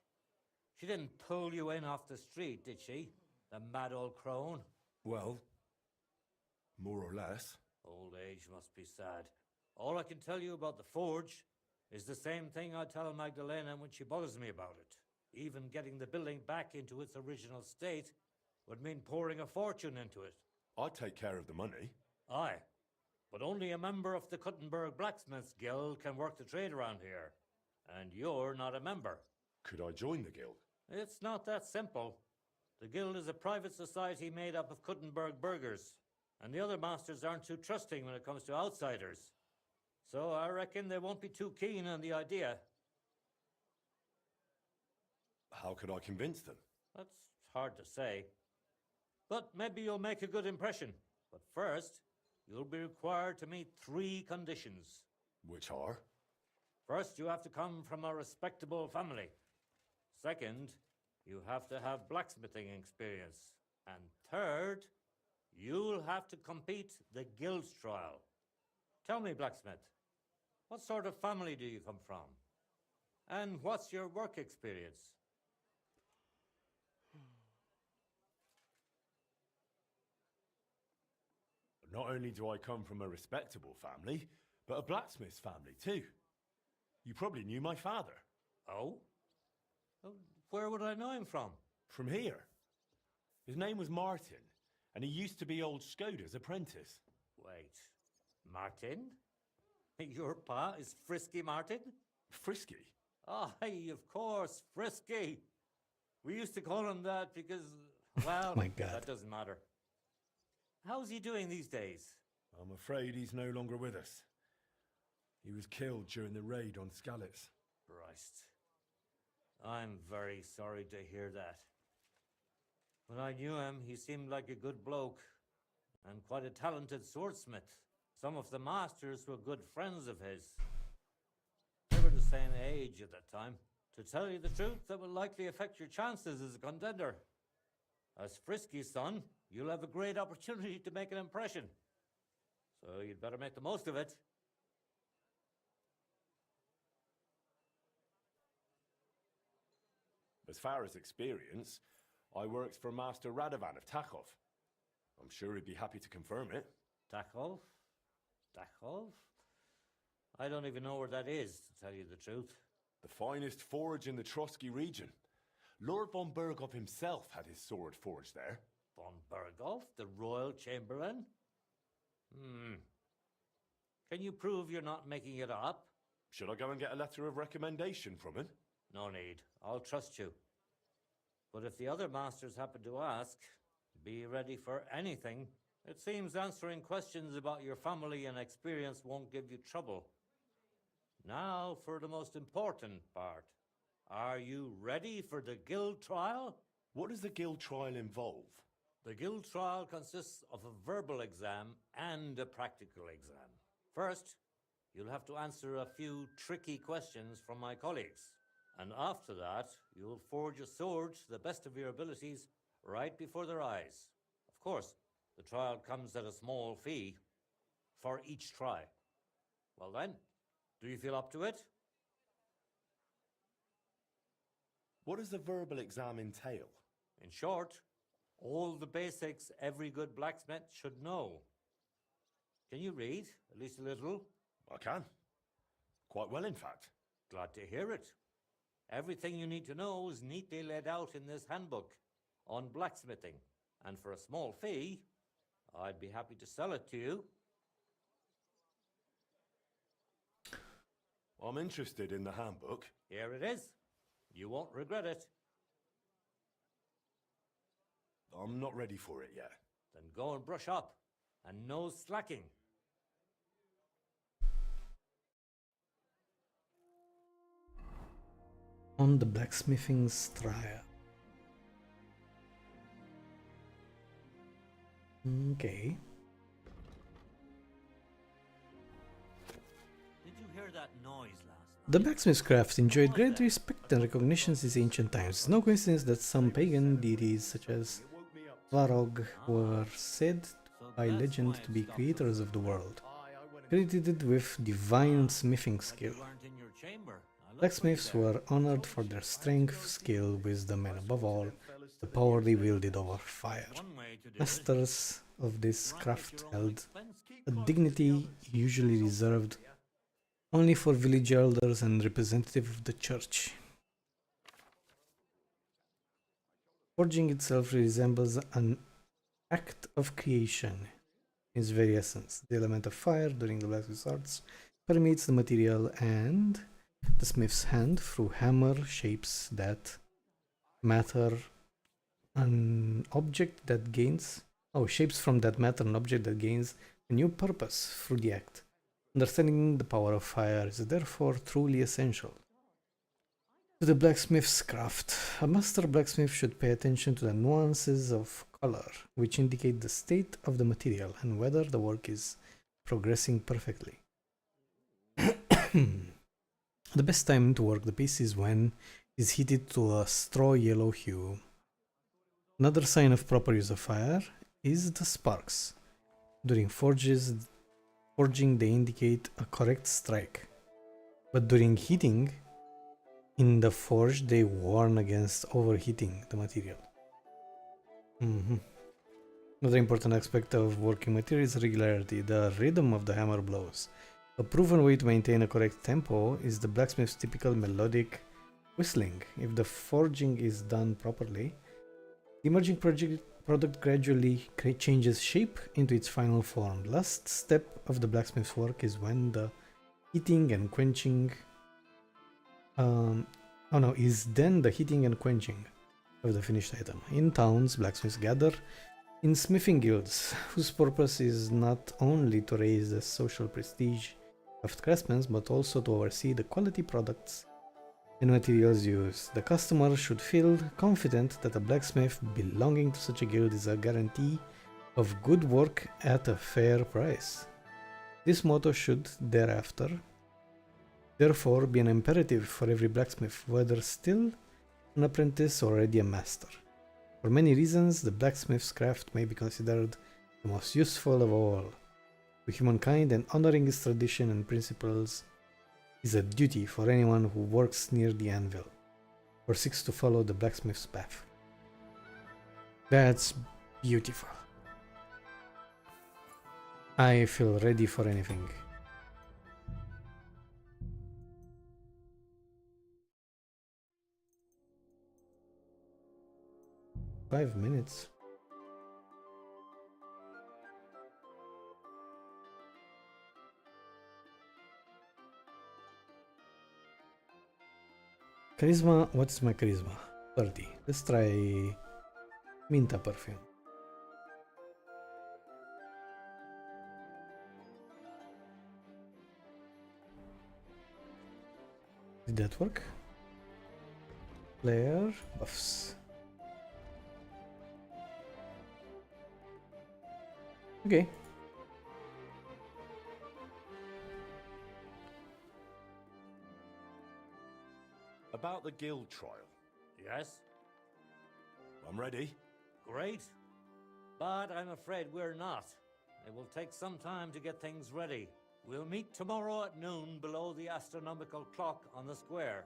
She didn't pull you in off the street, did she? The mad old crone? Well, more or less. Old age must be sad. All I can tell you about the forge is the same thing I tell Magdalena when she bothers me about it. Even getting the building back into its original state would mean pouring a fortune into it. I'd take care of the money. Aye, but only a member of the Kuttenberg Blacksmiths Guild can work the trade around here. And you're not a member. Could I join the guild? It's not that simple. The guild is a private society made up of Kuttenberg burghers, and the other masters aren't too trusting when it comes to outsiders. So I reckon they won't be too keen on the idea. How could I convince them? That's hard to say. But maybe you'll make a good impression. But first, you'll be required to meet 3 conditions. Which are? First, you have to come from a respectable family. Second, you have to have blacksmithing experience. And third, you'll have to compete the guild's trial. Tell me, blacksmith, what sort of family do you come from? And what's your work experience? Not only do I come from a respectable family, but a blacksmith's family too. You probably knew my father. Oh? Where would I know him from? From here. His name was Martin, and he used to be old Skoda's apprentice. Wait, Martin? Your pa is Frisky Martin? Frisky? Aye, of course, Frisky. We used to call him that because, well, My God. that doesn't matter. How's he doing these days? I'm afraid he's no longer with us. He was killed during the raid on Skalitz. Christ. I'm very sorry to hear that. When I knew him, he seemed like a good bloke and quite a talented swordsmith. Some of the masters were good friends of his. They were the same age at that time. To tell you the truth, that will likely affect your chances as a contender. As Frisky's son, you'll have a great opportunity to make an impression. So you'd better make the most of it. As far as experience, I worked for Master Radovan of Takhov. I'm sure he'd be happy to confirm it. Takhov? Takhov? I don't even know where that is, to tell you the truth. The finest forge in the Trotsky region. Lord von Berghoff himself had his sword forged there. Von Berghoff, the Royal Chamberlain? Can you prove you're not making it up? Should I go and get a letter of recommendation from him? No need. I'll trust you. But if the other masters happen to ask, be ready for anything. It seems answering questions about your family and experience won't give you trouble. Now for the most important part. Are you ready for the guild trial? What does the guild trial involve? The guild trial consists of a verbal exam and a practical exam. First, you'll have to answer a few tricky questions from my colleagues. And after that, you'll forge a sword to the best of your abilities right before their eyes. Of course, the trial comes at a small fee for each try. Well then, do you feel up to it? What does the verbal exam entail? In short, all the basics every good blacksmith should know. Can you read, at least a little? I can. Quite well, in fact. Glad to hear it. Everything you need to know is neatly laid out in this handbook on blacksmithing. And for a small fee, I'd be happy to sell it to you. I'm interested in the handbook. Here it is. You won't regret it. I'm not ready for it yet. Then go and brush up. And no slacking. On the blacksmithing's trial. Okay. Did you hear that noise last night? The blacksmith's craft enjoyed great respect and recognition since ancient times. It's no coincidence that some pagan deities such as Varog were said by legend to be creators of the world, credited with divine smithing skill. Blacksmiths were honored for their strength, skill, wisdom, and above all, the power they wielded over fire. Masters of this craft held a dignity usually reserved only for village elders and representatives of the church. Forging itself resembles an act of creation in its very essence. The element of fire during the blacksmith's arts permeates the material, and the smith's hand through hammer shapes that matter an object that gains shapes from that matter an object that gains a new purpose through the act. Understanding the power of fire is therefore truly essential to the blacksmith's craft. A master blacksmith should pay attention to the nuances of color, which indicate the state of the material and whether the work is progressing perfectly. The best time to work the piece is when it is heated to a straw yellow hue. Another sign of proper use of fire is the sparks. During forging they indicate a correct strike, but during heating in the forge they warn against overheating the material. Another important aspect of working material is regularity, the rhythm of the hammer blows. A proven way to maintain a correct tempo is the blacksmith's typical melodic whistling. If the forging is done properly, the emerging product gradually changes shape into its final form. The last step of the blacksmith's work is when the heating and quenching is then the heating and quenching of the finished item. In towns, blacksmiths gather in smithing guilds, whose purpose is not only to raise the social prestige of craftsmen, but also to oversee the quality products and materials used. The customer should feel confident that a blacksmith belonging to such a guild is a guarantee of good work at a fair price. This motto should therefore be an imperative for every blacksmith, whether still an apprentice or already a master. For many reasons, the blacksmith's craft may be considered the most useful of all to humankind, and honoring its tradition and principles is a duty for anyone who works near the anvil or seeks to follow the blacksmith's path. That's beautiful. I feel ready for anything. Five minutes. Charisma, what is my charisma? 30. Let's try Minta perfume. Did that work? Player buffs. Okay. about the guild trial. Yes? I'm ready. Great. But I'm afraid we're not. It will take some time to get things ready. We'll meet tomorrow at noon below the astronomical clock on the square.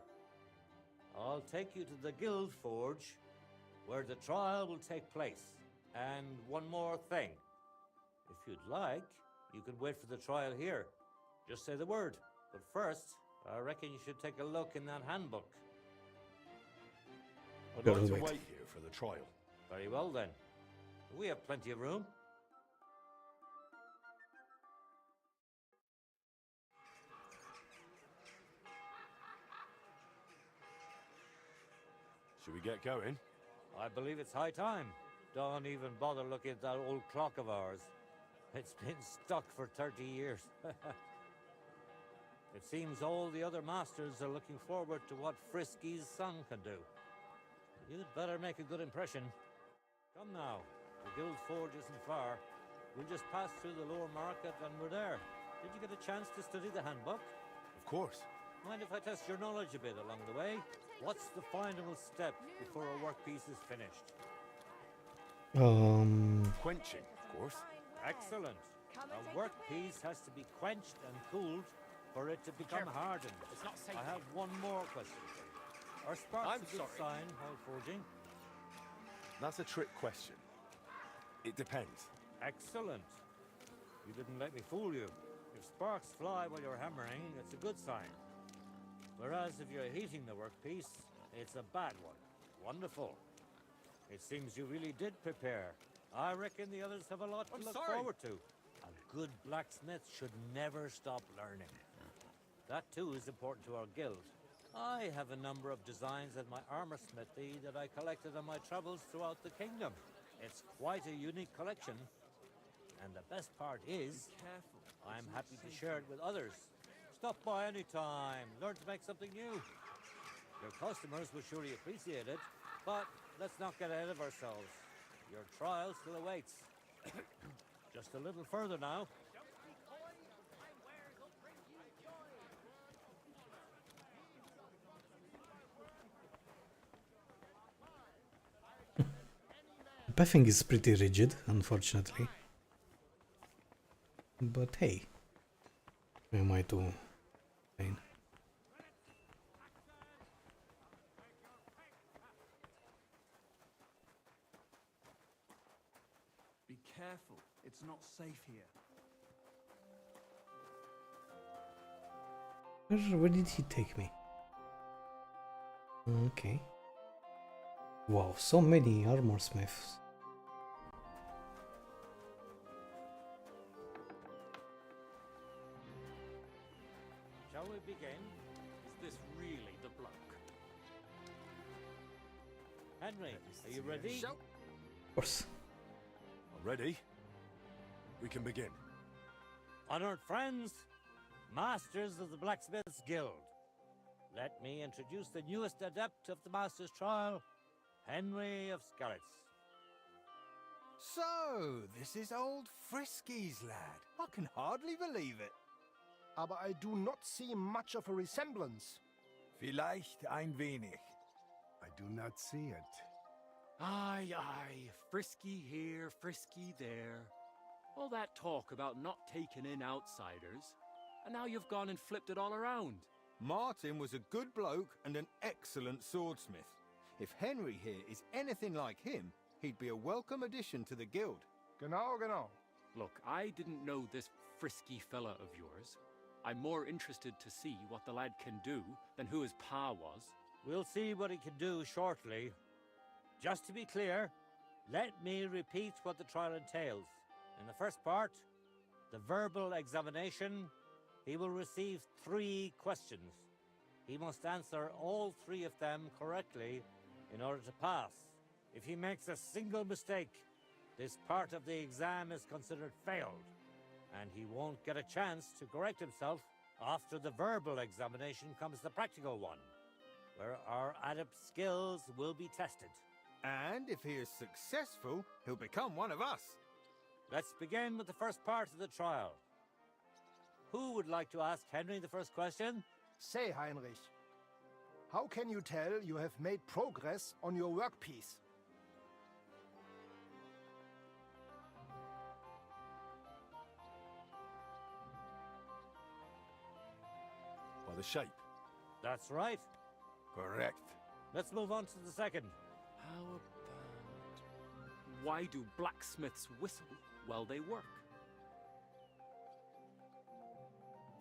I'll take you to the Guild Forge, where the trial will take place. And one more thing. If you'd like, you can wait for the trial here. Just say the word. But first, I reckon you should take a look in that handbook. I'd like to wait here for the trial. Very well then. We have plenty of room. Should we get going? I believe it's high time. Don't even bother looking at that old clock of ours. It's been stuck for 30 years. It seems all the other masters are looking forward to what Frisky's son can do. You'd better make a good impression. Come now, the Guild Forge isn't far. We'll just pass through the lower market and we're there. Did you get a chance to study the handbook? Of course. Mind if I test your knowledge a bit along the way? What's the final step before a workpiece is finished? Quenching, of course. Excellent. A workpiece has to be quenched and cooled for it to become hardened. It's not safe. I have one more question for you. Are sparks a good sign while forging? That's a trick question. It depends. Excellent. You didn't let me fool you. If sparks fly while you're hammering, it's a good sign. Whereas if you're heating the workpiece, it's a bad one. Wonderful. It seems you really did prepare. I reckon the others have a lot to look forward to. A good blacksmith should never stop learning. That too is important to our guild. I have a number of designs in my armor smithy that I collected on my travels throughout the kingdom. It's quite a unique collection. And the best part is, I'm happy to share it with others. Stop by any time. Learn to make something new. Your customers will surely appreciate it, but let's not get ahead of ourselves. Your trial still awaits. Just a little further now. The pathing is pretty rigid, unfortunately. But hey, who am I to complain? Be careful, it's not safe here. Where did he take me? Okay. Wow, so many armor smiths. Shall we begin? Is this really the bloke? Henry, are you ready? Of course. Ready? We can begin. Honored friends, masters of the Blacksmiths Guild, let me introduce the newest adept of the Master's Trial, Henry of Skalitz. So, this is old Frisky's lad. I can hardly believe it. Aber I do not see much of a resemblance. Vielleicht ein wenig. I do not see it. Aye, aye, Frisky here, Frisky there. All that talk about not taking in outsiders, and now you've gone and flipped it all around. Martin was a good bloke and an excellent swordsmith. If Henry here is anything like him, he'd be a welcome addition to the guild. Genau, genau. Look, I didn't know this Frisky fella of yours. I'm more interested to see what the lad can do than who his pa was. We'll see what he can do shortly. Just to be clear, let me repeat what the trial entails. In the first part, the verbal examination, he will receive 3 questions. He must answer all 3 of them correctly in order to pass. If he makes a single mistake, this part of the exam is considered failed, and he won't get a chance to correct himself. After the verbal examination comes the practical one, where our adept skills will be tested. And if he is successful, he'll become one of us. Let's begin with the first part of the trial. Who would like to ask Henry the first question? Say, Heinrich. How can you tell you have made progress on your workpiece? By the shape. That's right. Correct. Let's move on to the second. How about... Why do blacksmiths whistle while they work?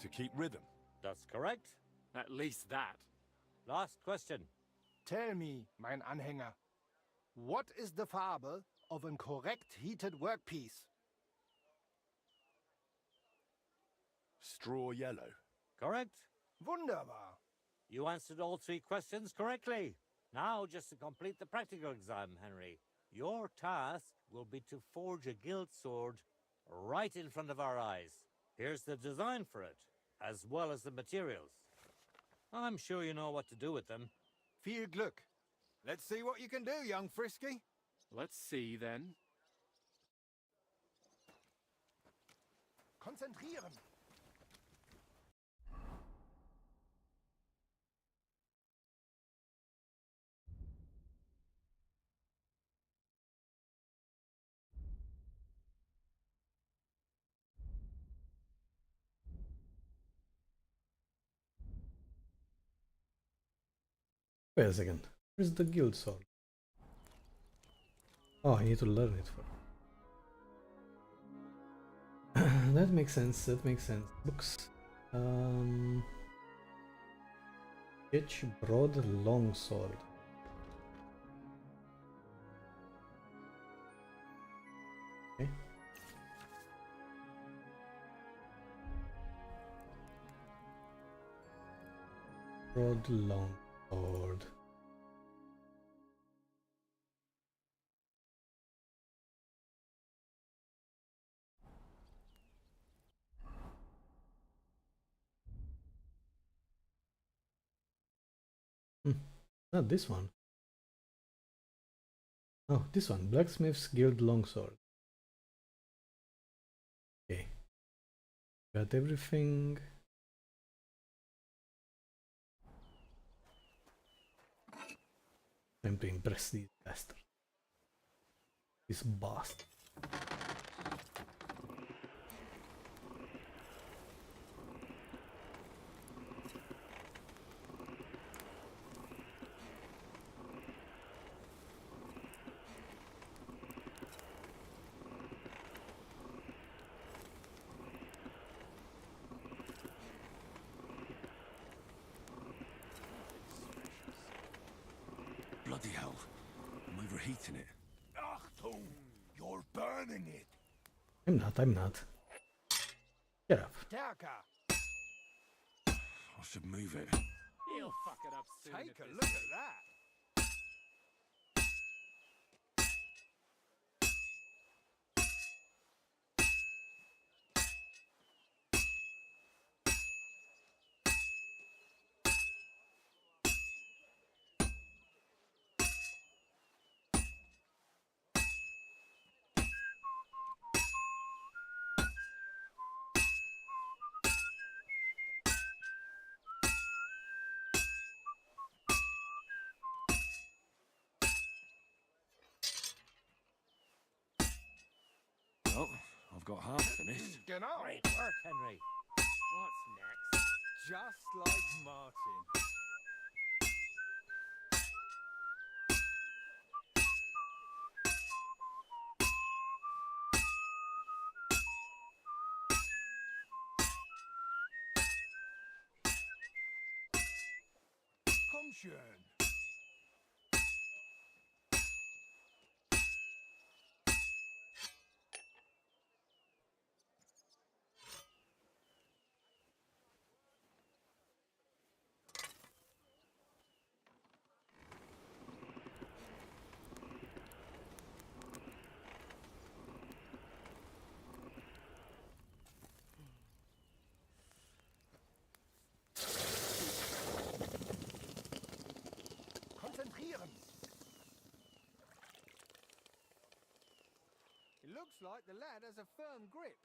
To keep rhythm. That's correct. At least that. Last question. Tell me, mein Anhänger, what is the Farbe of a correct heated workpiece? Straw yellow. Correct. Wunderbar. You answered all 3 questions correctly. Now, just to complete the practical exam, Henry, your task will be to forge a guild sword right in front of our eyes. Here's the design for it, as well as the materials. I'm sure you know what to do with them. Viel Glück. Let's see what you can do, young Frisky. Let's see, then. Konzentrieren. Wait a second. Where's the guild sword? Oh, I need to learn it first. That makes sense. That makes sense. Books. Pitch broad long sword. Okay. Broad long sword. Not this one. Oh, this one. Blacksmith's Guild Longsword. Okay. Got everything. Time to impress these bastards. This bastard. Bloody hell. I'm overheating it. Achtung! You're burning it! I'm not. Get up. Stärker. I should move it. He'll fuck it up soon. Take if a this look at that. Well, I've got half finished. Genau. Great work, Henry. What's next? Just like Martin. Komm schön. Konzentrieren. It looks like the lad has a firm grip.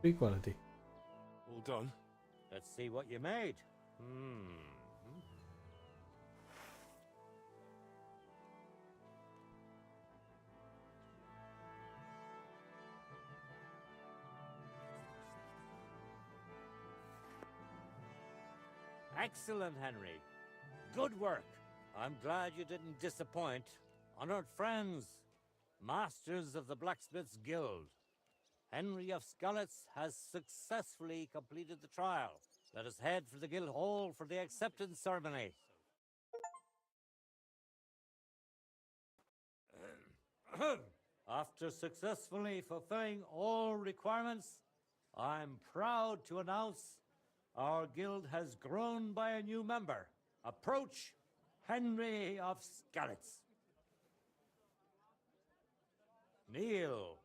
Free quality. All done? Let's see what you made. Excellent, Henry. Good work. I'm glad you didn't disappoint. Honored friends, masters of the Blacksmith's Guild, Henry of Skalitz has successfully completed the trial. Let us head for the guild hall for the acceptance ceremony. After successfully fulfilling all requirements, I'm proud to announce our guild has grown by a new member. Approach Henry of Skalitz. Kneel.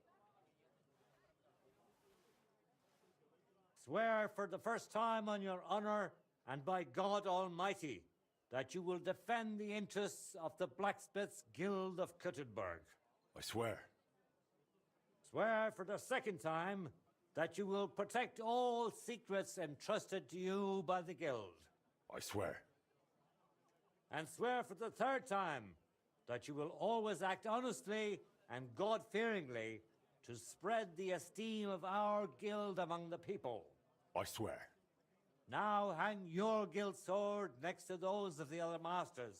Swear for the first time on your honor and by God Almighty that you will defend the interests of the Blacksmiths Guild of Kuttenberg. I swear. Swear for the second time that you will protect all secrets entrusted to you by the Guild. I swear. And swear for the third time that you will always act honestly and God-fearingly to spread the esteem of our guild among the people. I swear. Now hang your guild sword next to those of the other masters.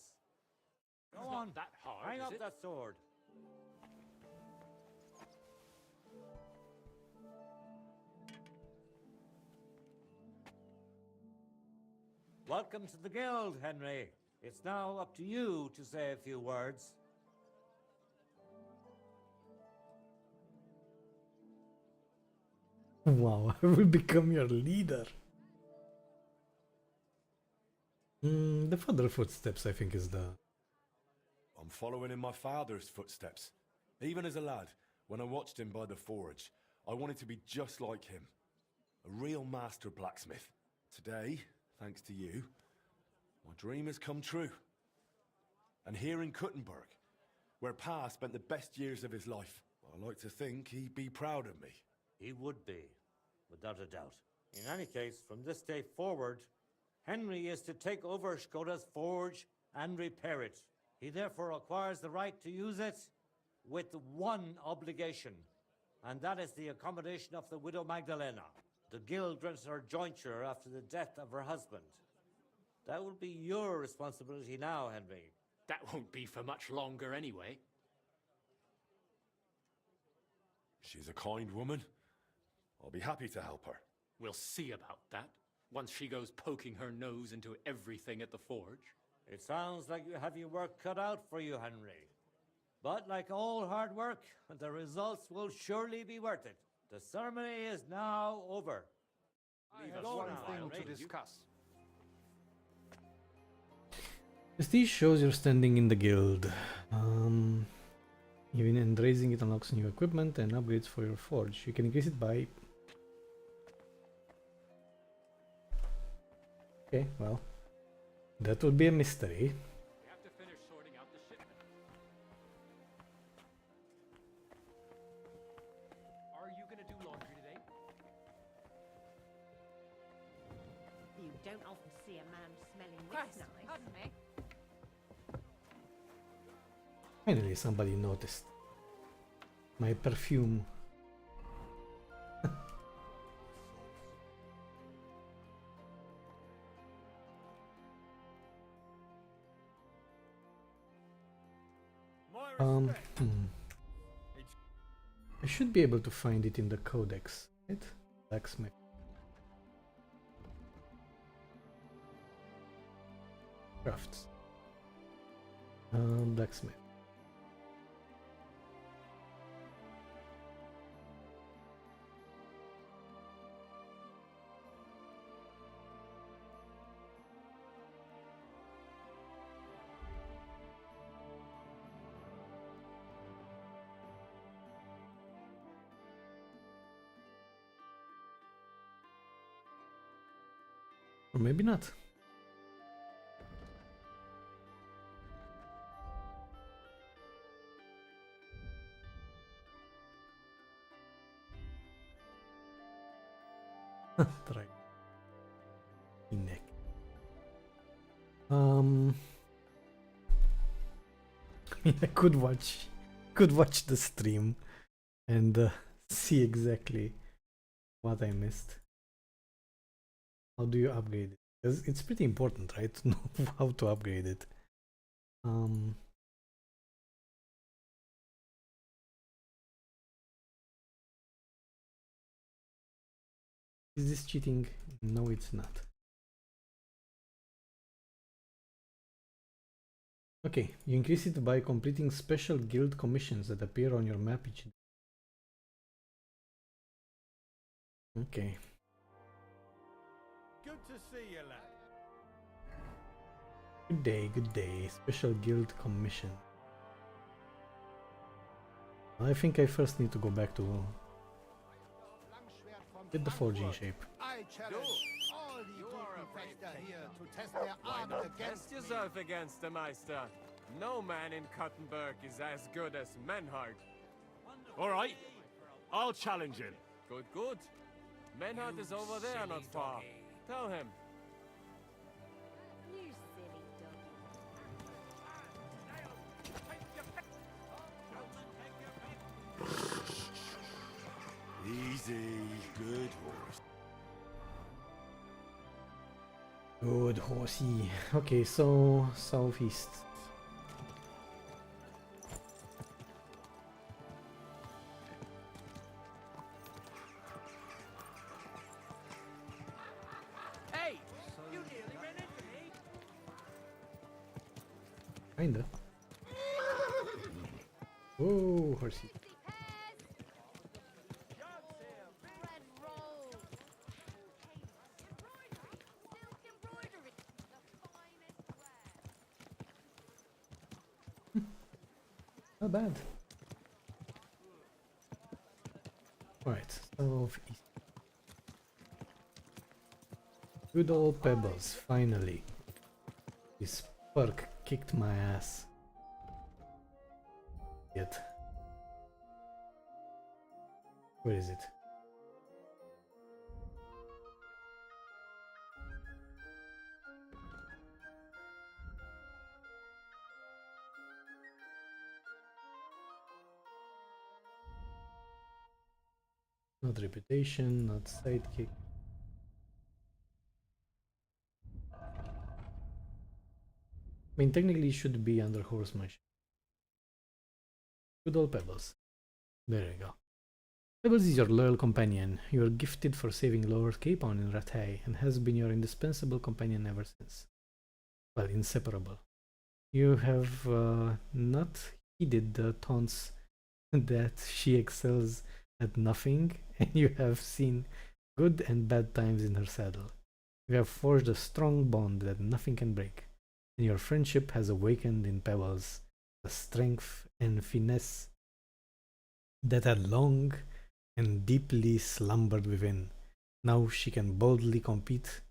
Go It's on, not that hard, hang is up it? that sword. Welcome to the guild, Henry. It's now up to you to say a few words. Wow, I will become your leader. The father footsteps, I think, is the... I'm following in my father's footsteps. Even as a lad, when I watched him by the forge, I wanted to be just like him. A real master blacksmith. Today, thanks to you, my dream has come true. And here in Kuttenberg, where Pa spent the best years of his life, I like to think he'd be proud of me. He would be, without a doubt. In any case, from this day forward, Henry is to take over Skoda's forge and repair it. He therefore acquires the right to use it with one obligation, and that is the accommodation of the widow Magdalena. The guild rents her jointure after the death of her husband. That will be your responsibility now, Henry. That won't be for much longer anyway. She's a kind woman. I'll be happy to help her. We'll see about that, once she goes poking her nose into everything at the forge. It sounds like you have your work cut out for you, Henry. But like all hard work, the results will surely be worth it. The ceremony is now over. I Leave have us one now, thing Henry. to discuss. Prestige shows you're standing in the guild. Even and raising it unlocks new equipment and upgrades for your forge. You can increase it by... Okay, well, that would be a mystery. We have to finish sorting out the shipment. Are you gonna do laundry today? You don't often see a man smelling Christ, this nice. pardon me. Finally, somebody noticed my perfume. I should be able to find it in the codex, right? Blacksmith. Crafts. Blacksmith. Or maybe not. Right. Neck. I could watch the stream and see exactly what I missed. How do you upgrade it? Because it's pretty important, right? To know how to upgrade it. Is this cheating? No, it's not. Okay, you increase it by completing special guild commissions that appear on your map each day. Okay. Good to see you, lad. Good day, good day. Special guild commission. I think I first need to go back to get the forging shape. I challenge all the Guten here to test their Why art not against test yourself against the Meister? No man in Kuttenberg is as good as Menhard. All right, I'll challenge him. Good, good. Menhard is over there not far. Tell him. You silly doggy. Easy, good horse. Good horsey. Okay, so southeast. Hey, you nearly ran into me. Kinda. Oh, horsey. Not bad. Alright, southeast. Good old Pebbles, finally. This perk kicked my ass. Yet. Where is it? Not reputation, not sidekick. I mean, technically it should be under horsemanship. Good old Pebbles. There you go. Pebbles is your loyal companion. You are gifted for saving Lord Capon in Rattay and has been your indispensable companion ever since. Well, inseparable. You have not heeded the taunts that she excels at nothing, and you have seen good and bad times in her saddle. You have forged a strong bond that nothing can break, and your friendship has awakened in Pebbles the strength and finesse that had long and deeply slumbered within. Now she can boldly compete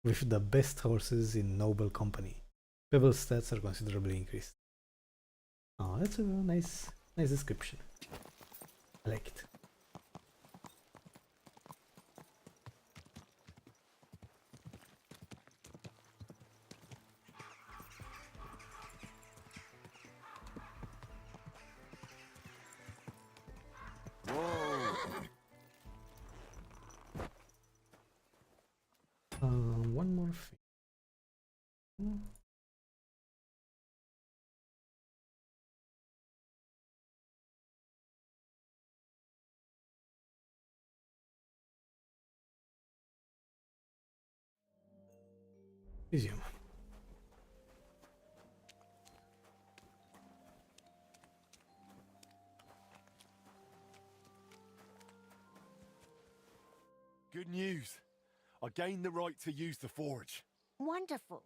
with the best horses in noble company. Pebbles' stats are considerably increased. Oh, that's a nice description. I like it. One more thing. Resume. Good news. I gained the right to use the forge. Wonderful.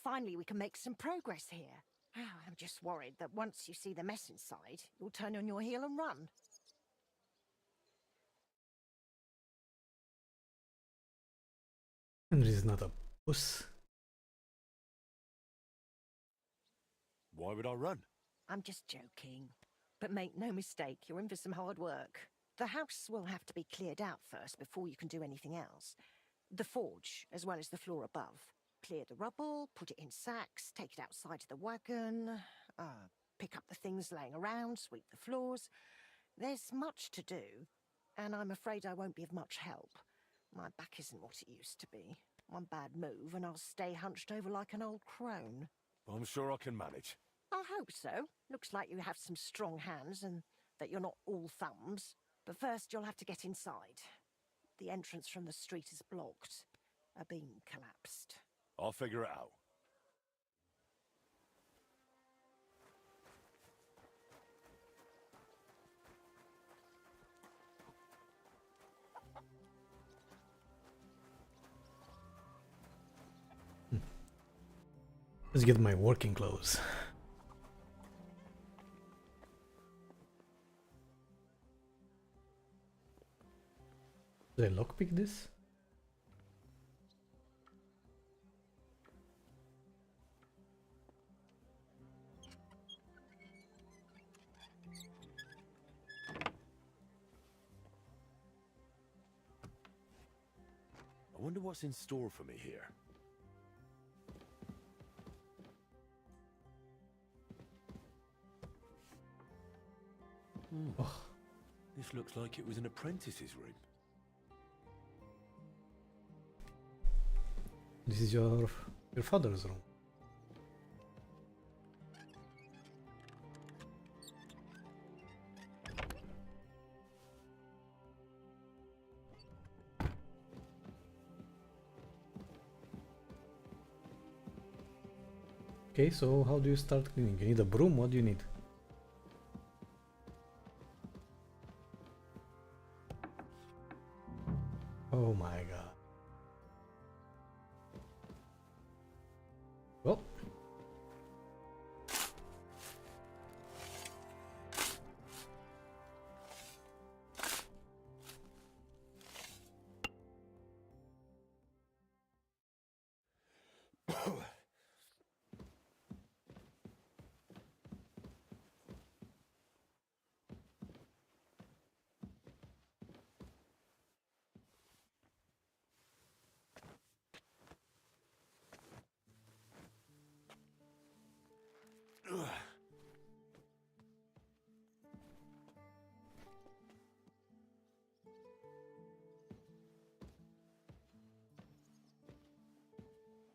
Finally, we can make some progress here. I'm just worried that once you see the mess inside, you'll turn on your heel and run. Henry is not a puss. Why would I run? I'm just joking. But make no mistake, you're in for some hard work. The house will have to be cleared out first before you can do anything else. The forge, as well as the floor above. Clear the rubble, put it in sacks, take it outside to the wagon, pick up the things laying around, sweep the floors. There's much to do, and I'm afraid I won't be of much help. My back isn't what it used to be. One bad move and I'll stay hunched over like an old crone. I'm sure I can manage. I hope so. Looks like you have some strong hands and that you're not all thumbs. But first you'll have to get inside. The entrance from the street is blocked. A beam collapsed. I'll figure it out. Let's get my working clothes. Did I lockpick this? I wonder what's in store for me here. Oh. This looks like it was an apprentice's room. This is your father's room. Okay, so how do you start cleaning? You need a broom? What do you need? Oh my god. Well.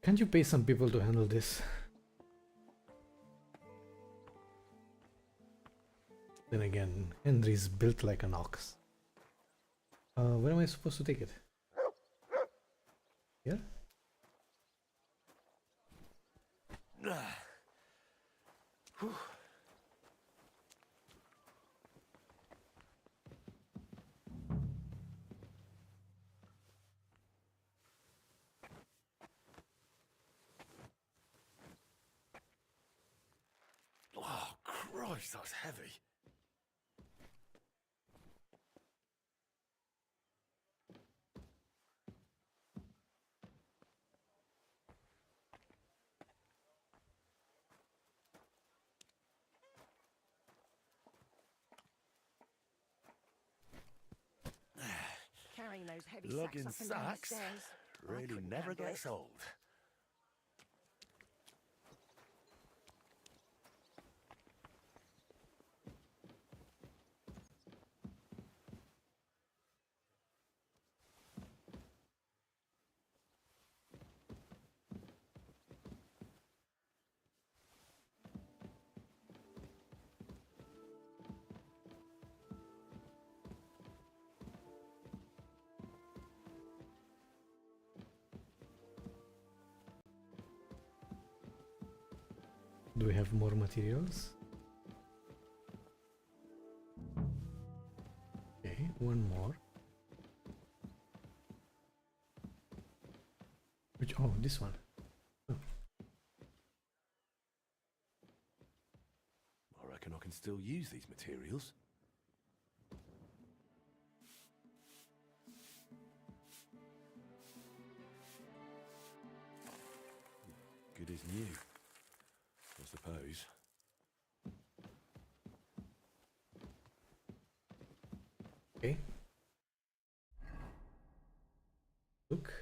Can't you pay some people to handle this? Then again, Henry's built like an ox. Where am I supposed to take it? Here? Oh, Christ, that's heavy. Carrying those heavy Lugging sacks up and down the sacks stairs. I really couldn't never handle gets it. old. Do we have more materials? Okay, one more. Which, oh, this one. Oh. I reckon I can still use these materials. Good as new, I suppose. Okay. Look.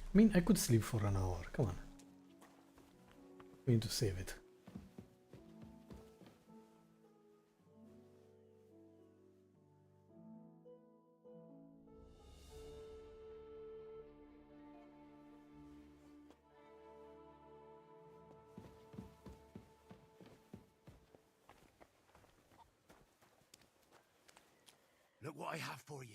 I mean, I could sleep for an hour. Come on. We need to save it. Look what I have for you.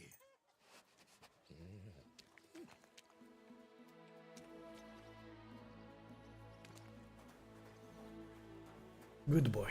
Good boy.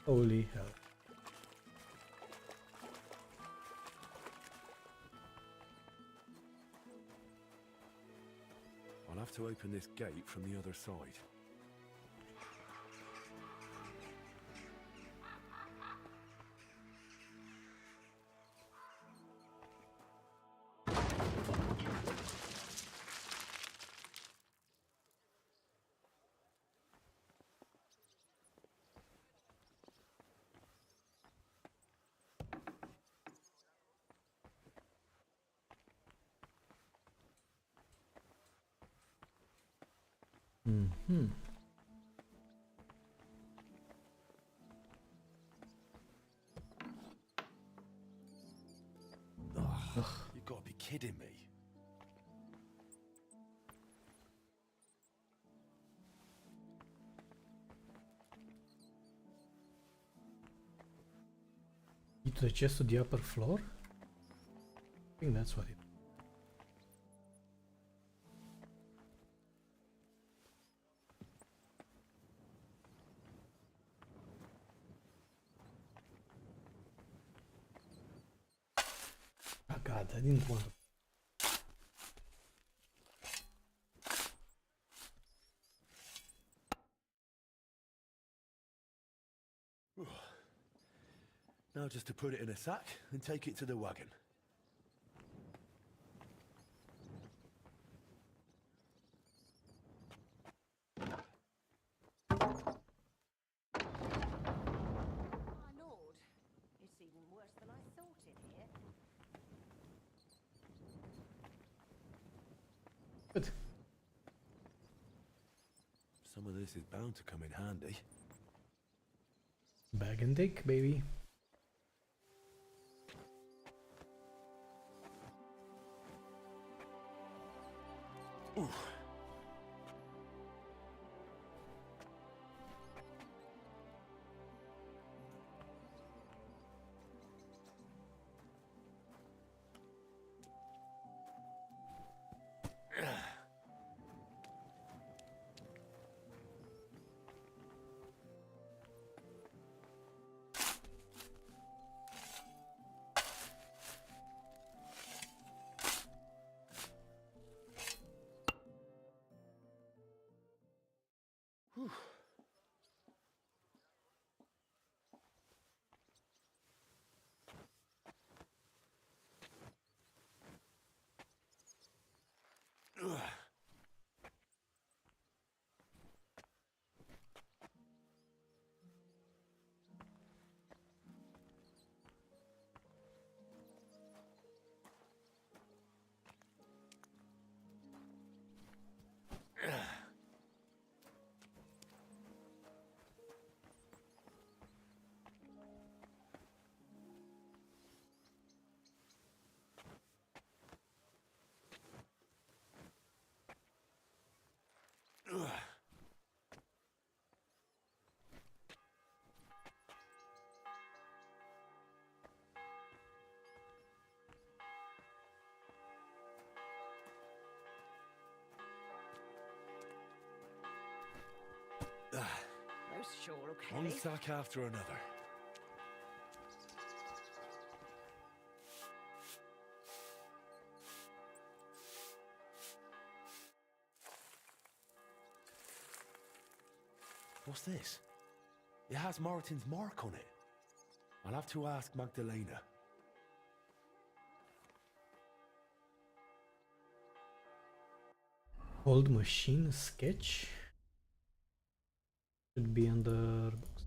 Holy hell. I'll have to open this gate from the other side. Mm-hmm. You've got to be kidding me. To the chest to the upper floor? I think that's what it. Oh god, I didn't want to. Now just to put it in a sack and take it to the wagon. My lord, it's even worse than I thought in here. Good. Some of this is bound to come in handy. Bag and take, baby. Ooh. door, okay? One sack after another. What's this? It has Martin's mark on it. I'll have to ask Magdalena. Old machine sketch should be under books.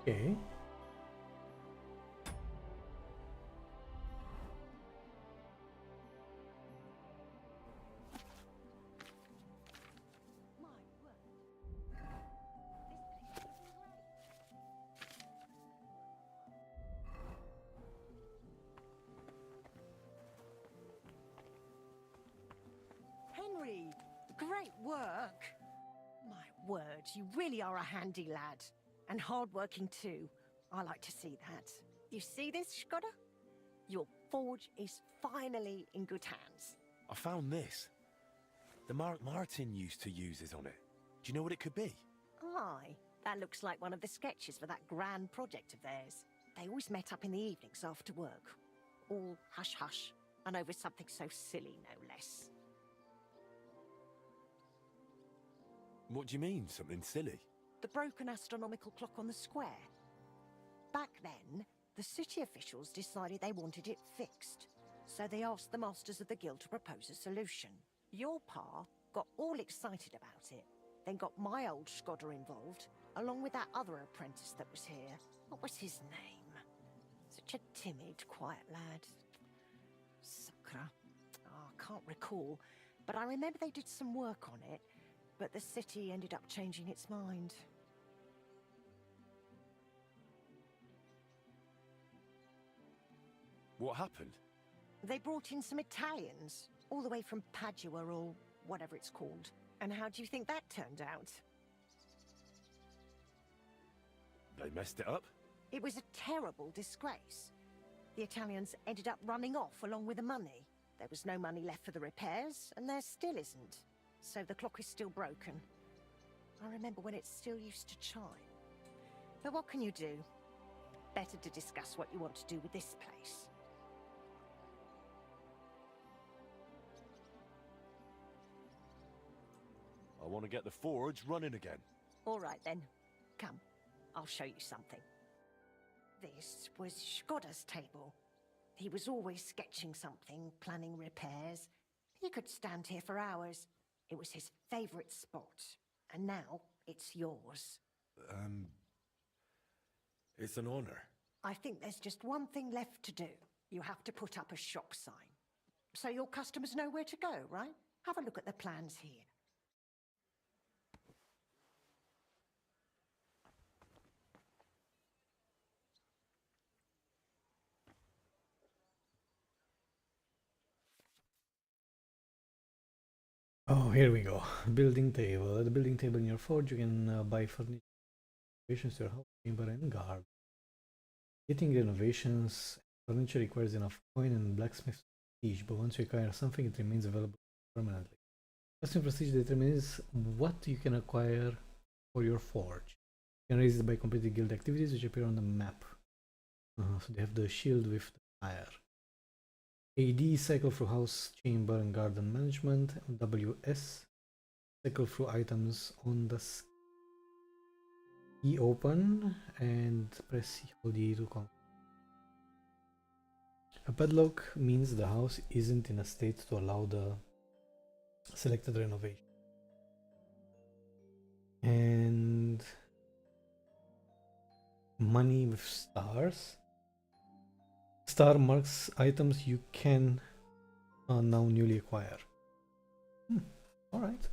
Okay. Henry, great work. My word, you really are a handy lad. And hardworking too. I like to see that. You see this, Skoda? Your forge is finally in good hands. I found this. The mark Martin used to use is on it. Do you know what it could be? Aye, that looks like one of the sketches for that grand project of theirs. They always met up in the evenings after work. All hush-hush, and over something so silly, no less. What do you mean, something silly? The broken astronomical clock on the square. Back then, the city officials decided they wanted it fixed. So they asked the masters of the guild to propose a solution. Your pa got all excited about it, then got my old Skoda involved, along with that other apprentice that was here. What was his name? Such a timid, quiet lad. Sakura. Oh, I can't recall, but I remember they did some work on it, but the city ended up changing its mind. What happened? They brought in some Italians, all the way from Padua or whatever it's called. And how do you think that turned out? They messed it up? It was a terrible disgrace. The Italians ended up running off along with the money. There was no money left for the repairs, and there still isn't. So the clock is still broken. I remember when it still used to chime. But what can you do? Better to discuss what you want to do with this place. I want to get the forge running again. All right then. Come, I'll show you something. This was Skoda's table. He was always sketching something, planning repairs. He could stand here for hours. It was his favorite spot. And now it's yours. It's an honor. I think there's just one thing left to do. You have to put up a shop sign. So your customers know where to go, right? Have a look at the plans here. Oh, here we go. Building table. At the building table in your forge, you can buy furniture, renovations to your house, chamber, and garden. Getting renovations, furniture requires enough coin and blacksmith prestige, but once you acquire something, it remains available permanently. Custom prestige determines what you can acquire for your forge. You can raise it by completing guild activities which appear on the map. So they have the shield with the fire. AD, cycle through house, chamber, and garden management. WS, cycle through items on the key open and press hold E to come. A padlock means the house isn't in a state to allow the selected renovation. And money with stars. Star marks items you can now newly acquire. Alright.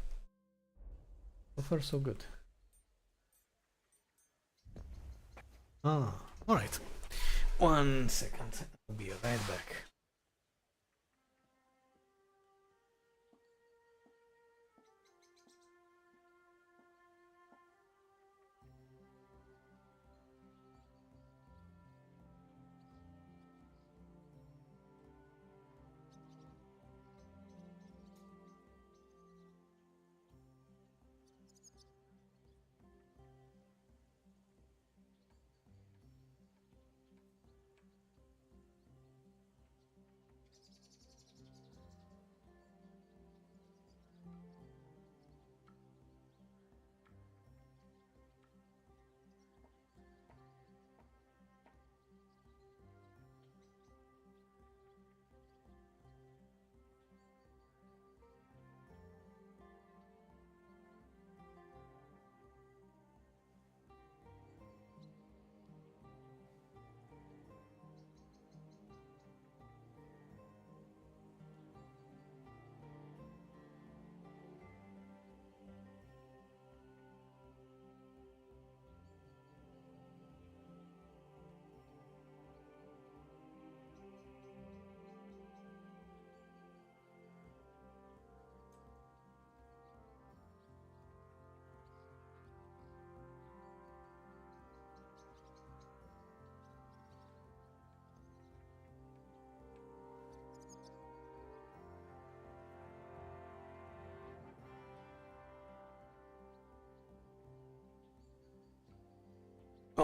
So far so good. Alright. 1 second. I'll be right back.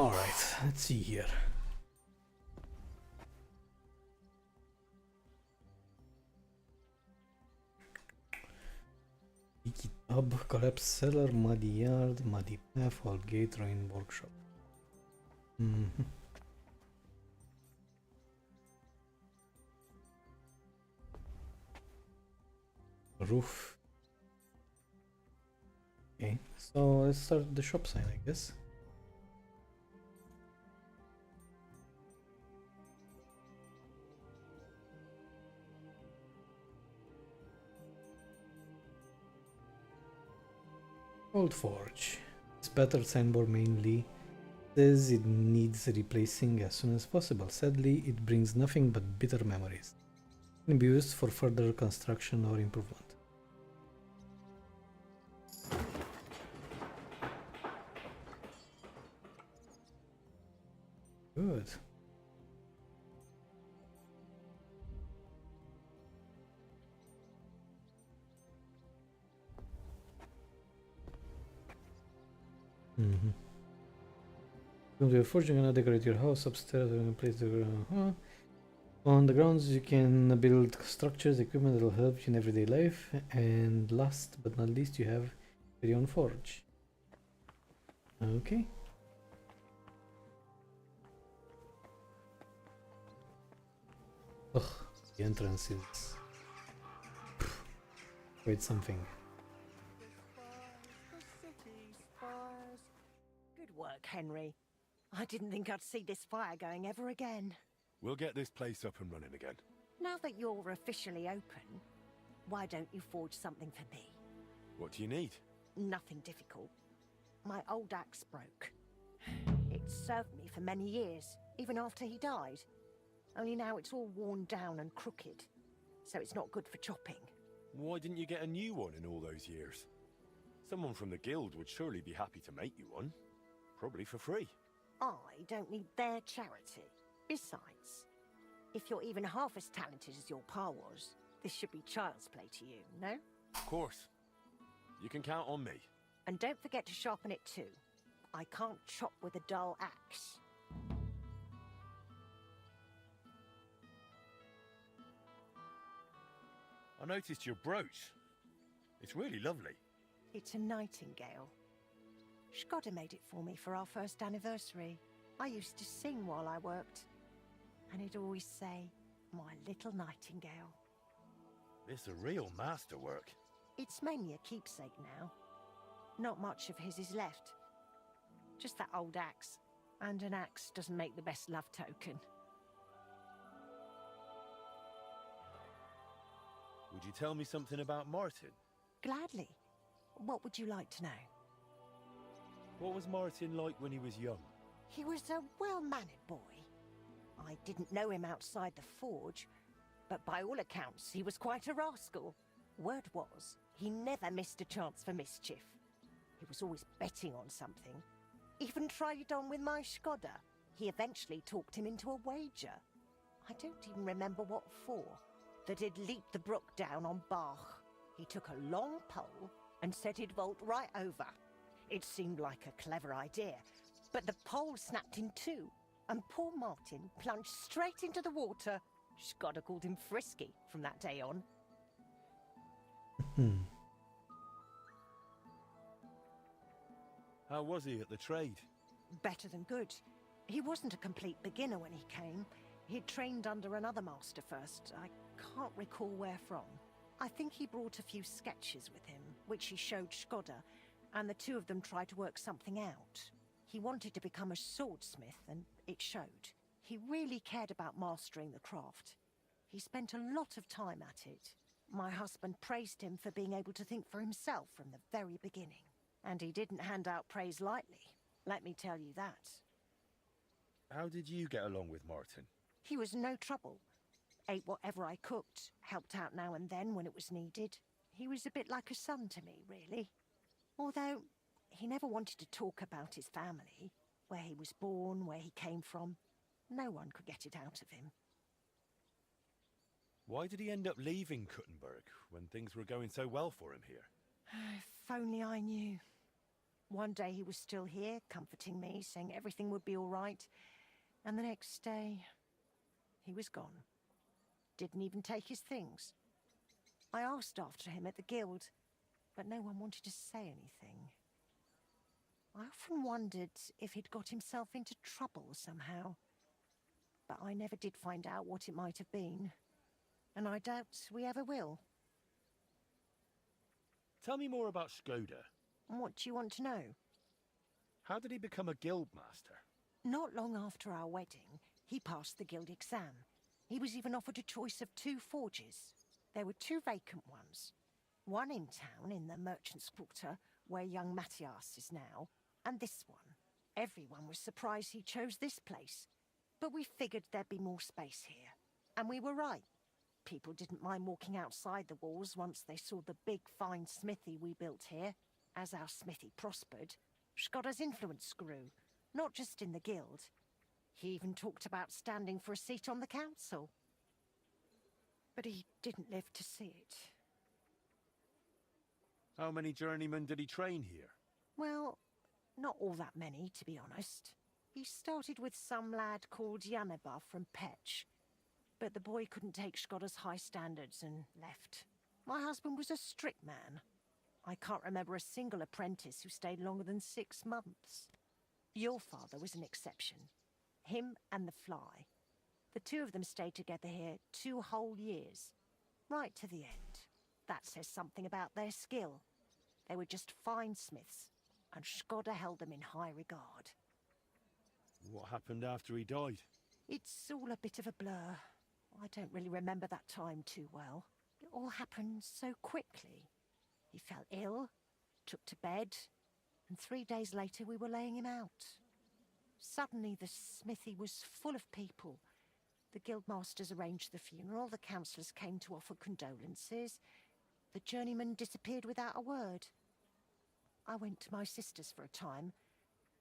Alright, let's see here. Leaky tub, collapsed cellar, muddy yard, muddy path, hall gate, ruined workshop. Roof. Okay, so let's start the shop sign, I guess. Old Forge. This battered signboard mainly says it needs replacing as soon as possible. Sadly, it brings nothing but bitter memories. It can be used for further construction or improvement. Good. Go to your forge, you're gonna decorate your house upstairs. We're gonna place the on the grounds. You can build structures, equipment that will help you in everyday life. And last but not least, you have your own forge. Okay. Ugh, the entrance is quite something. Good work, Henry. I didn't think I'd see this fire going ever again. We'll get this place up and running again. Now that you're officially open, why don't you forge something for me? What do you need? Nothing difficult. My old axe broke. It served me for many years, even after he died. Only now it's all worn down and crooked, so it's not good for chopping. Why didn't you get a new one in all those years? Someone from the guild would surely be happy to make you one. Probably for free. I don't need their charity. Besides, if you're even half as talented as your pa was, this should be child's play to you, no? Of course. You can count on me. And don't forget to sharpen it too. I can't chop with a dull axe. I noticed your brooch. It's really lovely. It's a nightingale. Shkoda made it for me for our first anniversary. I used to sing while I worked. And he'd always say, "My little nightingale." It's a real masterwork. It's mainly a keepsake now. Not much of his is left. Just that old axe. And an axe doesn't make the best love token. Would you tell me something about Martin? Gladly. What would you like to know? What was Martin like when he was young? He was a well-mannered boy. I didn't know him outside the forge, but by all accounts, he was quite a rascal. Word was, he never missed a chance for mischief. He was always betting on something. Even tried on with my Shkoda. He eventually talked him into a wager. I don't even remember what for. That he'd leap the brook down on Bach. He took a long pole and said he'd vault right over. It seemed like a clever idea, but the pole snapped in two, and poor Martin plunged straight into the water. Shkoda called him Frisky from that day on. How was he at the trade? Better than good. He wasn't a complete beginner when he came. He'd trained under another master first. I can't recall where from. I think he brought a few sketches with him, which he showed Shkoda, and the two of them tried to work something out. He wanted to become a swordsmith, and it showed. He really cared about mastering the craft. He spent a lot of time at it. My husband praised him for being able to think for himself from the very beginning. And he didn't hand out praise lightly, let me tell you that. How did you get along with Martin? He was no trouble. Ate whatever I cooked, helped out now and then when it was needed. He was a bit like a son to me, really. Although, he never wanted to talk about his family, where he was born, where he came from. No one could get it out of him. Why did he end up leaving Kuttenberg when things were going so well for him here? If only I knew. One day he was still here, comforting me, saying everything would be all right. And the next day, he was gone. Didn't even take his things. I asked after him at the guild, but no one wanted to say anything. I often wondered if he'd got himself into trouble somehow. But I never did find out what it might have been. And I doubt we ever will. Tell me more about Skoda. What do you want to know? How did he become a guild master? Not long after our wedding, he passed the guild exam. He was even offered a choice of 2 forges. There were 2 vacant ones. One in town, in the Merchant's Quarter, where young Matthias is now, and this one. Everyone was surprised he chose this place. But we figured there'd be more space here. And we were right. People didn't mind walking outside the walls once they saw the big, fine smithy we built here. As our smithy prospered, Skoda's influence grew, not just in the guild. He even talked about standing for a seat on the council. But he didn't live to see it. How many journeymen did he train here? Well, not all that many, to be honest. He started with some lad called Yaneba from Petch. But the boy couldn't take Skoda's high standards and left. My husband was a strict man. I can't remember a single apprentice who stayed longer than 6 months. Your father was an exception. Him and the Fly. The 2 of them stayed together here 2 whole years. Right to the end. That says something about their skill. They were just fine smiths, and Skoda held them in high regard. What happened after he died? It's all a bit of a blur. I don't really remember that time too well. It all happened so quickly. He fell ill, took to bed, and 3 days later we were laying him out. Suddenly the smithy was full of people. The guildmasters arranged the funeral, the councillors came to offer condolences. The journeyman disappeared without a word. I went to my sister's for a time,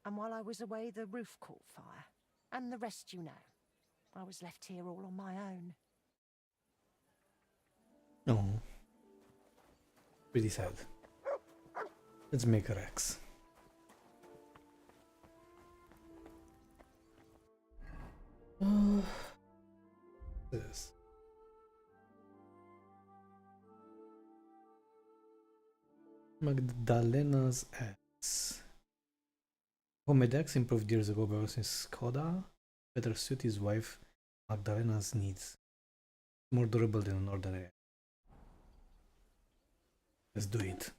and while I was away the roof caught fire. And the rest you know. I was left here all on my own. Oh. Pretty sad. Let's make her X. This. Magdalena's X. Homemade X improved years ago by since Skoda better suit his wife Magdalena's needs. More durable than an ordinary. Let's do it.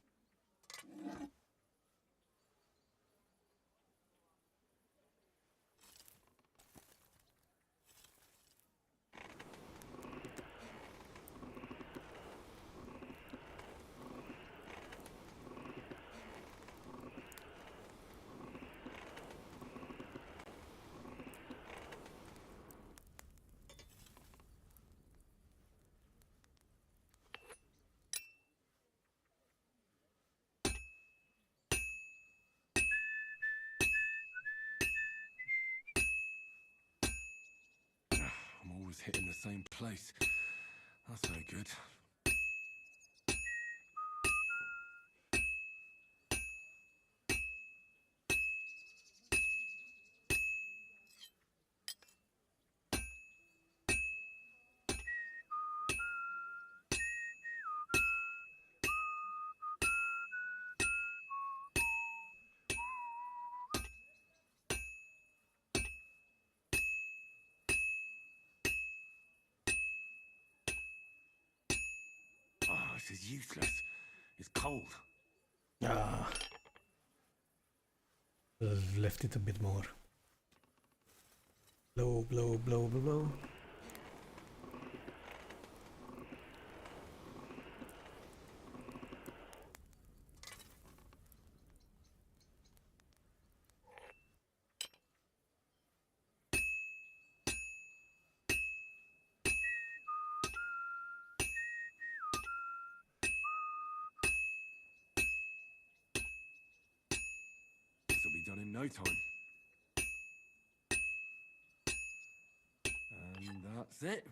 I'm always hitting the same place. That's no good. Oh, this is useless. It's cold. Ah. Left it a bit more. Blow, blow, blow, blow, blow. This will be done in no time. And that's it.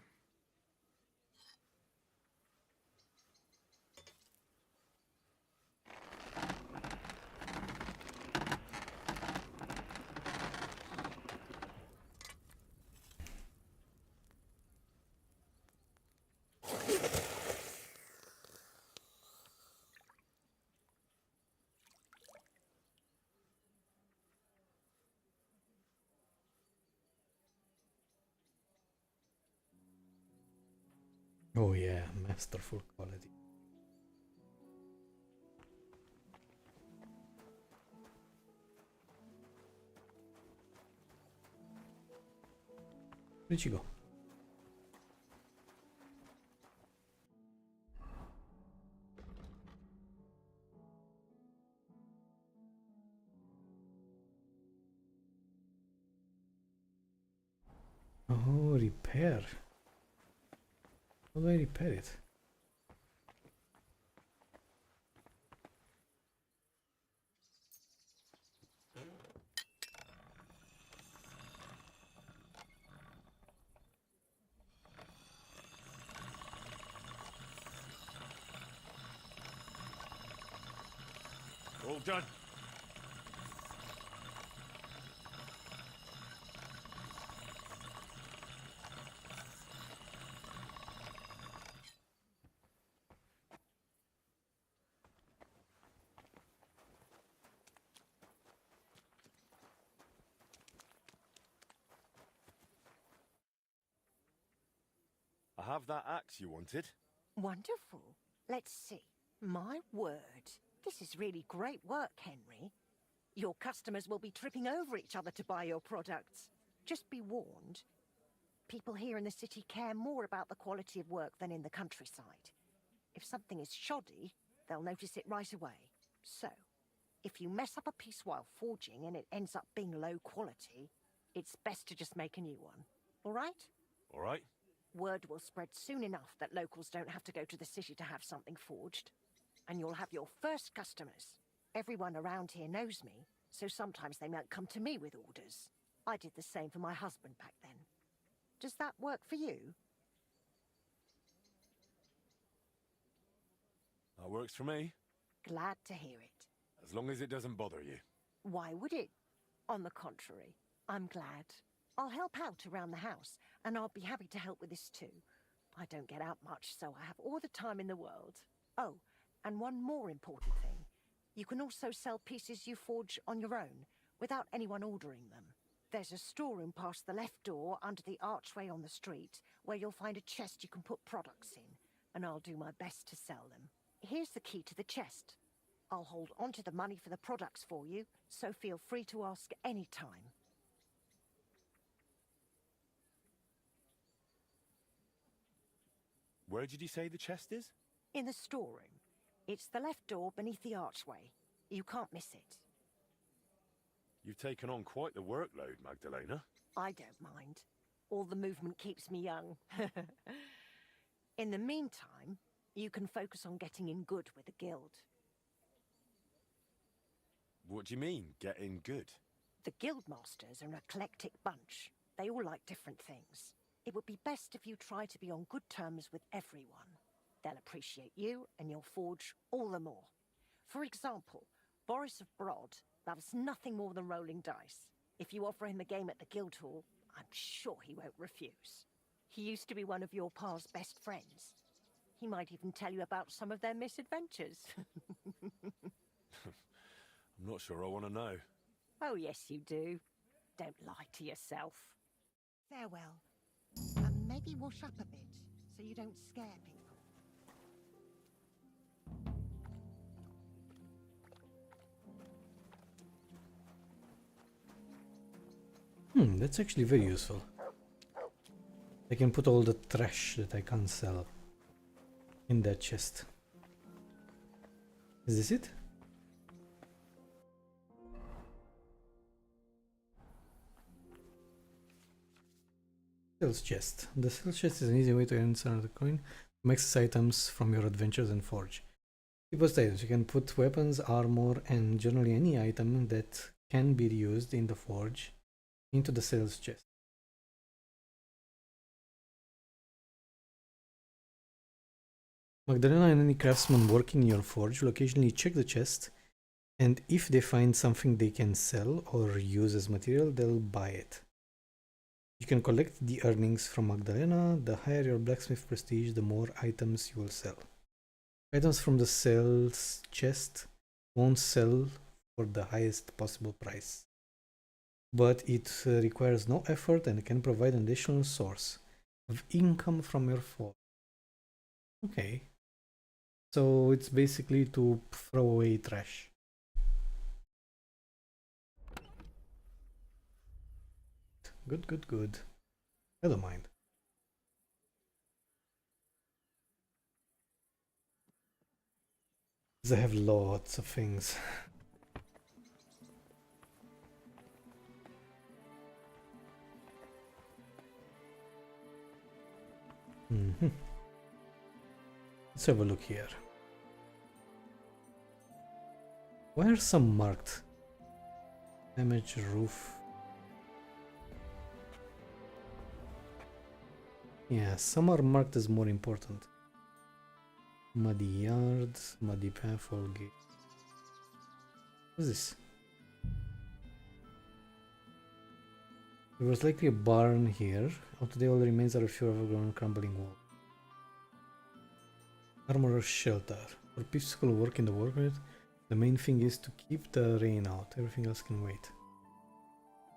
Oh yeah, masterful quality. Where'd you go? Oh, repair. How do I repair it? All done. I have that axe you wanted. Wonderful. Let's see. My word. This is really great work, Henry. Your customers will be tripping over each other to buy your products. Just be warned. People here in the city care more about the quality of work than in the countryside. If something is shoddy, they'll notice it right away. So, if you mess up a piece while forging and it ends up being low quality, it's best to just make a new one. All right? All right. Word will spread soon enough that locals don't have to go to the city to have something forged. And you'll have your first customers. Everyone around here knows me, so sometimes they might come to me with orders. I did the same for my husband back then. Does that work for you? That works for me. Glad to hear it. As long as it doesn't bother you. Why would it? On the contrary, I'm glad. I'll help out around the house, and I'll be happy to help with this too. I don't get out much, so I have all the time in the world. Oh, and one more important thing. You can also sell pieces you forge on your own, without anyone ordering them. There's a storeroom past the left door under the archway on the street, where you'll find a chest you can put products in, and I'll do my best to sell them. Here's the key to the chest. I'll hold onto the money for the products for you, so feel free to ask any time. Where did you say the chest is? In the storeroom. It's the left door beneath the archway. You can't miss it. You've taken on quite the workload, Magdalena. I don't mind. All the movement keeps me young. In the meantime, you can focus on getting in good with the guild. What do you mean, getting good? The guildmasters are an eclectic bunch. They all like different things. It would be best if you try to be on good terms with everyone. They'll appreciate you and your forge all the more. For example, Boris of Brod loves nothing more than rolling dice. If you offer him a game at the guild hall, I'm sure he won't refuse. He used to be one of your pa's best friends. He might even tell you about some of their misadventures. I'm not sure I want to know. Oh, yes, you do. Don't lie to yourself. Farewell. Maybe wash up a bit, so you don't scare people. That's actually very useful. I can put all the trash that I can't sell in that chest. Is this it? Sales chest. The sales chest is an easy way to earn another coin from excess items from your adventures and forge. Deposit items. You can put weapons, armor, and generally any item that can be used in the forge into the sales chest. Magdalena and any craftsman working in your forge will occasionally check the chest, and if they find something they can sell or use as material, they'll buy it. You can collect the earnings from Magdalena. The higher your blacksmith prestige, the more items you will sell. Items from the sales chest won't sell for the highest possible price, but it requires no effort and can provide an additional source of income from your forge. Okay. So it's basically to throw away trash. Good, good, good. I don't mind. They have lots of things. Let's have a look here. Why are some marked? Damage roof. Yeah, some are marked as more important. Muddy yard, muddy path, all gate. What's this? There was likely a barn here. Out today, all the remains are a few overgrown, crumbling wall. Armorer's shelter. For peaceful work in the workshop, the main thing is to keep the rain out. Everything else can wait.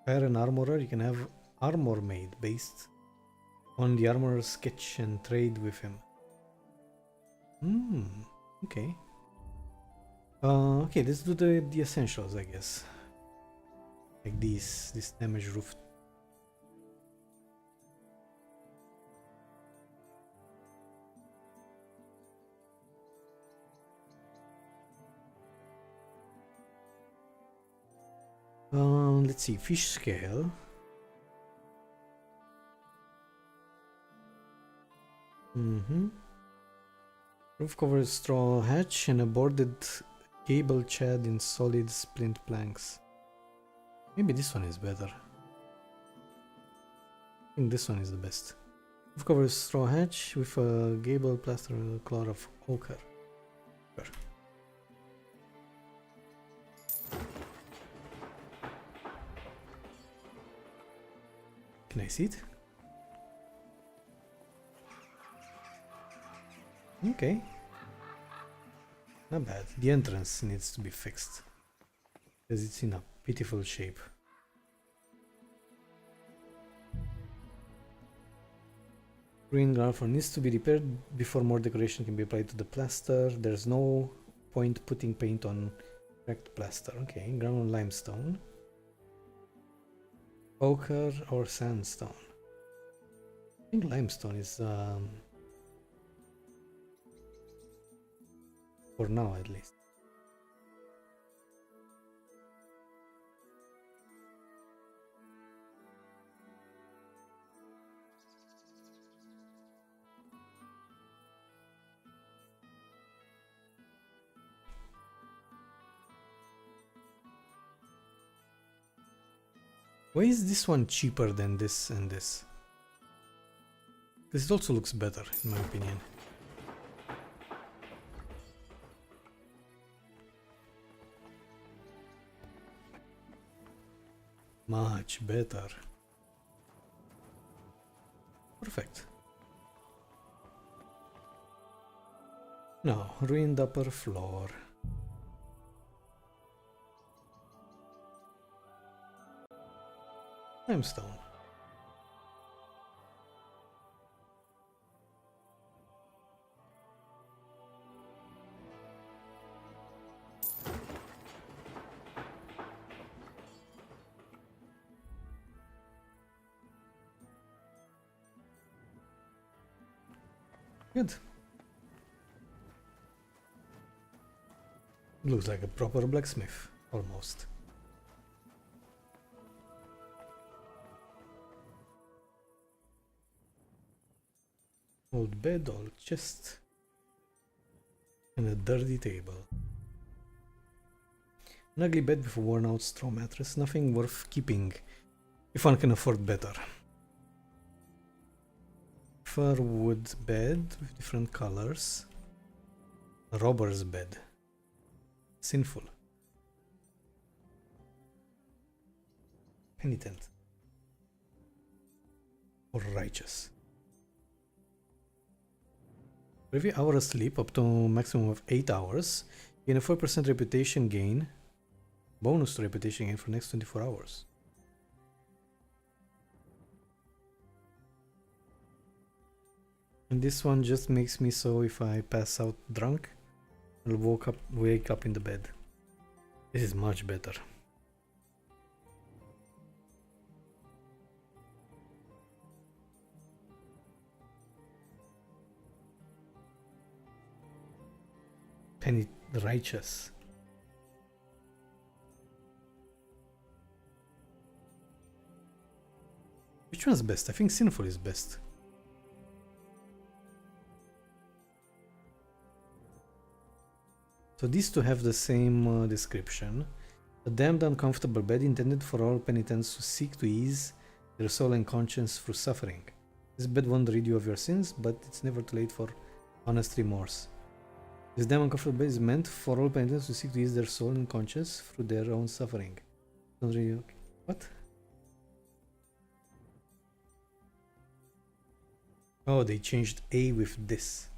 Hire an armorer. You can have armor made based on the armorer's sketch and trade with him. Okay. Okay, let's do the essentials, I guess. Like this damage roof. Let's see, fish scale. Roof covered straw hatch and a boarded gable chad in solid splint planks. Maybe this one is better. I think this one is the best. Roof covered straw hatch with a gable plaster color of ochre. Sure. Can I see it? Okay. Not bad. The entrance needs to be fixed, because it's in a pitiful shape. Green ground floor needs to be repaired before more decoration can be applied to the plaster. There's no point putting paint on cracked plaster. Okay, ground limestone. Ochre or sandstone. I think limestone is for now at least. Why is this one cheaper than this and this? Because it also looks better, in my opinion. Much better. Perfect. Now, ruined upper floor. Limestone. Good. Looks like a proper blacksmith, almost. Old bed, old chest, and a dirty table. An ugly bed with a worn out straw mattress, nothing worth keeping if one can afford better. Fir wood bed with different colors. A robber's bed. Sinful. Penitent. Or righteous. For every hour of sleep, up to a maximum of 8 hours, gain a 4% reputation gain. Bonus to reputation gain for next 24 hours. And this one just makes me so if I pass out drunk, I'll wake up in the bed. This is much better. Penny righteous. Which one's best? I think sinful is best. So these two have the same description. A damned uncomfortable bed intended for all penitents who seek to ease their soul and conscience through suffering. This bed won't rid you of your sins, but it's never too late for honest remorse. This damn uncomfortable bed is meant for all penitents who seek to ease their soul and conscience through their own suffering. Don't really... What? Oh, they changed A with this.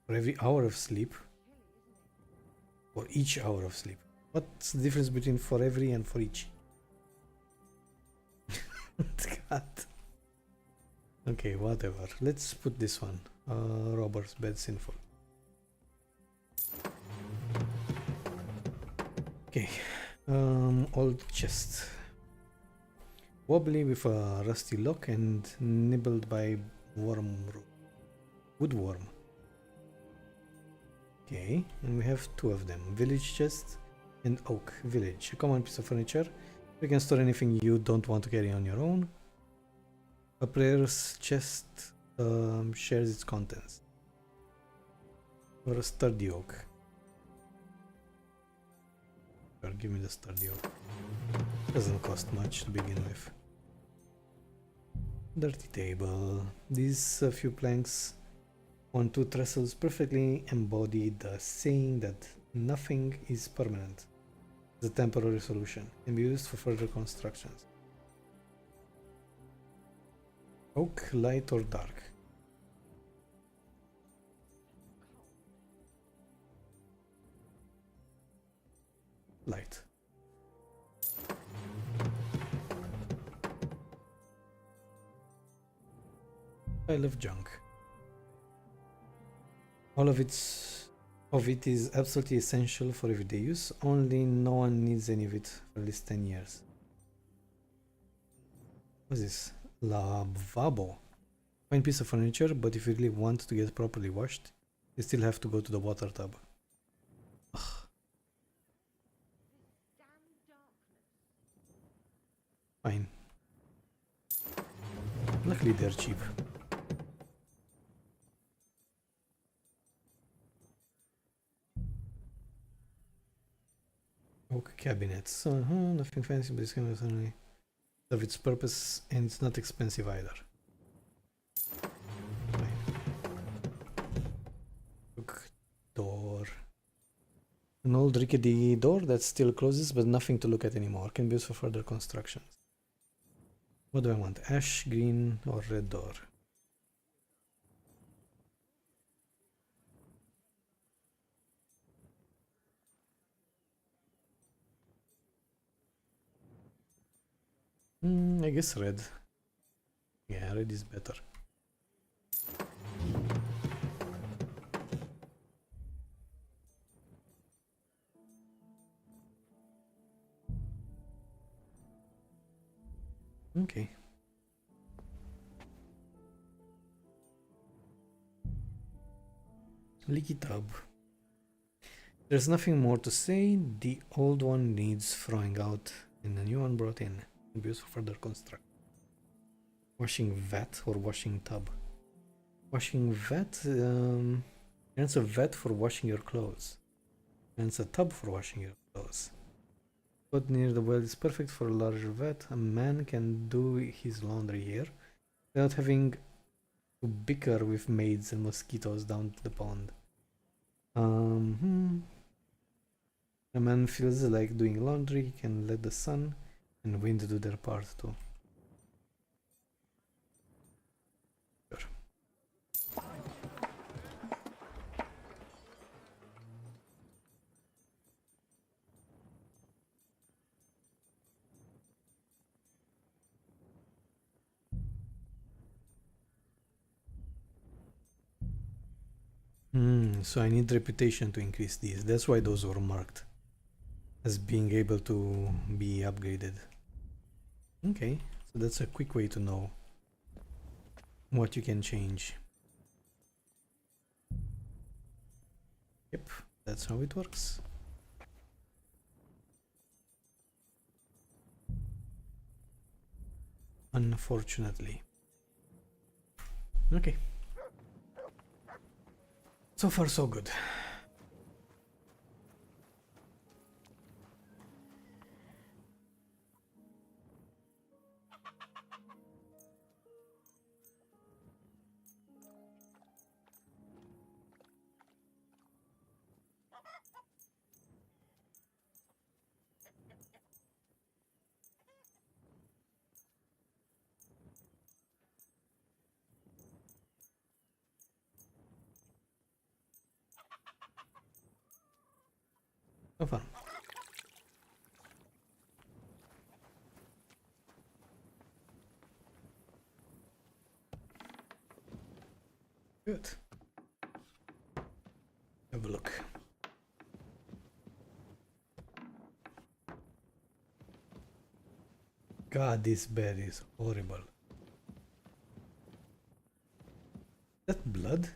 For every hour of sleep. For each hour of sleep. What's the difference between for every and for each? God. Okay, whatever. Let's put this one. Robber's bed sinful. Okay. Old chest. Wobbly with a rusty lock and nibbled by woodworm. Okay, and we have two of them. Village chest and oak village. A common piece of furniture. You can store anything you don't want to carry on your own. A prayer's chest shares its contents. Or a sturdy oak. Sure, give me the sturdy oak. Doesn't cost much to begin with. Dirty table. These few planks on two trestles perfectly embody the saying that nothing is permanent. It's a temporary solution and be used for further constructions. Oak, light or dark? Light. Pile of junk. All of it is absolutely essential for everyday use, only no one needs any of it for at least 10 years. What's this? Lavabo. Fine piece of furniture, but if you really want to get properly washed, you still have to go to the water tub. Ugh. Fine. Luckily they're cheap. Oak cabinets. Nothing fancy, but it's kind of only of its purpose, and it's not expensive either. Fine. Oak door. An old rickety door that still closes, but nothing to look at anymore. Can be used for further constructions. What do I want? Ash, green, or red door? I guess red. Yeah, red is better. Okay. Leaky tub. There's nothing more to say. The old one needs throwing out and a new one brought in. Used for further construction. Washing vat or washing tub? Washing vat earns a vat for washing your clothes. Earns a tub for washing your clothes. But near the well is perfect for a larger vat. A man can do his laundry here without having to bicker with maids and mosquitoes down to the pond. A man feels like doing laundry, can let the sun and wind do their part too. Sure. So I need reputation to increase these. That's why those were marked as being able to be upgraded. Okay, so that's a quick way to know what you can change. Yep, that's how it works. Unfortunately. Okay. So far so good. So far. Good. Have a look. God, this bed is horrible. That blood?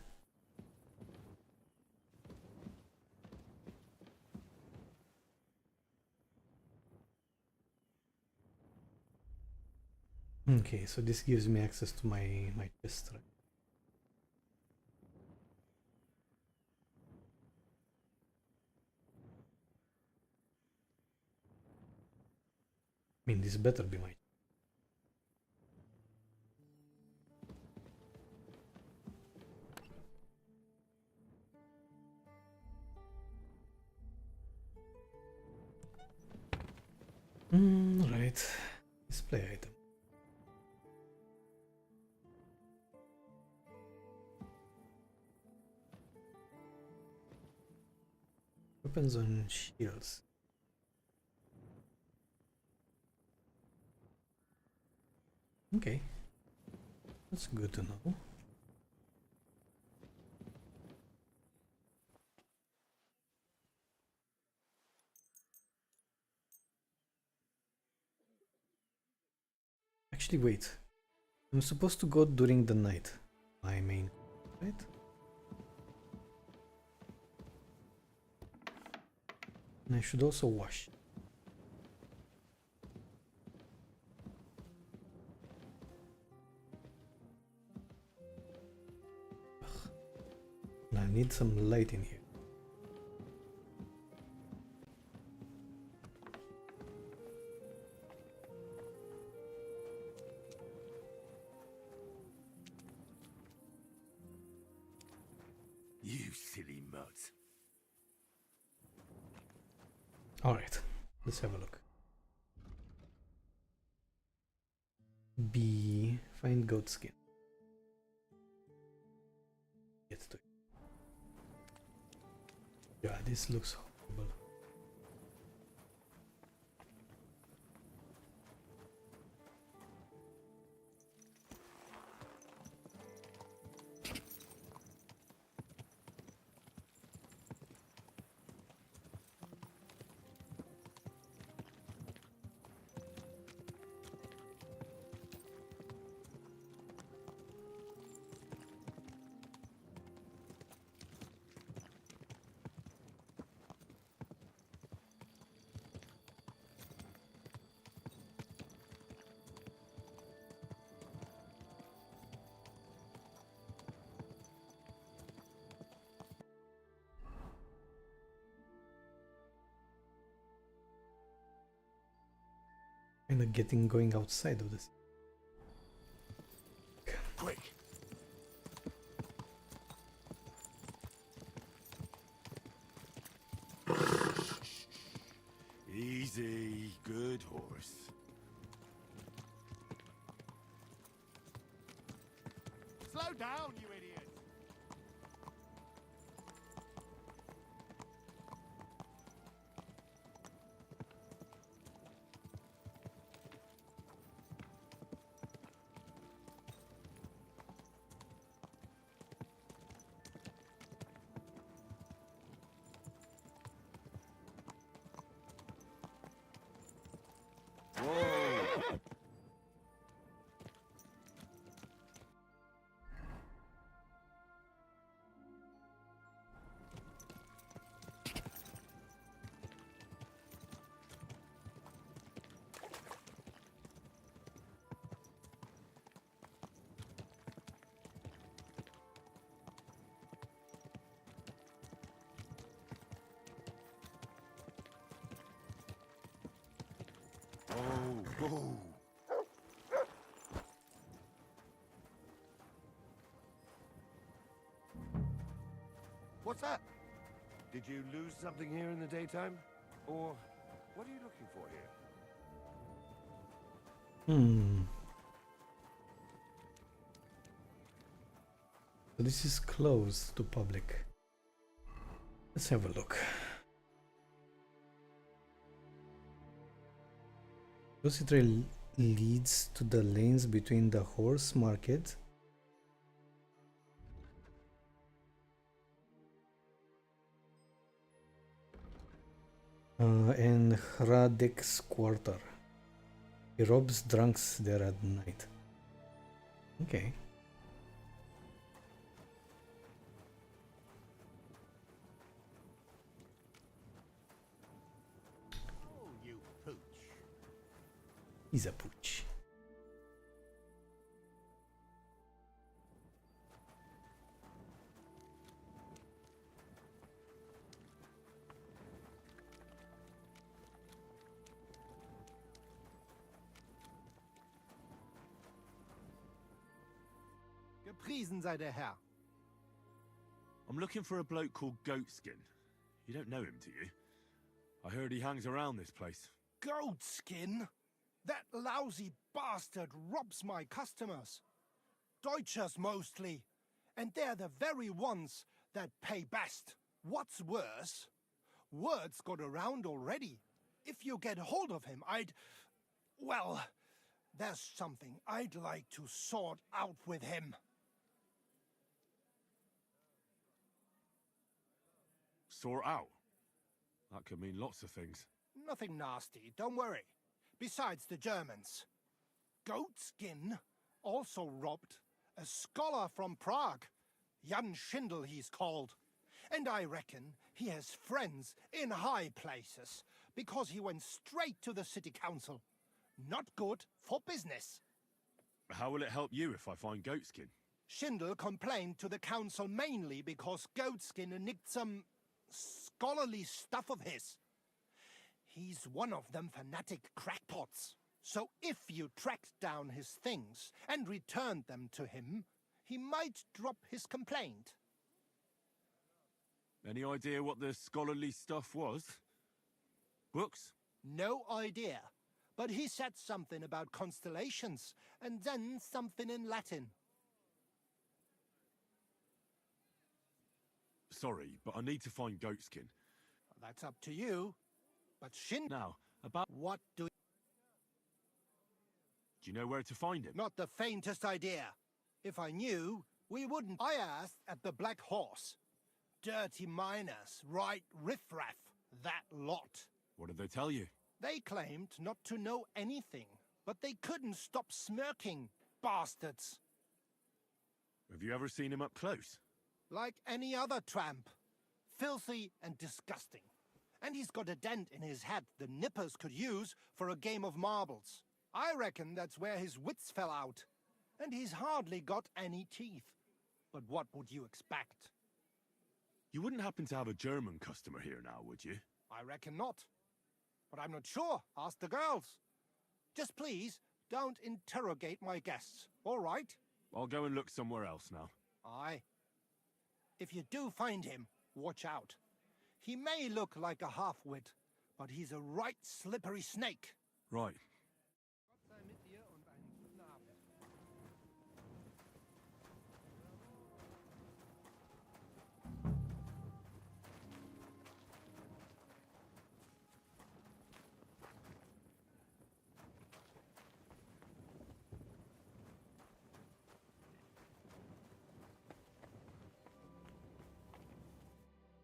Okay, so this gives me access to my chest, right? I mean, this better be my... Right. Display item. Weapons on shields. Okay. That's good to know. Actually, wait. I'm supposed to go during the night. My main, right? And I should also wash. Ugh. I need some light in here. You silly mutt. Alright, let's have a look. B. Find goat skin. Get to it. Yeah, this looks horrible. Kinda going outside of this. Quick. Easy, good horse. Slow down, you idiot! Whoa. What's that? Did you lose something here in the daytime? Or what are you looking for here? So this is closed to public. Let's have a look. Closely trail leads to the lanes between the horse market and Hradek's quarter. He robs drunks there at night. Okay. Oh, you pooch. He's a pooch. Gepriesen sei der Herr. I'm looking for a bloke called Goatskin. You don't know him, do you? I heard he hangs around this place. Goatskin? That lousy bastard robs my customers. Deutschers mostly. And they're the very ones that pay best. What's worse, word's got around already. If you get hold of him, well, there's something I'd like to sort out with him. Sort out? That could mean lots of things. Nothing nasty, don't worry. Besides the Germans. Goatskin also robbed a scholar from Prague. Jan Schindel he's called. And I reckon he has friends in high places, because he went straight to the city council. Not good for business. How will it help you if I find Goatskin? Schindel complained to the council mainly because Goatskin nicked some scholarly stuff of his. He's one of them fanatic crackpots. So if you tracked down his things and returned them to him, he might drop his complaint. Any idea what the scholarly stuff was? Books? No idea. But he said something about constellations, and then something in Latin. Sorry, but I need to find Goatskin. That's up to you. But Now, about... What do you know where to find him? Not the faintest idea. If I knew, we wouldn't. I asked at the Black Horse. Dirty miners, right riffraff, that lot. What did they tell you? They claimed not to know anything, but they couldn't stop smirking, bastards. Have you ever seen him up close? Like any other tramp. Filthy and disgusting. And he's got a dent in his head the nippers could use for a game of marbles. I reckon that's where his wits fell out. And he's hardly got any teeth. But what would you expect? You wouldn't happen to have a German customer here now, would you? I reckon not. But I'm not sure. Ask the girls. Just please, don't interrogate my guests, all right? I'll go and look somewhere else now. Aye. If you do find him, watch out. He may look like a half-wit, but he's a right slippery snake. Right.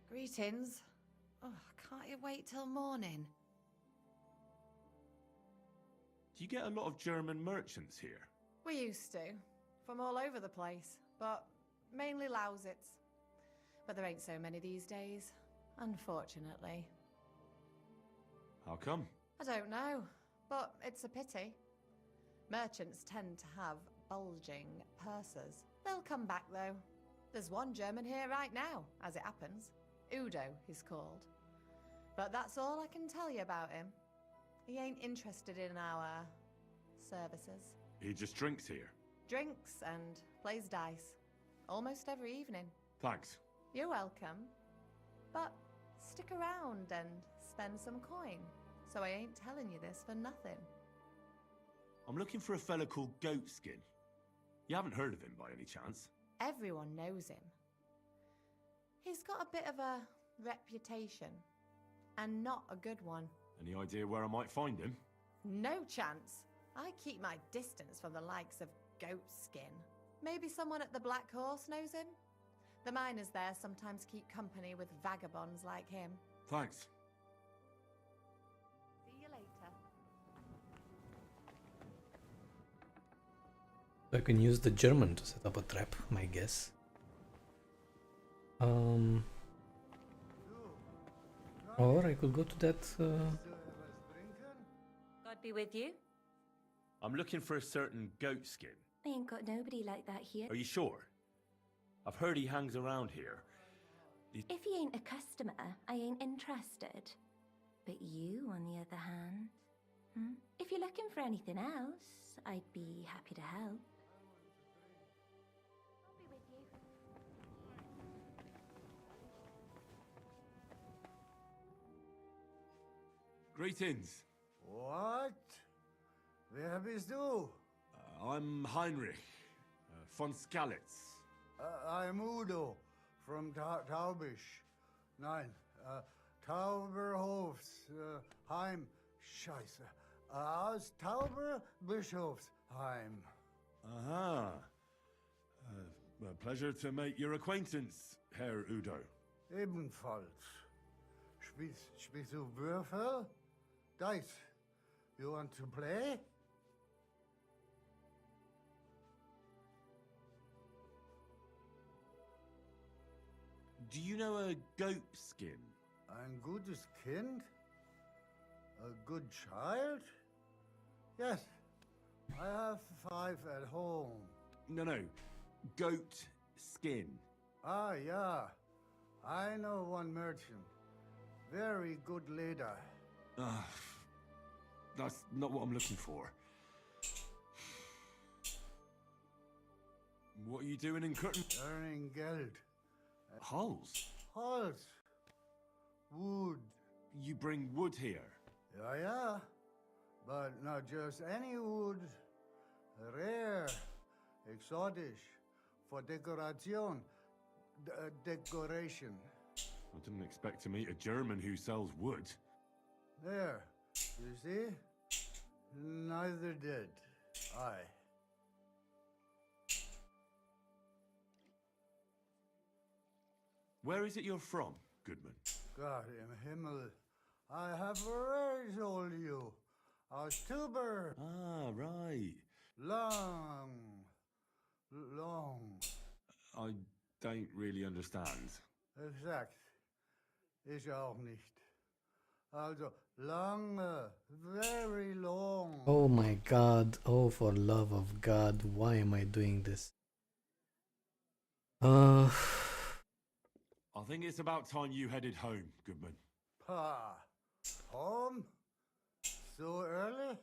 Greetings. Oh, can't you wait till morning? Do you get a lot of German merchants here? We used to. From all over the place. But mainly Lausitz. But there ain't so many these days. Unfortunately. How come? I don't know. But it's a pity. Merchants tend to have bulging purses. They'll come back though. There's one German here right now, as it happens. Udo, he's called. But that's all I can tell you about him. He ain't interested in our services. He just drinks here. Drinks and plays dice. Almost every evening. Thanks. You're welcome. But stick around and spend some coin. So I ain't telling you this for nothing. I'm looking for a fella called Goatskin. You haven't heard of him by any chance? Everyone knows him. He's got a bit of a reputation. And not a good one. Any idea where I might find him? No chance. I keep my distance from the likes of Goatskin. Maybe someone at the Black Horse knows him? The miners there sometimes keep company with vagabonds like him. Thanks. See you later. So I can use the German to set up a trap, my guess. Or I could go to that... God be with you. I'm looking for a certain Goatskin. I ain't got nobody like that here. Are you sure? I've heard he hangs around here. If he ain't a customer, I ain't interested. But you, on the other hand, if you're looking for anything else, I'd be happy to help. I'll be with you. Greetings. What? Wer bist du? I'm Heinrich von Skalitz. I'm Udo from Taubisch. Nein, Tauberhofs, Heim. Scheiße. Aus Tauberbischofsheim. Aha. A pleasure to make your acquaintance, Herr Udo. Ebenfalls. Spielst du Würfel? Dice. You want to play? Do you know a Goatskin? Ein gutes Kind? A good child? Yes. I have 5 at home. No. Goat skin. Ah, yeah. I know one merchant. Very good leader. That's not what I'm looking for. What are you doing in Curtin? Earning Geld. Hulls? Hulls. Wood. You bring wood here? Yeah. But not just any wood. Rare. Exotic. For decoration. Decoration. I didn't expect to meet a German who sells wood. There. You see? Neither did I. Where is it you're from, Goodman? God im Himmel. I have already told you. Aus Tuber. Ah, right. Long. I don't really understand. Exakt. Ich auch nicht. Also, lange. Very long. Oh my god. Oh, for love of God. Why am I doing this? I think it's about time you headed home, Goodman. Pa. Home? So early?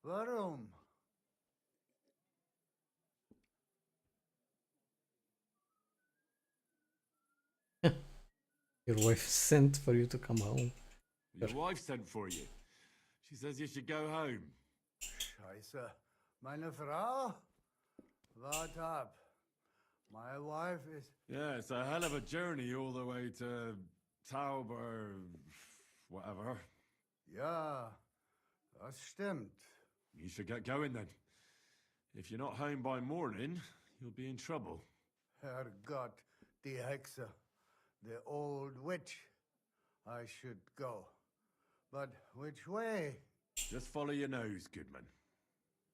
Warum? Your wife sent for you to come home. Your wife sent for you. She says you should go home. Scheiße. Meine Frau? Wart ab. My wife is... Yeah, it's a hell of a journey all the way to Tauber... whatever. Ja, das stimmt. You should get going then. If you're not home by morning, you'll be in trouble. Herrgott, die Hexe. The old witch. I should go. But which way? Just follow your nose, Goodman.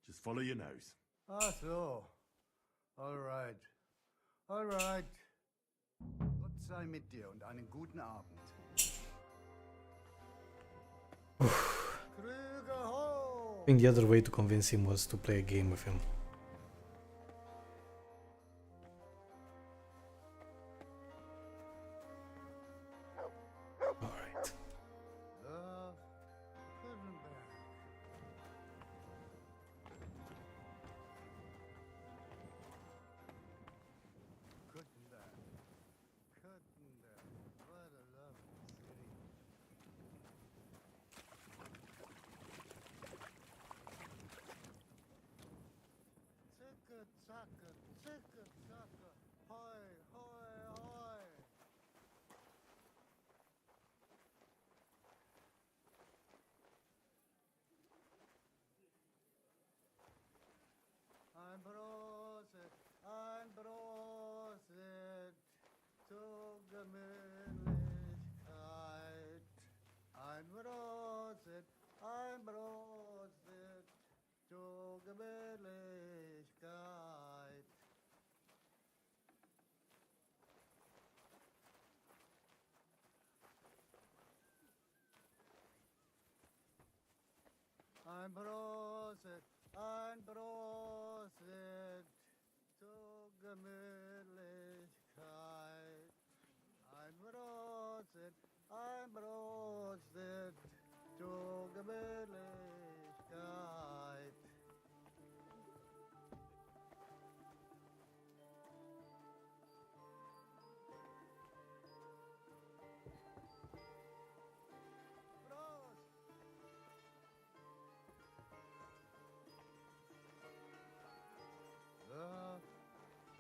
Just follow your nose. Ah, so. All right. All right. Gott sei mit dir und einen guten Abend. Krüger ho! I think the other way to convince him was to play a game with him. Alright. Einbrosset, Einbrosset zur Gemütlichkeit. Einbrosset, Einbrosset zur Gemütlichkeit.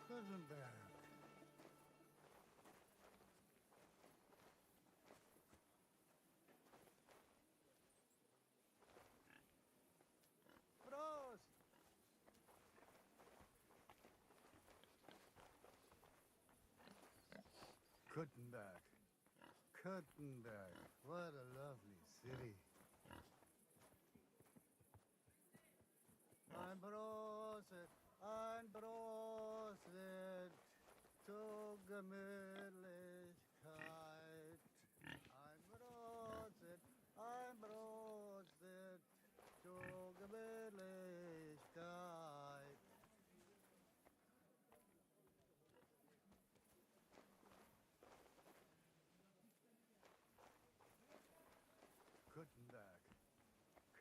Gutenberg. Prost! Gutenberg. Gutenberg. What a lovely city. Einbrosset, Einbrosset zur Gemütlichkeit. Einbrosset, Einbrosset zur Gemütlichkeit. Gutenberg.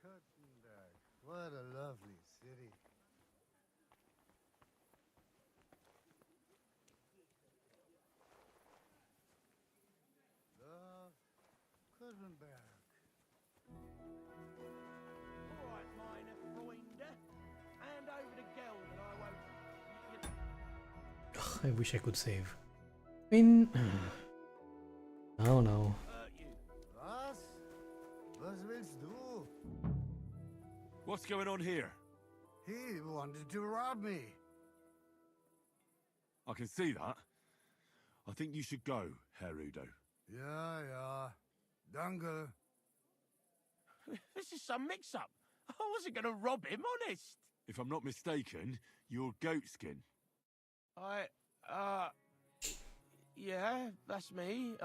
Gutenberg. What a lovely city. Gutenberg. All right, meine Freunde. Hand over the geld and I won't... Ugh, I wish I could save. I mean... Oh no. Was? Was willst du? What's going on here? He wanted to rob me. I can see that. I think you should go, Herr Udo. Ja, ja. Danke. This is some mix-up. I wasn't going to rob him, honest. If I'm not mistaken, you're Goatskin. Yeah, that's me,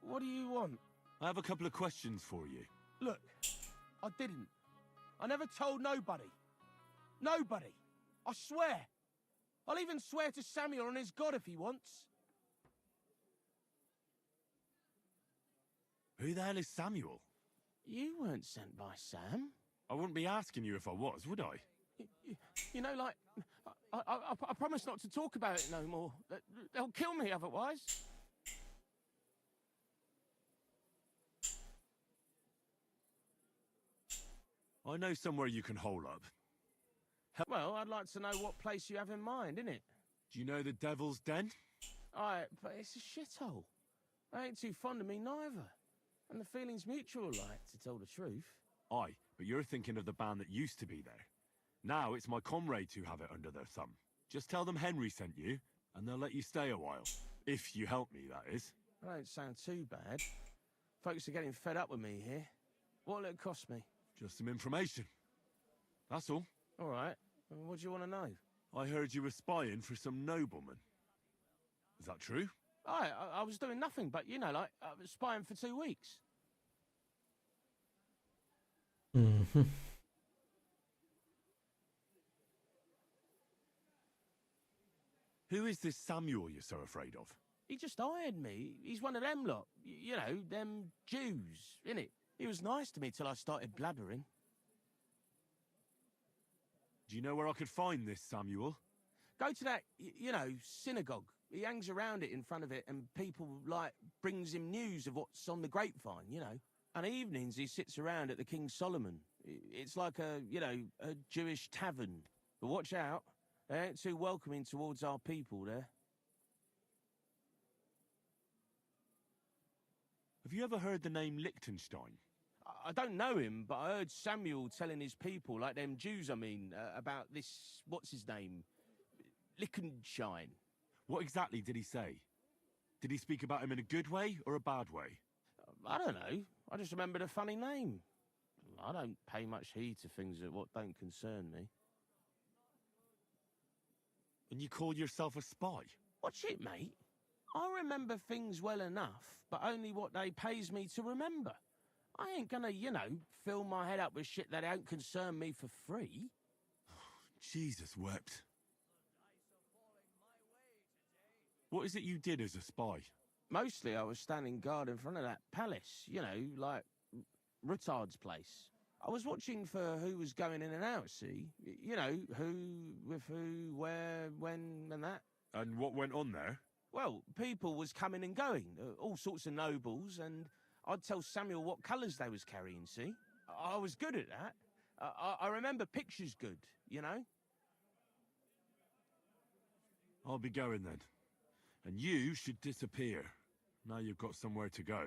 What do you want? I have a couple of questions for you. Look, I didn't. I never told nobody. Nobody. I swear. I'll even swear to Samuel and his God if he wants. Who the hell is Samuel? You weren't sent by Sam. I wouldn't be asking you if I was, would I? You know, like, I promise not to talk about it no more. They'll kill me otherwise. I know somewhere you can hole up. Well, I'd like to know what place you have in mind, innit? Do you know the Devil's Den? But it's a shithole. They ain't too fond of me neither. And the feeling's mutual, like, to tell the truth. Aye, but you're thinking of the band that used to be there. Now it's my comrades who have it under their thumb. Just tell them Henry sent you, and they'll let you stay a while. If you help me, that is. That don't sound too bad. Folks are getting fed up with me here. What'll it cost me? Just some information. That's all. All right. What do you want to know? I heard you were spying for some nobleman. Is that true? I was doing nothing but, you know, like, I was spying for 2 weeks. Mm-hmm. Who is this Samuel you're so afraid of? He just hired me. He's one of them lot. You know, them Jews, innit? He was nice to me till I started blabbering. Do you know where I could find this Samuel? Go to that, you know, synagogue. He hangs around it in front of it and people, like, brings him news of what's on the grapevine, you know. And evenings he sits around at the King Solomon. It's like a, you know, a Jewish tavern. But watch out. They ain't too welcoming towards our people there. Have you ever heard the name Liechtenstein? I don't know him, but I heard Samuel telling his people, like them Jews, I mean, about this, what's his name? Liechtenstein. What exactly did he say? Did he speak about him in a good way or a bad way? I don't know. I just remembered a funny name. I don't pay much heed to things that what don't concern me. And you call yourself a spy? Watch it, mate. I remember things well enough, but only what they pays me to remember. I ain't gonna, fill my head up with shit that don't concern me for free. Jesus wept. What is it you did as a spy? Mostly I was standing guard in front of that palace, like Rutard's place. I was watching for who was going in and out, see? Who, with who, where, when, and that. And what went on there? Well, people was coming and going, all sorts of nobles, and I'd tell Samuel what colours they was carrying, see? I was good at that. I remember pictures good, I'll be going then. And you should disappear. Now you've got somewhere to go.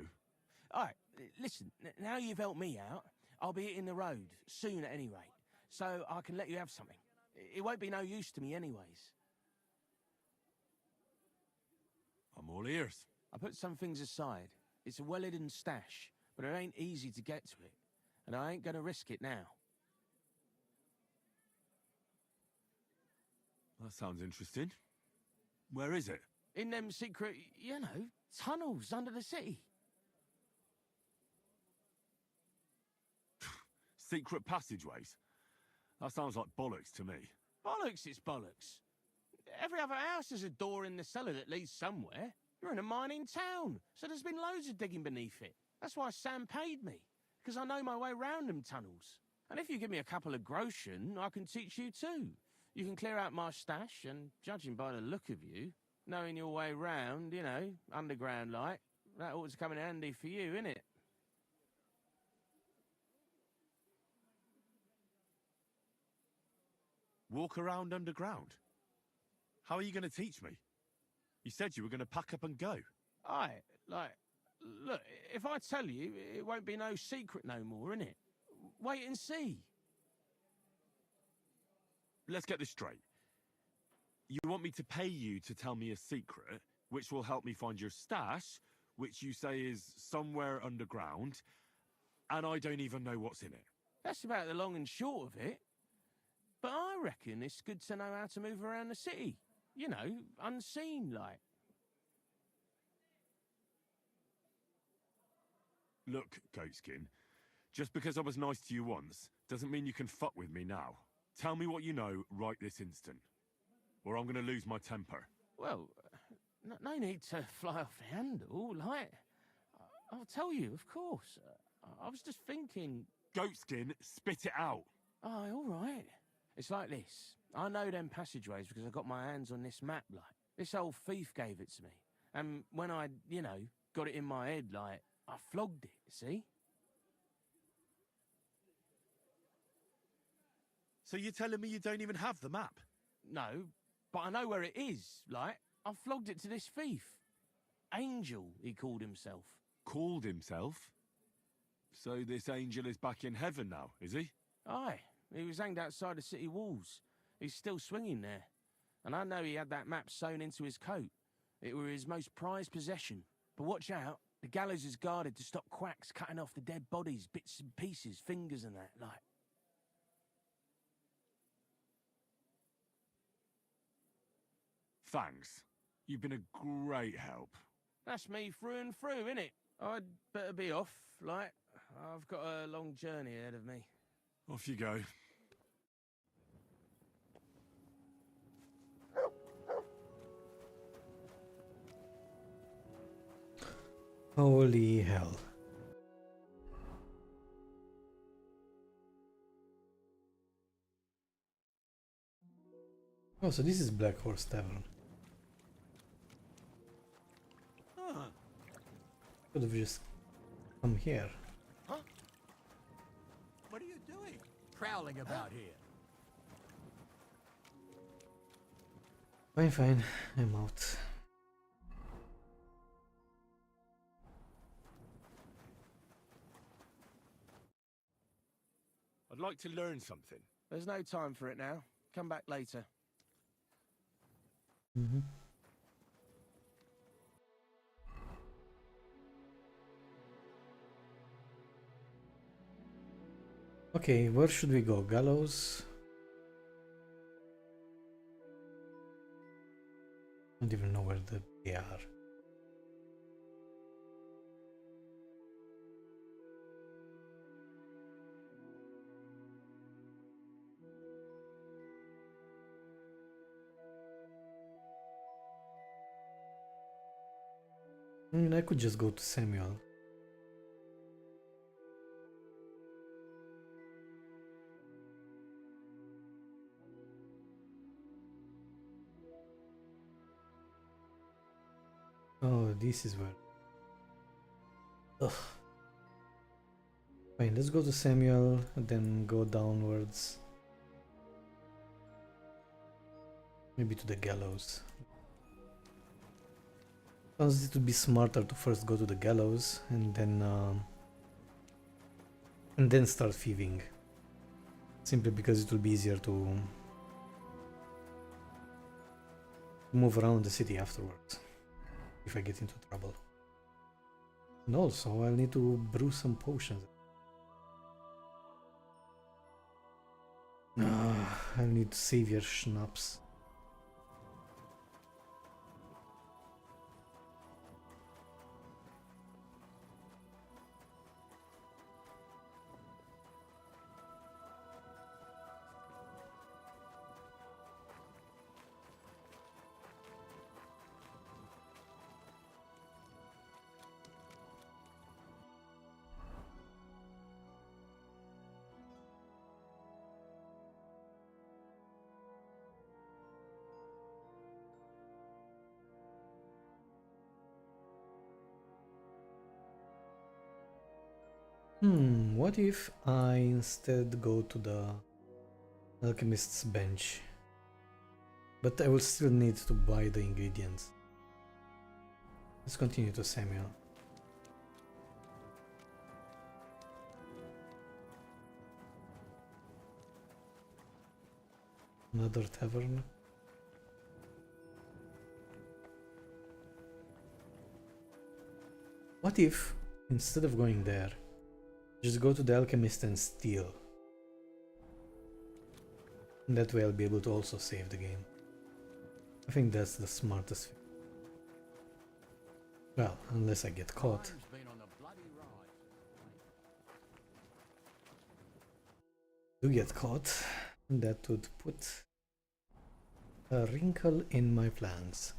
All right, listen, now you've helped me out, I'll be hitting the road, soon at any rate, so I can let you have something. It won't be no use to me anyways. I'm all ears. I put some things aside. It's a well-hidden stash, but it ain't easy to get to it, and I ain't gonna risk it now. That sounds interesting. Where is it? In them secret, tunnels under the city. Secret passageways? That sounds like bollocks to me. Bollocks, it's bollocks. Every other house has a door in the cellar that leads somewhere. You're in a mining town, so there's been loads of digging beneath it. That's why Sam paid me, because I know my way round them tunnels. And if you give me a couple of groschen, I can teach you too. You can clear out my stash, and judging by the look of you, knowing your way round, underground like, that ought to come in handy for you, innit? Walk around underground? How are you going to teach me? You said you were going to pack up and go. Aye, look, if I tell you, it won't be no secret no more, innit? Wait and see. Let's get this straight. You want me to pay you to tell me a secret, which will help me find your stash, which you say is somewhere underground, and I don't even know what's in it? That's about the long and short of it. But I reckon it's good to know how to move around the city. Unseen, like. Look, Goatskin, just because I was nice to you once, doesn't mean you can fuck with me now. Tell me what you know right this instant, or I'm going to lose my temper. Well, no need to fly off the handle, like. I'll tell you, of course. I was just thinking... Goatskin, spit it out. Aye, all right. It's like this. I know them passageways because I got my hands on this map, like. This old thief gave it to me. And when I, got it in my head, like, I flogged it, see? So you're telling me you don't even have the map? No, but I know where it is, like. I flogged it to this thief. Angel, he called himself. Called himself? So this angel is back in heaven now, is he? Aye, he was hanged outside the city walls. He's still swinging there. And I know he had that map sewn into his coat. It were his most prized possession. But watch out, the gallows is guarded to stop quacks cutting off the dead bodies, bits and pieces, fingers and that, like. Thanks. You've been a great help. That's me through and through, innit? I'd better be off, like. I've got a long journey ahead of me. Off you go. Holy hell. Oh, so this is Black Horse Tavern. Could have just come here. Huh? What are you doing? Prowling about here. Fine, fine. I'm out. I'd like to learn something. There's no time for it now. Come back later. Mm-hmm. Okay, where should we go? Gallows? I don't even know where they are. I mean, I could just go to Samuel. Oh, this is where. Ugh. Fine, let's go to Samuel and then go downwards. Maybe to the gallows. Sounds it would be smarter to first go to the gallows and then start thieving. Simply because it will be easier to move around the city afterwards if I get into trouble. And also I'll need to brew some potions. I'll need savior schnapps. What if I instead go to the alchemist's bench? But I will still need to buy the ingredients. Let's continue to Samuel. Another tavern. What if, instead of going there, just go to the alchemist and steal? And that way I'll be able to also save the game. I think that's the smartest thing. Well, unless I get caught. Do get caught, that would put a wrinkle in my plans.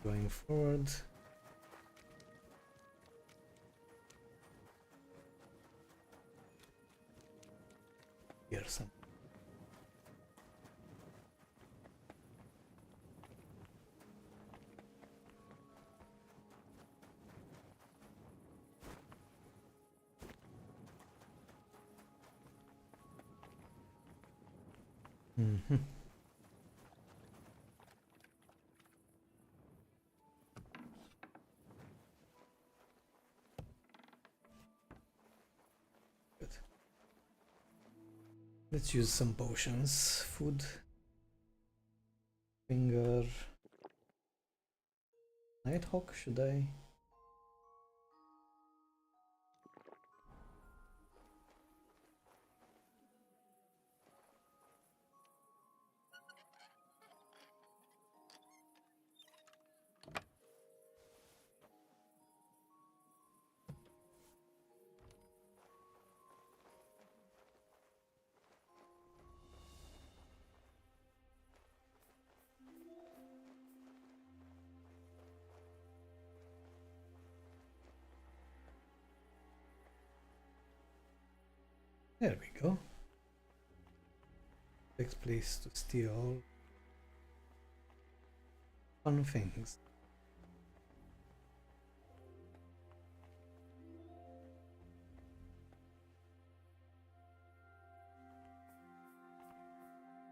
Going forward. Here's some. Let's use some potions. Food. Finger. Nighthawk, should I? There we go. Next place to steal fun things.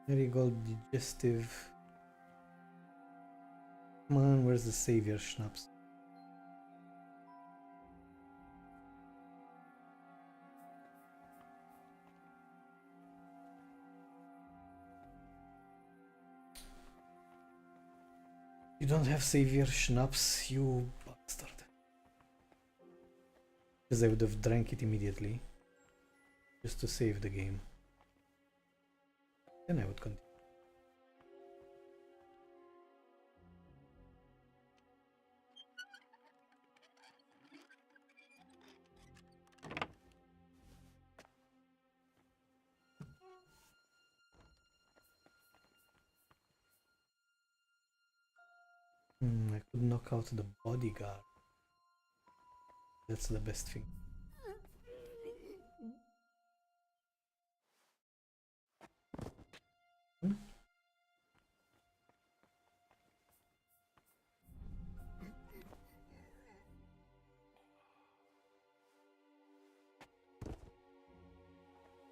Marigold digestive. Come on, where's the savior schnapps? You don't have savior schnapps, you bastard. Because I would have drank it immediately. Just to save the game. Then I would continue. I could knock out the bodyguard. That's the best thing.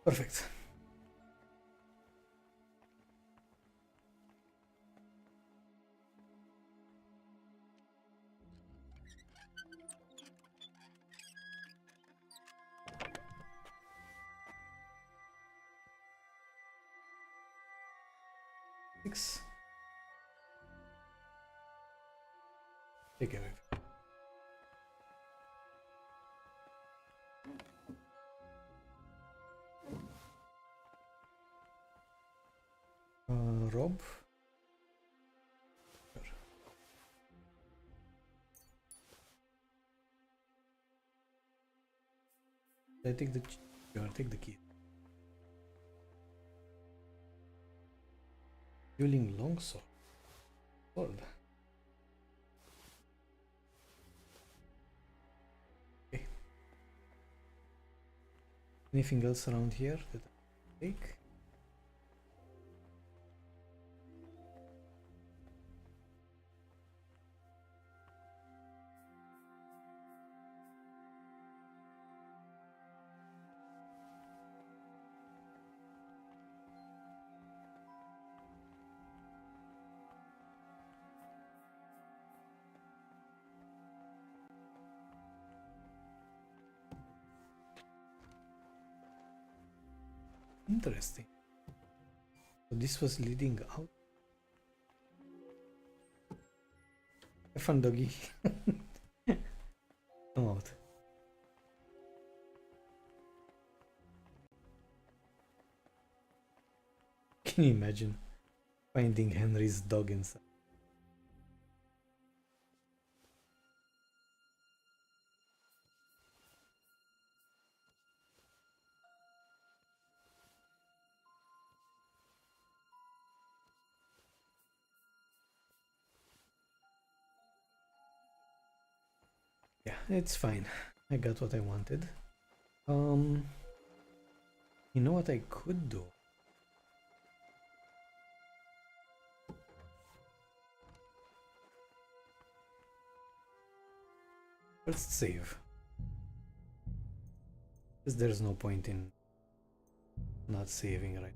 Perfect. Six. Take it. Rob. Sure. I take the take the key. Dueling longsword. Sword. Okay. Anything else around here that I take? Interesting. So this was leading out. Have fun, doggy. Come out. Can you imagine finding Henry's dog inside? Yeah, it's fine. I got what I wanted. You know what I could do? Let's save. Because there's no point in not saving, right?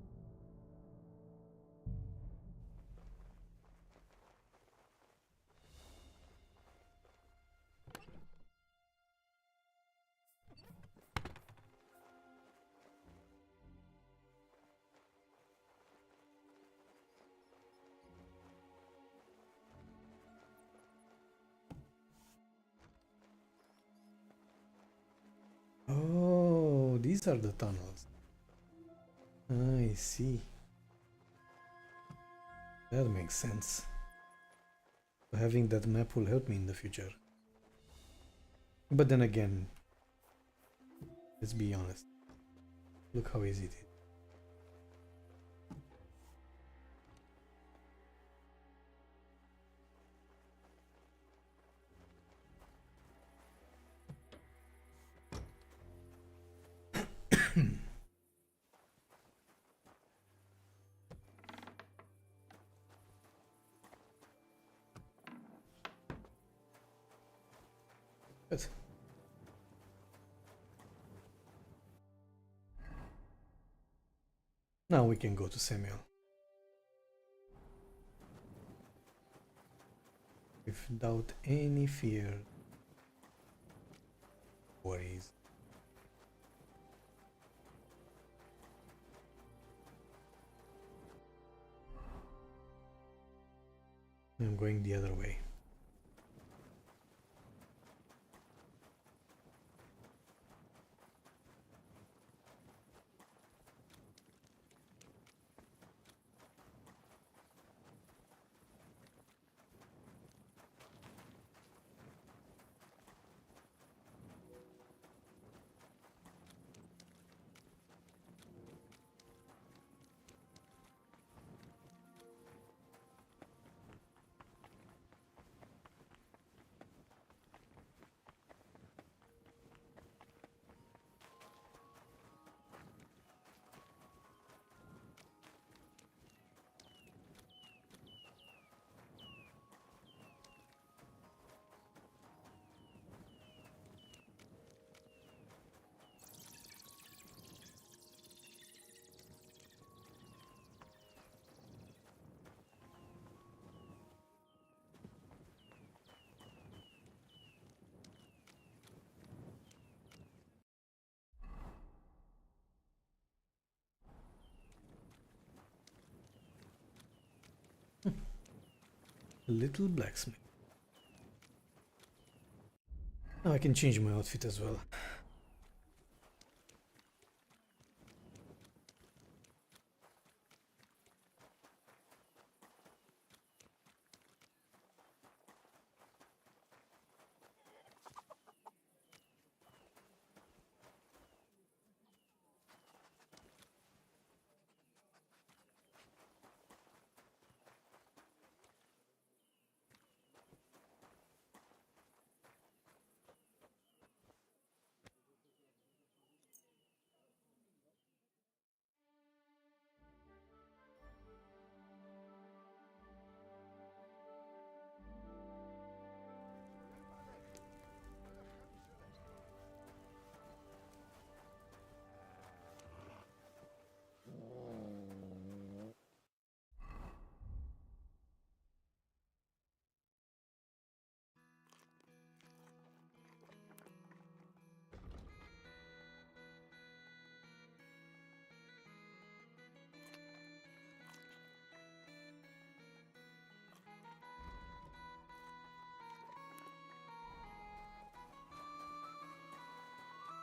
Oh, these are the tunnels. I see. That makes sense. Having that map will help me in the future. But then again, let's be honest. Look how easy it is. Good. Now we can go to Samuel. Without any fear, worries. I'm going the other way. A little blacksmith. Now I can change my outfit as well.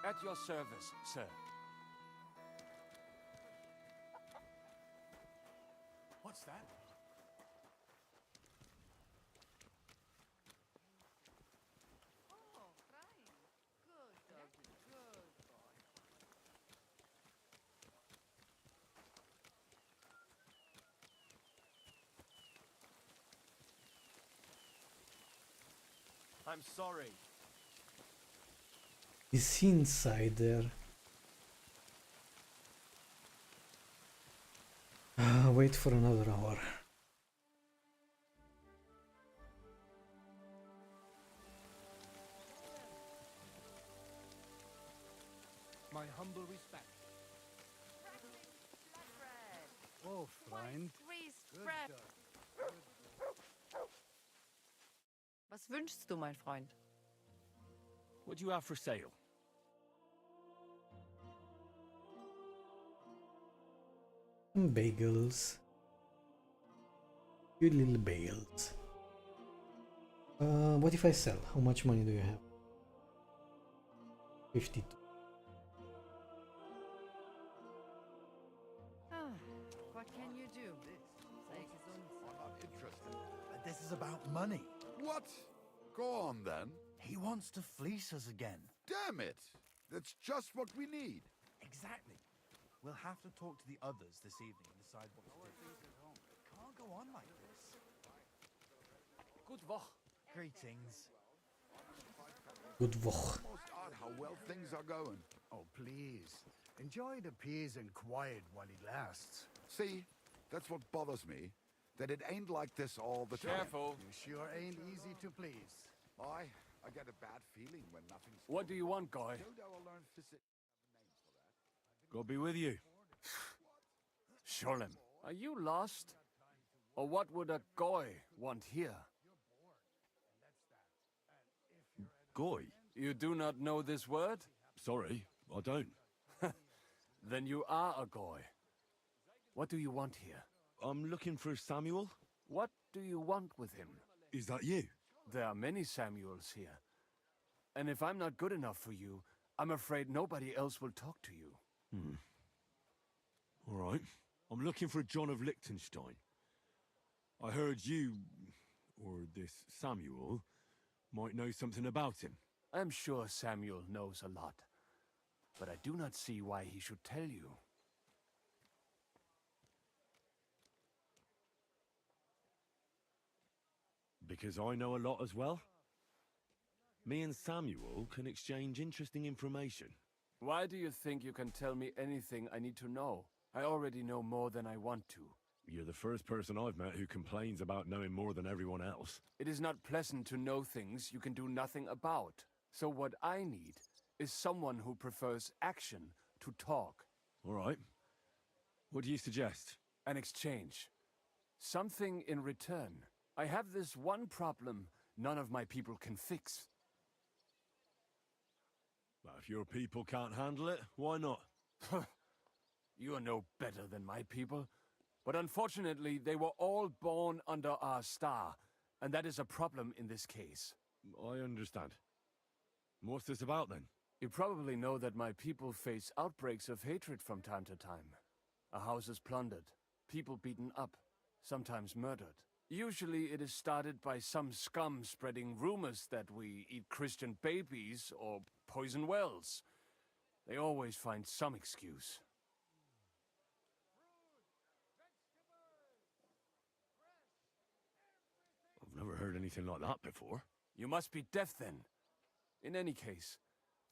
At your service, sir. What's that? I'm sorry. Is he inside there? Wait for another hour. My humble respect. Oh, Freund. Good dog. Was wünschst du, mein Freund? What do you have for sale? Bagels. Good little bagels. What if I sell? How much money do you have? 52. What can you do? Sei gesund. I'm not interested. This is about money. What? Go on then. He wants to fleece us again. Damn it! That's just what we need. Exactly. We'll have to talk to the others this evening and decide what to do. It can't go on like this. Good Woche. Greetings. Good Woche. Almost odd how well things are going. Oh, please. Enjoy the peace and quiet while it lasts. See, that's what bothers me. That it ain't like this all the time. Careful. You sure ain't easy to please. I get a bad feeling when nothing's... What do you want, guy? God be with you. Sholem, are you lost? Or what would a goy want here? Goy? You do not know this word? Sorry, I don't. Then you are a goy. What do you want here? I'm looking for Samuel. What do you want with him? Is that you? There are many Samuels here. And if I'm not good enough for you, I'm afraid nobody else will talk to you. All right. I'm looking for John of Liechtenstein. I heard you, or this Samuel, might know something about him. I'm sure Samuel knows a lot. But I do not see why he should tell you. Because I know a lot as well? Me and Samuel can exchange interesting information. Why do you think you can tell me anything I need to know? I already know more than I want to. You're the first person I've met who complains about knowing more than everyone else. It is not pleasant to know things you can do nothing about. So what I need is someone who prefers action to talk. All right. What do you suggest? An exchange. Something in return. I have this one problem none of my people can fix. Well, if your people can't handle it, why not? You are no better than my people. But unfortunately, they were all born under our star, and that is a problem in this case. I understand. What's this about, then? You probably know that my people face outbreaks of hatred from time to time. A house is plundered, people beaten up, sometimes murdered. Usually it is started by some scum spreading rumors that we eat Christian babies or poison wells. They always find some excuse. I've never heard anything like that before. You must be deaf then. In any case,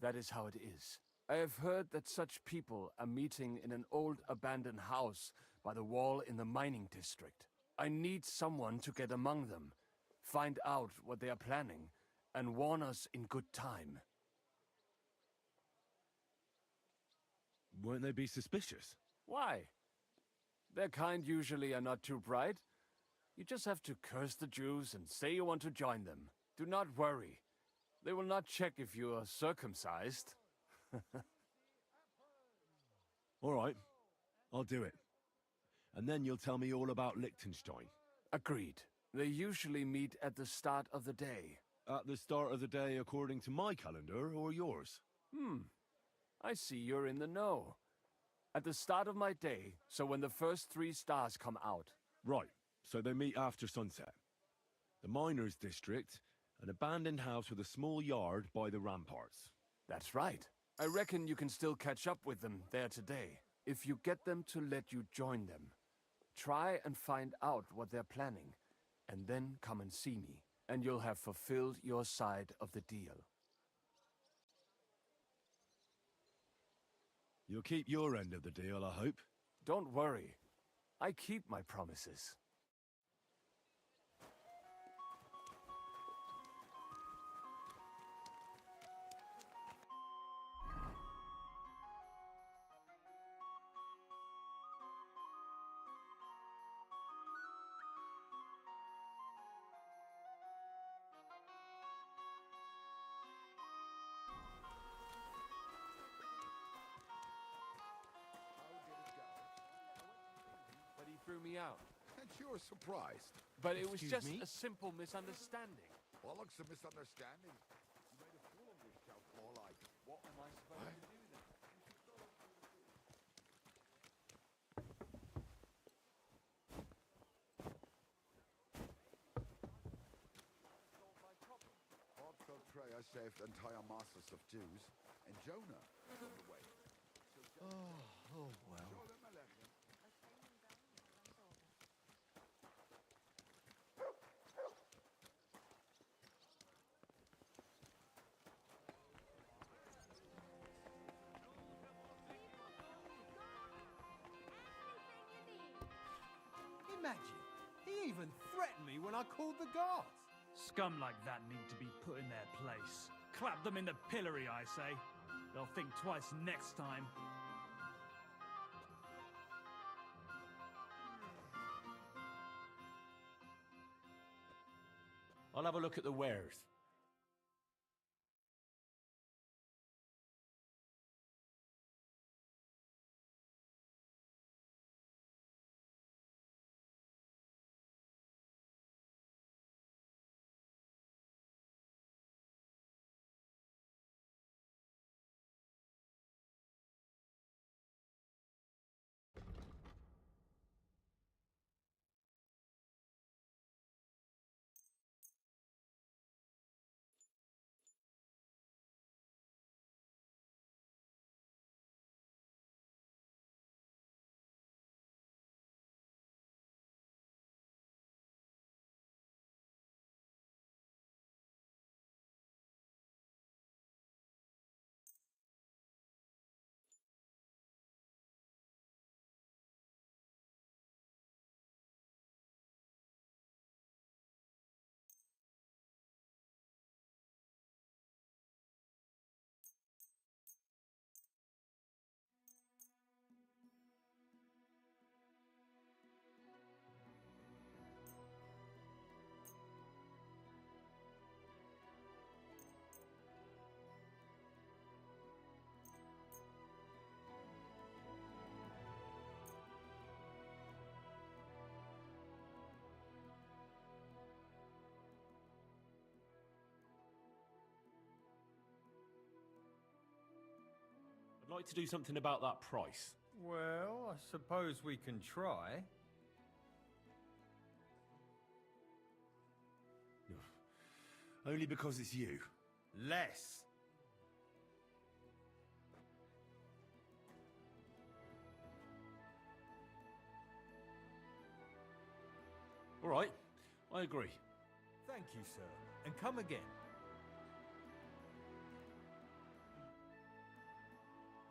that is how it is. I have heard that such people are meeting in an old abandoned house by the wall in the mining district. I need someone to get among them, find out what they are planning, and warn us in good time. Won't they be suspicious? Why? Their kind usually are not too bright. You just have to curse the Jews and say you want to join them. Do not worry. They will not check if you are circumcised. All right, I'll do it. And then you'll tell me all about Liechtenstein. Agreed. They usually meet at the start of the day. At the start of the day according to my calendar, or yours? I see you're in the know. At the start of my day, so when the first 3 stars come out. Right, so they meet after sunset. The miners' district, an abandoned house with a small yard by the ramparts. That's right. I reckon you can still catch up with them there today, if you get them to let you join them. Try and find out what they're planning, and then come and see me, and you'll have fulfilled your side of the deal. You'll keep your end of the deal, I hope. Don't worry. I keep my promises. But he threw me out. And you're surprised. But it was Excuse just me? a simple misunderstanding. Bollocks, a misunderstanding. You made a fool of yourself, more like. What am I supposed to do then? Hard felt Treya saved entire masters of Jews, and Jonah is on the way. Oh, well. Show them a lesson. Imagine, he even threatened me when I called the guards. Scum like that need to be put in their place. Clap them in the pillory, I say. They'll think twice next time. I'll have a look at the wares. like to do something about that price? Well, I suppose we can try. Only because it's you. Less. All right, I agree. Thank you, sir. And come again.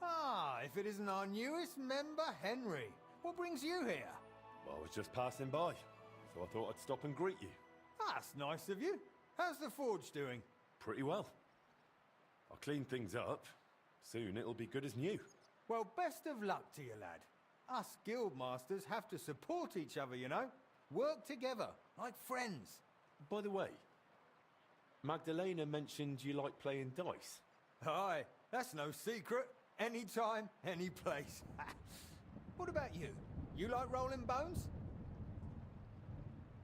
Ah, if it isn't our newest member, Henry. What brings you here? Well, I was just passing by, so I thought I'd stop and greet you. That's nice of you. How's the forge doing? Pretty well. I'll clean things up. Soon it'll be good as new. Well, best of luck to you, lad. Us guild masters have to support each other, you know? Work together, like friends. By the way, Magdalena mentioned you like playing dice. Aye, that's no secret. Anytime, any place. What about you? You like rolling bones?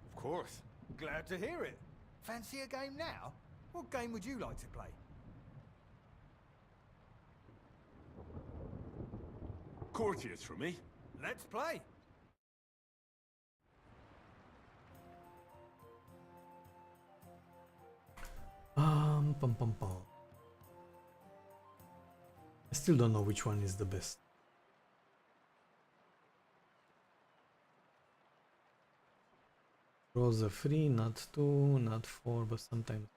Of course. Glad to hear it. Fancy a game now? What game would you like to play? Courtiers for me. Let's play. Pum pum pum. I still don't know which one is the best. Rolls are free, not 2, not 4, but sometimes.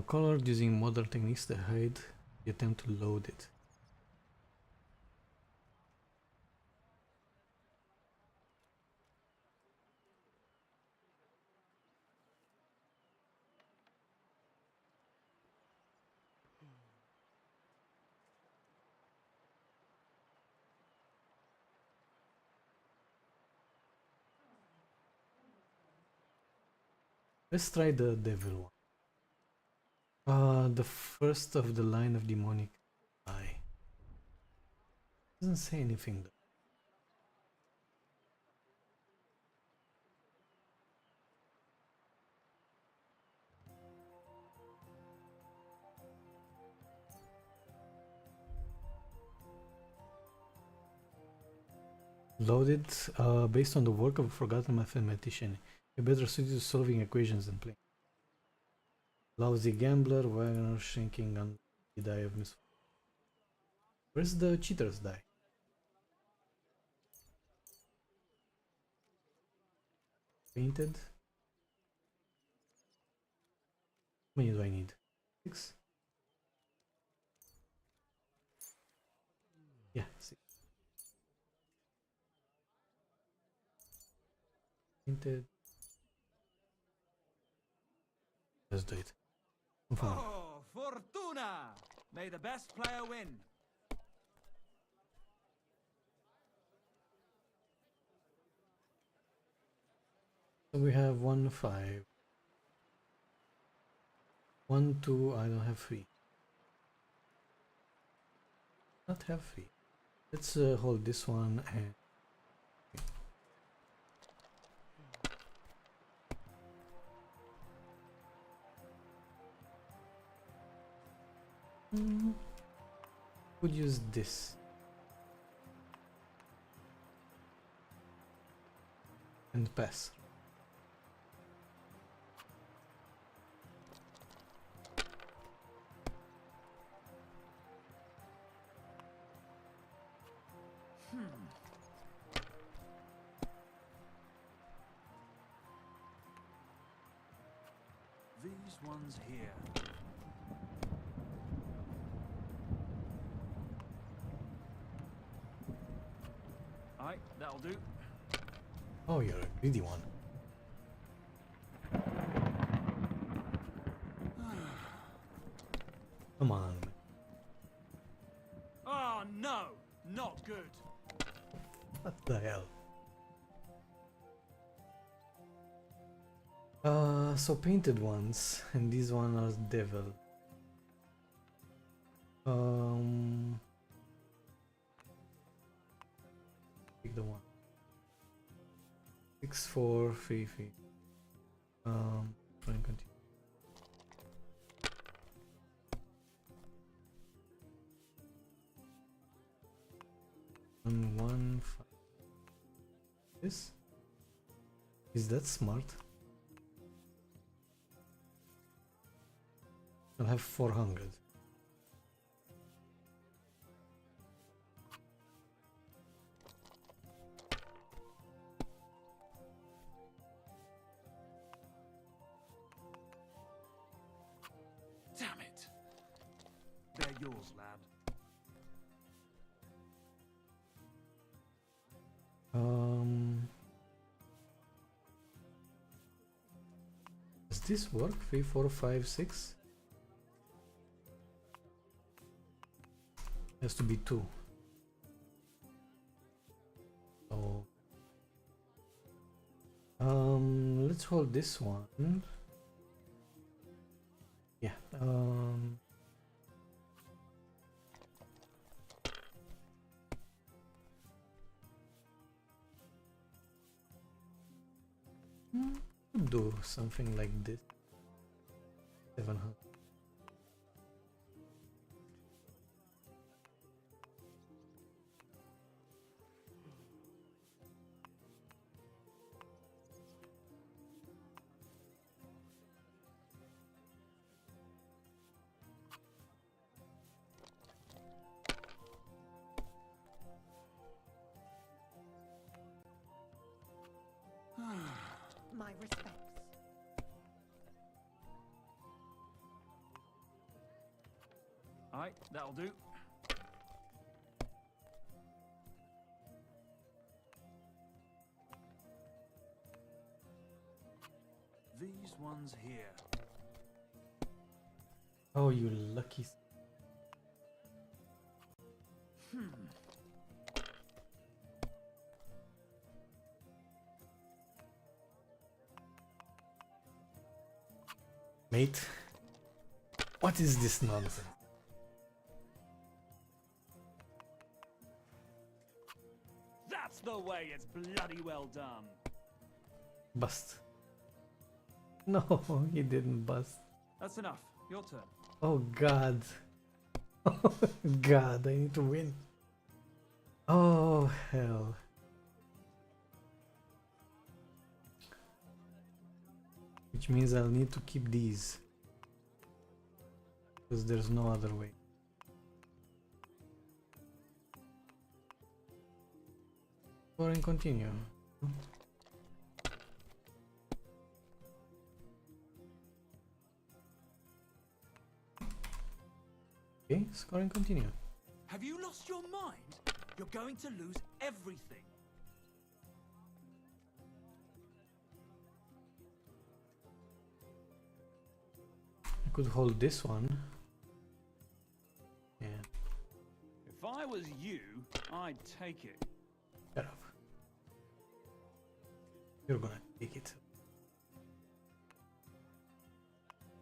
Colored using modern techniques to hide the attempt to load it. Let's try the devil one. The first of the line of demonic eye. Doesn't say anything though. Loaded based on the work of a forgotten mathematician. You're better suited to solving equations than playing. Lousy gambler, Wagner shrinking on the die of misfortune. Where's the cheater's die? Painted. How many do I need? 6? Yeah, 6. Painted. Let's do it. Oh, Fortuna! May the best player win. So we have 1, 5. 1, 2, I don't have 3. Not have 3. Let's hold this one and could use this. And pass. These ones here. Aye, that'll do. Oh, you're a greedy one. Come on. Oh no, not good. What the hell? So painted ones, and these one are devil. Pick the one. 6, 4, 3, 3. Try and continue. One, 5. This? Is that smart? I'll have 400. Damn it! They're yours, lad. Does this work? 3, 4, 5, 6? Has to be 2. So let's hold this one. Yeah. Do something like this. 700. My respects. Alright, that'll do. These ones here. Oh, you lucky. Mate, what is this nonsense? That's the way it's bloody well done. Bust. No, he didn't bust. That's enough. Your turn. Oh god. Oh god, I need to win. Oh hell. Which means I'll need to keep these. Because there's no other way. Or and continue. Okay, score and continue. Have you lost your mind? You're going to lose everything. I could hold this one. Yeah. If I was you, I'd take it. Shut up. You're gonna take it.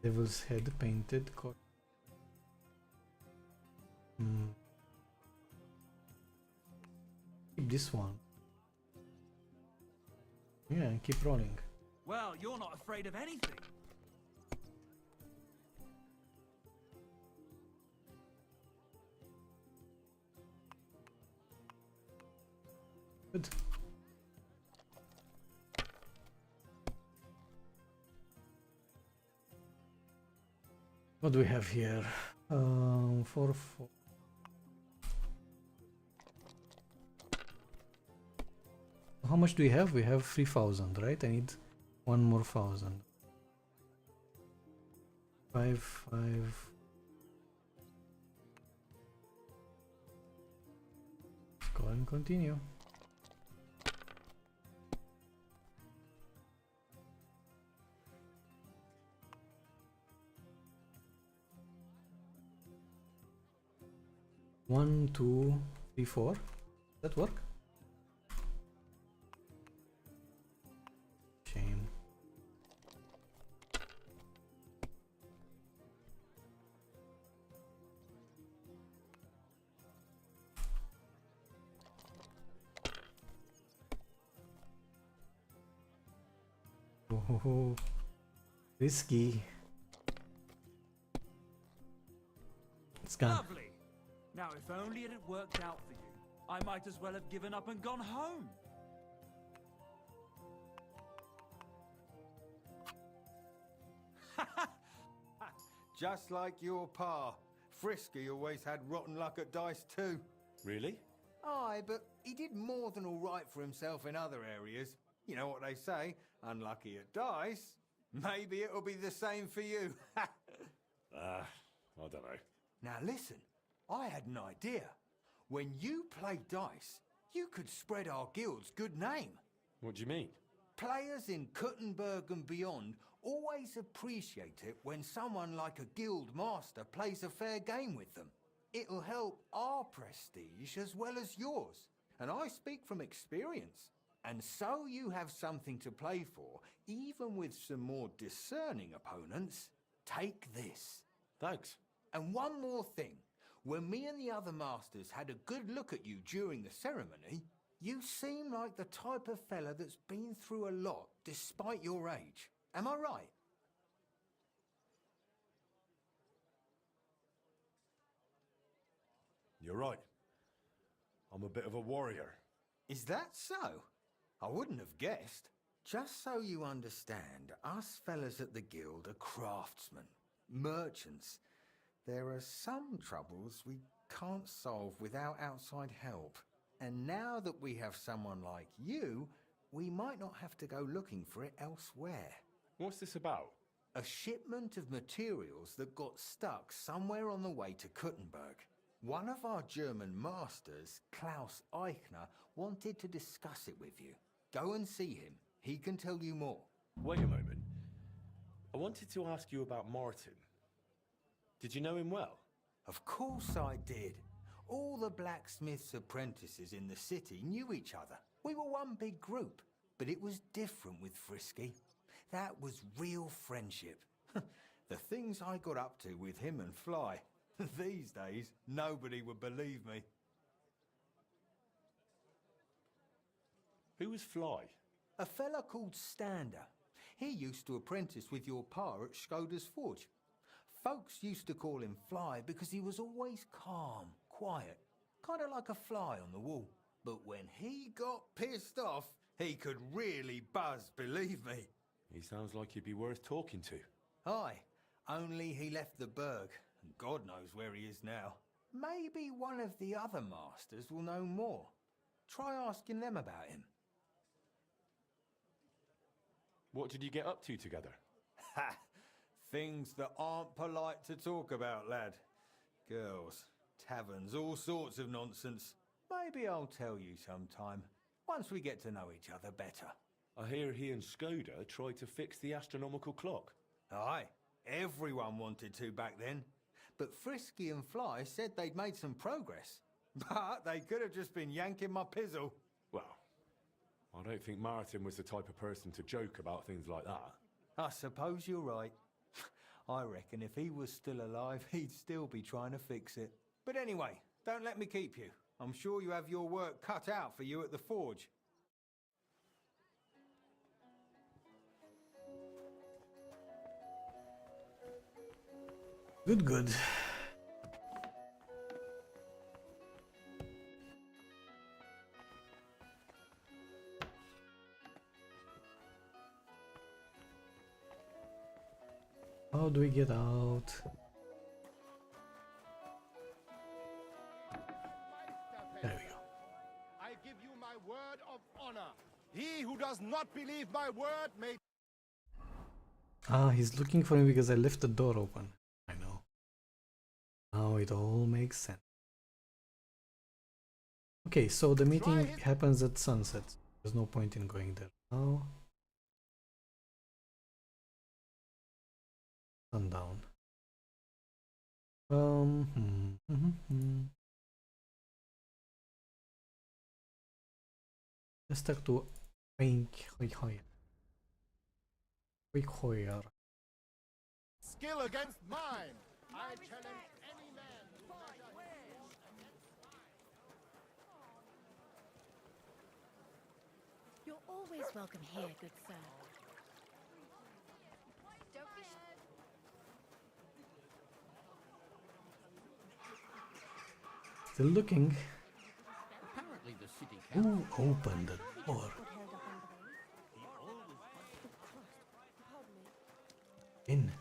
Devil's head painted. Keep this one. Yeah, keep rolling. Well, you're not afraid of anything. Good. What do we have here? 4, 4. How much do we have? We have 3,000, right? I need 1 more 1,000. 5, 5. Go and continue. One, 2, 3, 4. Does that work? Shame. Oh, risky. It's gone. Lovely. Now, if only it had worked out for you, I might as well have given up and gone home. Just like your pa. Frisky always had rotten luck at dice too. Really? Aye, but he did more than all right for himself in other areas. You know what they say, unlucky at dice. Maybe it'll be the same for you. I don't know. Now listen, I had an idea. When you play dice, you could spread our guild's good name. What do you mean? Players in Kuttenberg and beyond always appreciate it when someone like a guild master plays a fair game with them. It'll help our prestige as well as yours. And I speak from experience. And so you have something to play for, even with some more discerning opponents. Take this. Thanks. And one more thing. When me and the other masters had a good look at you during the ceremony, you seem like the type of fella that's been through a lot despite your age. Am I right? You're right. I'm a bit of a warrior. Is that so? I wouldn't have guessed. Just so you understand, us fellas at the guild are craftsmen, merchants. There are some troubles we can't solve without outside help. And now that we have someone like you, we might not have to go looking for it elsewhere. What's this about? A shipment of materials that got stuck somewhere on the way to Kuttenberg. One of our German masters, Klaus Eichner, wanted to discuss it with you. Go and see him. He can tell you more. Wait a moment. I wanted to ask you about Martin. Did you know him well? Of course I did. All the blacksmith's apprentices in the city knew each other. We were one big group, but it was different with Frisky. That was real friendship. The things I got up to with him and Fly. These days, nobody would believe me. Who was Fly? A fella called Stander. He used to apprentice with your pa at Skoda's Forge. Folks used to call him Fly because he was always calm, quiet, kind of like a fly on the wall. But when he got pissed off, he could really buzz, believe me. He sounds like he'd be worth talking to. Aye, only he left the burg, and God knows where he is now. Maybe one of the other masters will know more. Try asking them about him. What did you get up to together? Ha! Things that aren't polite to talk about, lad. Girls, taverns, all sorts of nonsense. Maybe I'll tell you sometime, once we get to know each other better. I hear he and Skoda tried to fix the astronomical clock. Aye, everyone wanted to back then. But Frisky and Fly said they'd made some progress. But they could have just been yanking my pizzle. Well, I don't think Martin was the type of person to joke about things like that. I suppose you're right. I reckon if he was still alive, he'd still be trying to fix it. But anyway, don't let me keep you. I'm sure you have your work cut out for you at the forge. Good, good. How do we get out? There we go. I give you my word of honor. He who does not believe my word may... Ah, he's looking for me because I left the door open. I know. Now it all makes sense. Okay, so the meeting happens at sunset. There's no point in going there now. Sundown. Let's talk to Hoyer. Skill against mine. I challenge any man who You're always welcome here, good sir. Still looking. Apparently the city Who opened the door? In.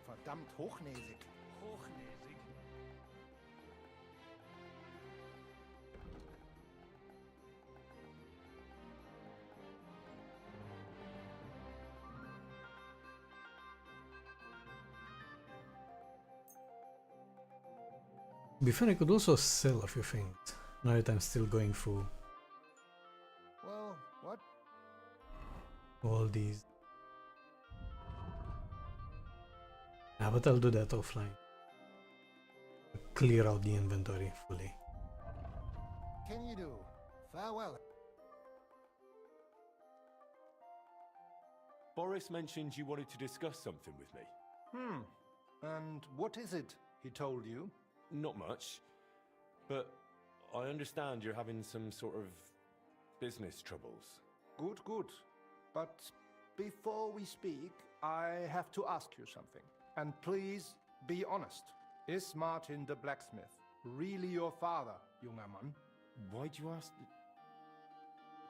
Verdammt hochnäsig. Hochnäsig. Before I could also sell a few things. Now that I'm still going through Well, what? all these. Yeah, but I'll do that offline. Clear out the inventory fully. Can you do? Farewell. Boris mentioned you wanted to discuss something with me. And what is it he told you? Not much, but I understand you're having some sort of business troubles. Good, good. But before we speak, I have to ask you something. And please be honest. Is Martin the blacksmith really your father, junger Mann? Why do you ask?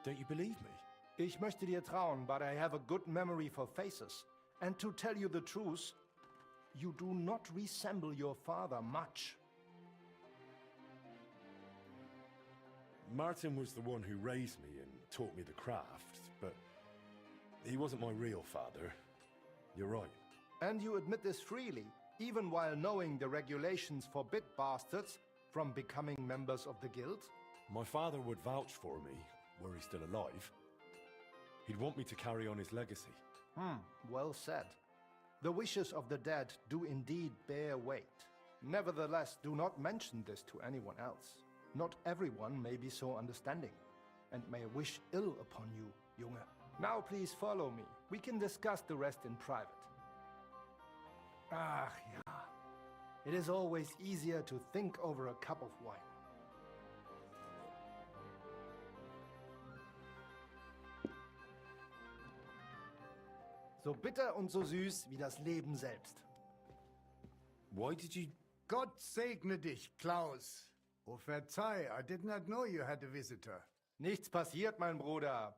Don't you believe me? Ich möchte dir trauen, but I have a good memory for faces. And to tell you the truth, you do not resemble your father much. Martin was the one who raised me and taught me the craft, but he wasn't my real father. You're right. And you admit this freely, even while knowing the regulations forbid bastards from becoming members of the guild? My father would vouch for me, were he still alive. He'd want me to carry on his legacy. Well said. The wishes of the dead do indeed bear weight. Nevertheless, do not mention this to anyone else. Not everyone may be so understanding, and may wish ill upon you, Junge. Now please follow me. We can discuss the rest in private. Ach ja. It is always easier to think over a cup of wine. So bitter und so süß wie das Leben selbst. Why did you... Gott segne dich, Klaus. Oh, verzeih, I did not know you had a visitor. Nichts passiert, mein Bruder.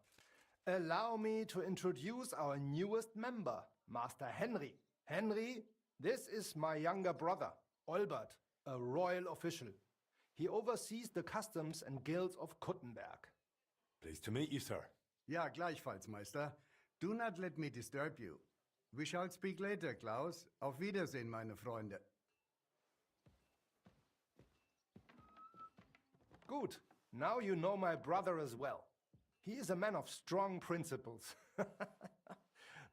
Allow me to introduce our newest member, Master Henry. Henry, this is my younger brother, Olbert, a royal official. He oversees the customs and guilds of Kuttenberg. Pleased to meet you, sir. Ja, gleichfalls, Meister. Do not let me disturb you. We shall speak later, Klaus. Auf Wiedersehen, meine Freunde. Good. Now you know my brother as well. He is a man of strong principles.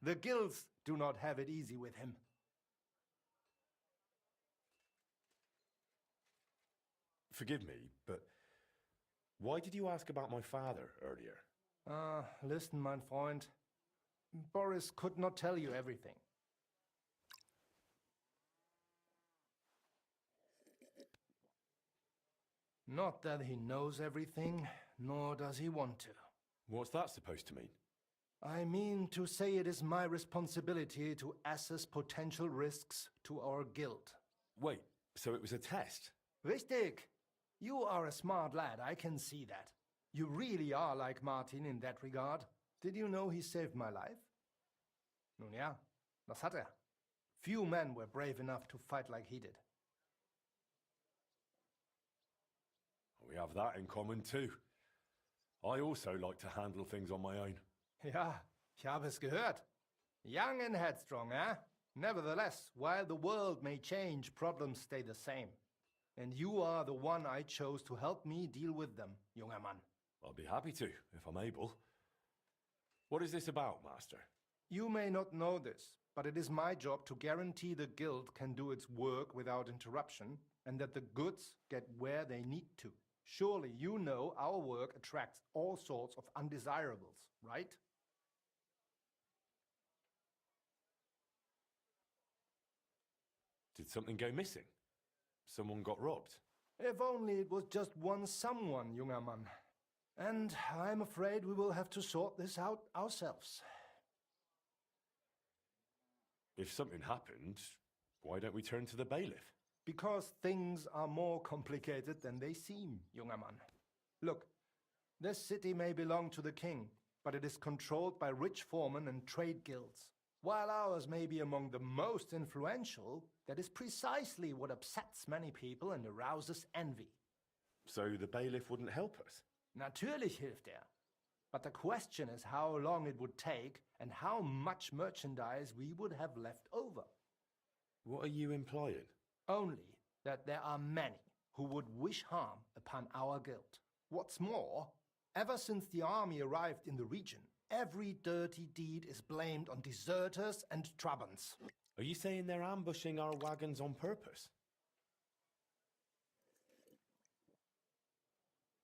The guilds do not have it easy with him. Forgive me, but why did you ask about my father earlier? Listen, mein Freund. Boris could not tell you everything. Not that he knows everything, nor does he want to. What's that supposed to mean? I mean to say it is my responsibility to assess potential risks to our guild. Wait, so it was a test? Richtig. You are a smart lad, I can see that. You really are like Martin in that regard. Did you know he saved my life? Nun ja, das hat er. Few men were brave enough to fight like he did. We have that in common too. I also like to handle things on my own. Ja, ich habe es gehört. Young and headstrong, eh? Nevertheless, while the world may change, problems stay the same. And you are the one I chose to help me deal with them, junger Mann. I'll be happy to, if I'm able. What is this about, Master? You may not know this, but it is my job to guarantee the guild can do its work without interruption, and that the goods get where they need to. Surely you know our work attracts all sorts of undesirables, right? Did something go missing? Someone got robbed? If only it was just one someone, junger Mann. And I'm afraid we will have to sort this out ourselves. If something happened, why don't we turn to the bailiff? Because things are more complicated than they seem, junger Mann. Look, this city may belong to the king, but it is controlled by rich foremen and trade guilds. While ours may be among the most influential, that is precisely what upsets many people and arouses envy. So the bailiff wouldn't help us? Natürlich hilft er. But the question is how long it would take and how much merchandise we would have left over. What are you implying? Only that there are many who would wish harm upon our guild. What's more, ever since the army arrived in the region, every dirty deed is blamed on deserters and Trabants. Are you saying they're ambushing our wagons on purpose?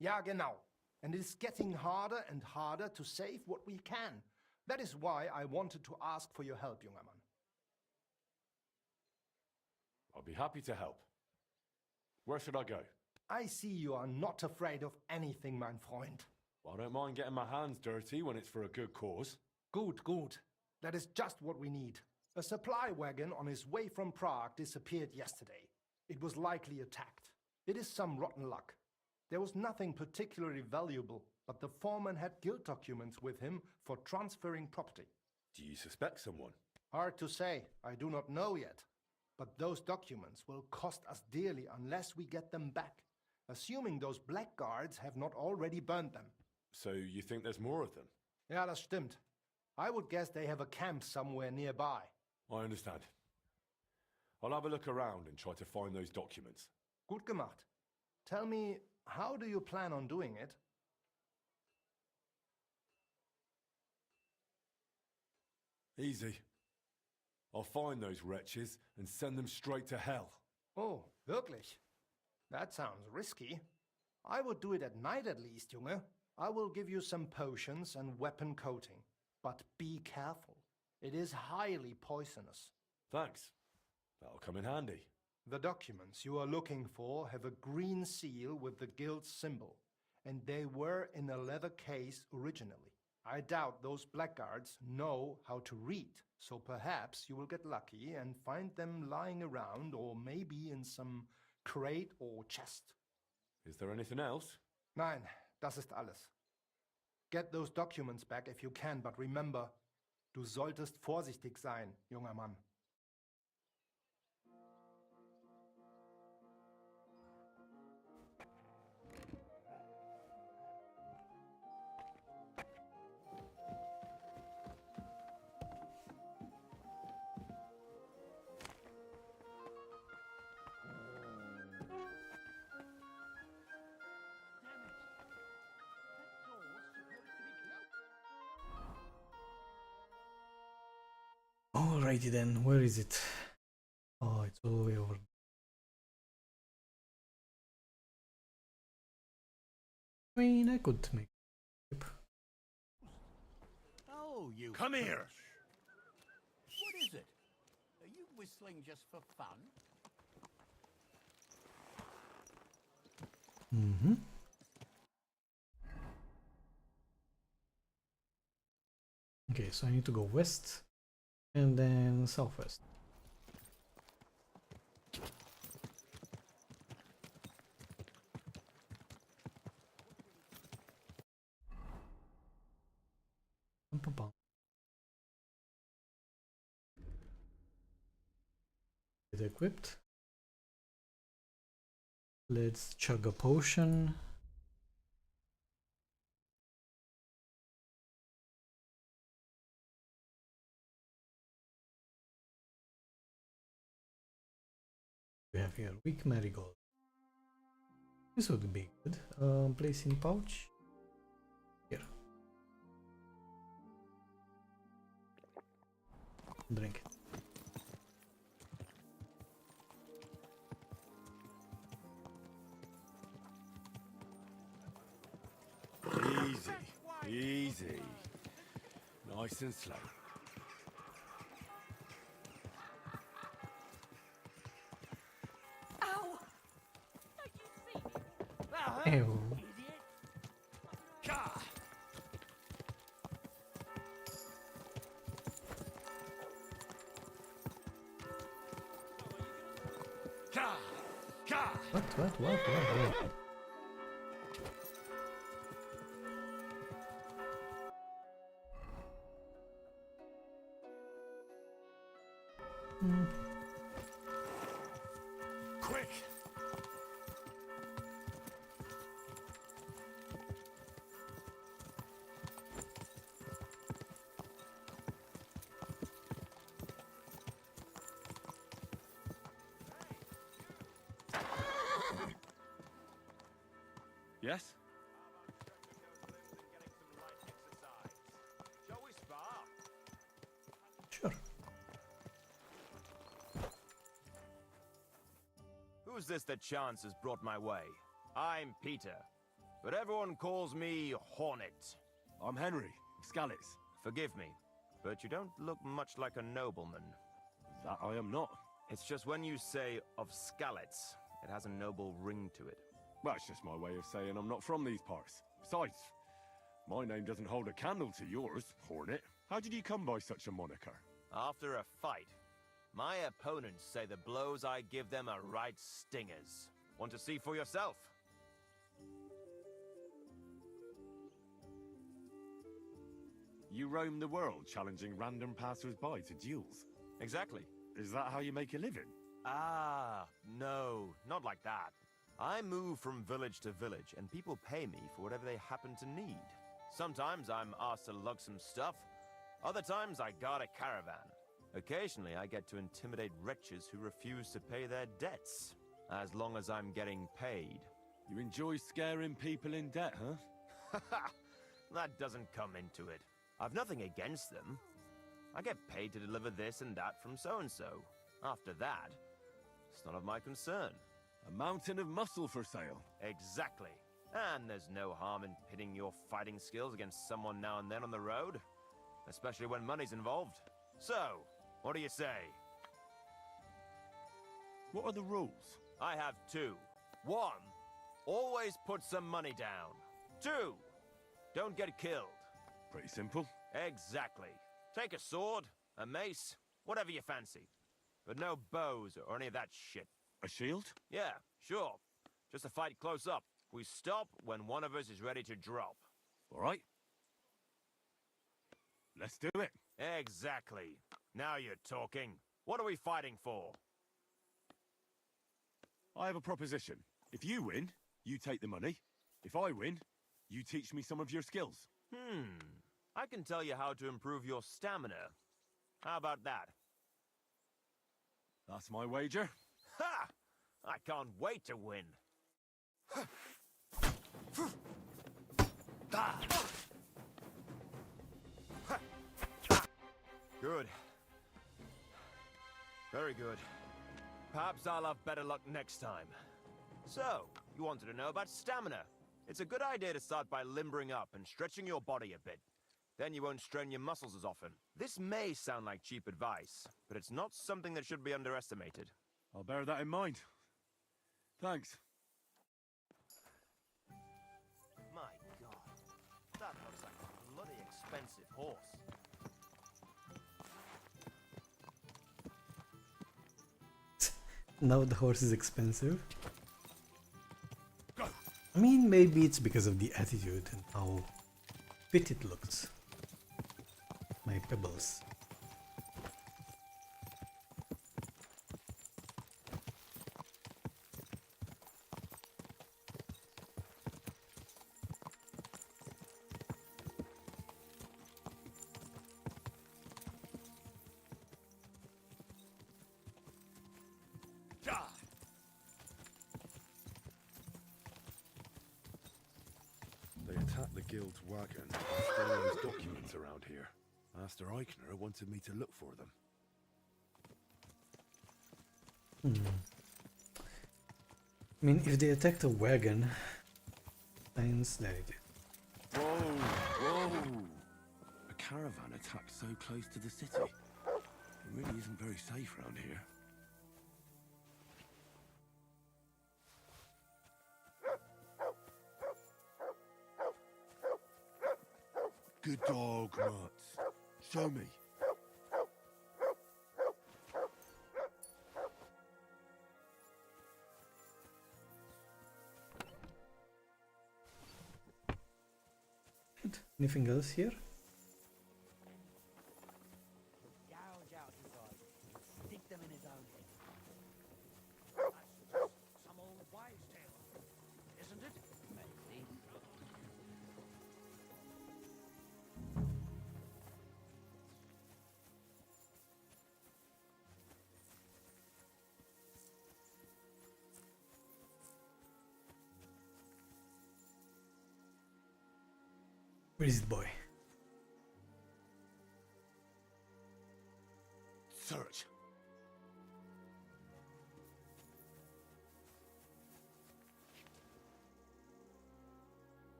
Ja, genau. And it is getting harder and harder to save what we can. That is why I wanted to ask for your help, junger Mann. I'll be happy to help. Where should I go? I see you are not afraid of anything, mein Freund. Well, I don't mind getting my hands dirty when it's for a good cause. Good, good. That is just what we need. A supply wagon on his way from Prague disappeared yesterday. It was likely attacked. It is some rotten luck. There was nothing particularly valuable, but the foreman had guild documents with him for transferring property. Do you suspect someone? Hard to say. I do not know yet. But those documents will cost us dearly unless we get them back, assuming those blackguards have not already burned them. So you think there's more of them? Ja, das stimmt. I would guess they have a camp somewhere nearby. I understand. I'll have a look around and try to find those documents. Gut gemacht. Tell me, how do you plan on doing it? Easy. I'll find those wretches and send them straight to hell. Oh, wirklich? That sounds risky. I would do it at night at least, Junge. I will give you some potions and weapon coating. But be careful. It is highly poisonous. Thanks. That'll come in handy. The documents you are looking for have a green seal with the guild's symbol, and they were in a leather case originally. I doubt those blackguards know how to read, so perhaps you will get lucky and find them lying around or maybe in some crate or chest. Is there anything else? Nein, das ist alles. Get those documents back if you can, but remember, du solltest vorsichtig sein, junger Mann. Alrighty then, where is it? Oh, it's all the way over. I mean, I could make it. Oh, you... Come here! What is it? Are you whistling just for fun? Mm-hmm. Okay, so I need to go west and then southwest. Get equipped. Let's chug a potion. We have here weak marigold. This would be good. Place in pouch. Here. Drink it. Easy, easy. Nice and slow. Ow! Ew. What? Quick! Yes? Sure. Who's this that chance has brought my way? I'm Peter, but everyone calls me Hornet. I'm Henry, Skalitz. Forgive me, but you don't look much like a nobleman. That I am not. It's just when you say of Skalitz, it has a noble ring to it. Well, it's just my way of saying I'm not from these parts. Besides, my name doesn't hold a candle to yours, Hornet. How did you come by such a moniker? After a fight, my opponents say the blows I give them are right stingers. Want to see for yourself? You roam the world challenging random passers-by to duels. Exactly. Is that how you make a living? Ah, no, not like that. I move from village to village, and people pay me for whatever they happen to need. Sometimes I'm asked to lug some stuff. Other times I guard a caravan. Occasionally I get to intimidate wretches who refuse to pay their debts. As long as I'm getting paid. You enjoy scaring people in debt, huh? That doesn't come into it. I've nothing against them. I get paid to deliver this and that from so-and-so. After that, it's none of my concern. A mountain of muscle for sale. Exactly. And there's no harm in pitting your fighting skills against someone now and then on the road. Especially when money's involved. So, what do you say? What are the rules? I have two. One, always put some money down. Two, don't get killed. Pretty simple. Exactly. Take a sword, a mace, whatever you fancy. But no bows or any of that shit. A shield? Yeah, sure. Just a fight close up. We stop when one of us is ready to drop. All right. Let's do it. Exactly. Now you're talking. What are we fighting for? I have a proposition. If you win, you take the money. If I win, you teach me some of your skills. I can tell you how to improve your stamina. How about that? That's my wager. Ha! I can't wait to win. Good. Very good. Perhaps I'll have better luck next time. So, you wanted to know about stamina. It's a good idea to start by limbering up and stretching your body a bit. Then you won't strain your muscles as often. This may sound like cheap advice, but it's not something that should be underestimated. I'll bear that in mind. Thanks. My God, that looks like a bloody expensive horse. Now the horse is expensive. I mean, maybe it's because of the attitude and how fit it looks. My pebbles. They attacked the guild's wagon and stole his documents around here. Master Eichner wanted me to look for them. I mean, if they attacked a wagon, science that it did. Whoa! A caravan attacked so close to the city. It really isn't very safe around here. Good dog, Mats. Show me. Anything else here? Gouge out his eyes and stick them in his own head. That's some old wives' tale, isn't it? Maybe. Where is it, boy? Search.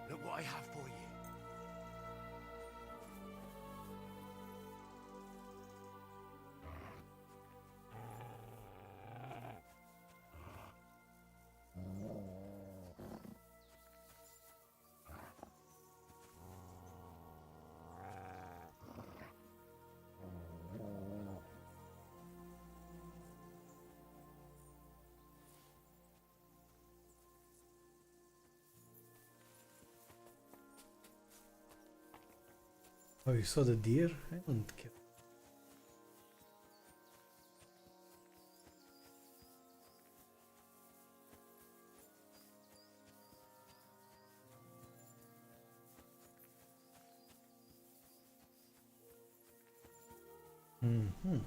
Look what I have for you. Oh, you saw the deer? I don't care. Mm-hmm.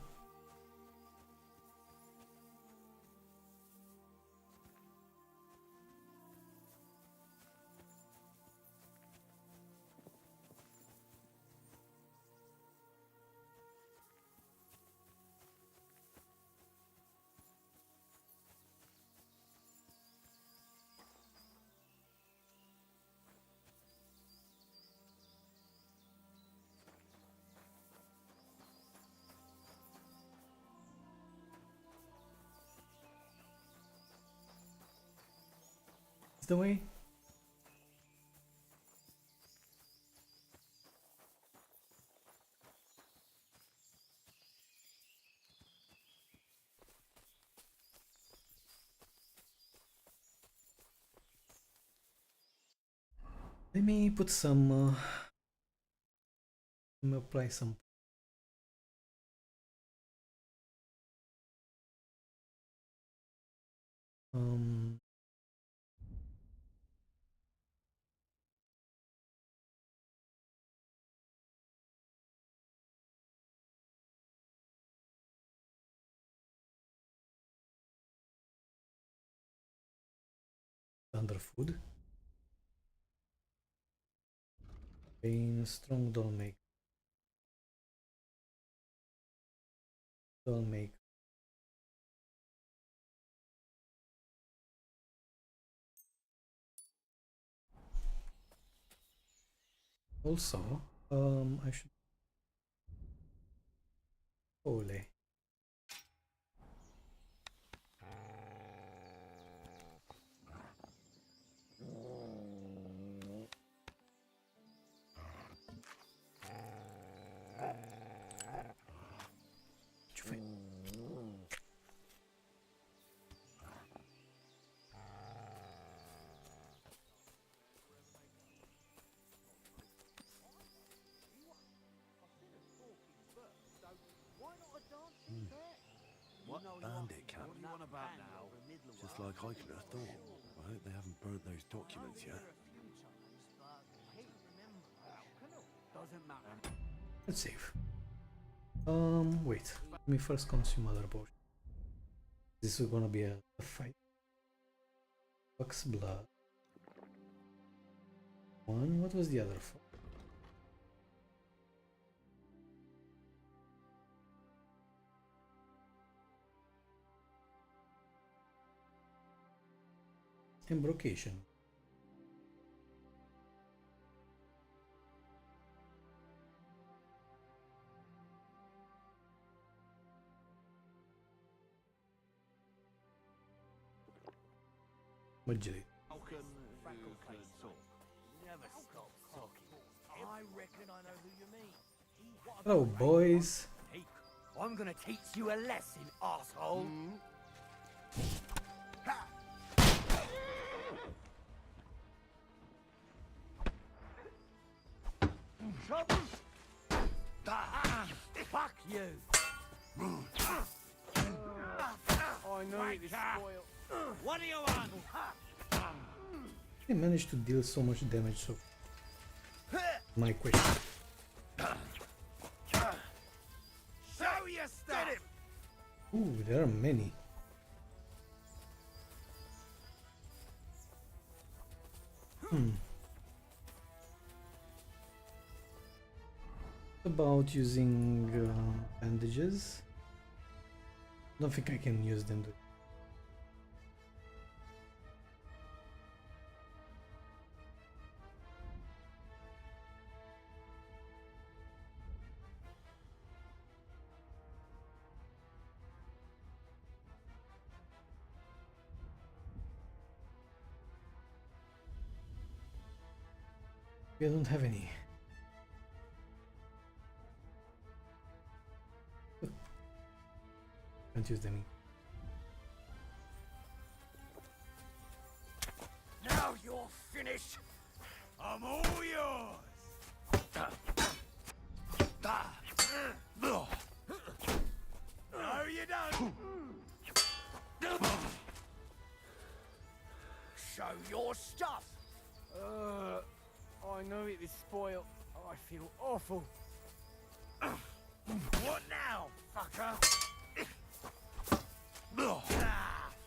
Is the way? Let me put some. Let me apply some. Um. Under food. Pain, strong don't make. Don't make. Also, I should. Holy. What bandit camp? What do you want about now? Just like I could have thought. I hope they haven't burnt those documents yet. Doesn't matter. Let's save. Wait. Let me first consume other potion. This is gonna be a fight. Fox blood. One. What was the other for? Embrocation. Majority. Falcon who could talk. Never stop talking. I reckon I know who you mean. Hello, boys. I'm gonna teach you a lesson, asshole. Fuck you. I know it is spoiled. What do you want? They managed to deal so much damage, so my question. Show your stuff. Ooh, there are many. About using bandages. Don't think I can use them. I don't have any. Can't use them. Now you're finished. I'm all yours. No, you don't. Show your stuff. I know it is spoiled. I feel awful. What now, fucker?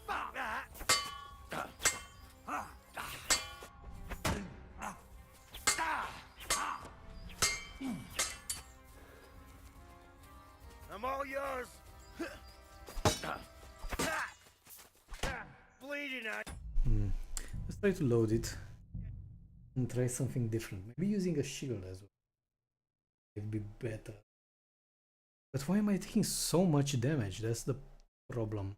Fuck that. I'm all yours. Bleeding out. Let's try to load it and try something different. Maybe using a shield as well. It'd be better. But why am I taking so much damage? That's the problem.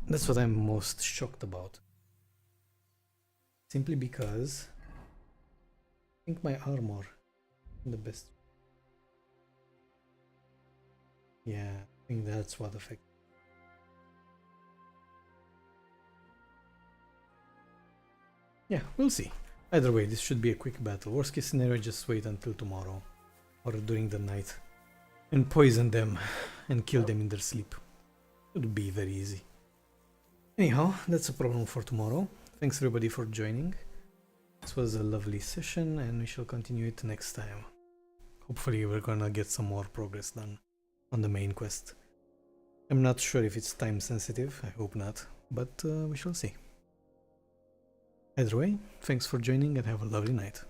That's what I'm most shocked about. Simply because I think my armor is the best. Yeah, I think that's what affects. Yeah, we'll see. Either way, this should be a quick battle. Worst case scenario, just wait until tomorrow or during the night and poison them and kill them in their sleep. It would be very easy. Anyhow, that's a problem for tomorrow. Thanks everybody for joining. This was a lovely session and we shall continue it next time. Hopefully we're gonna get some more progress done on the main quest. I'm not sure if it's time sensitive, I hope not, but we shall see. Either way, thanks for joining and have a lovely night.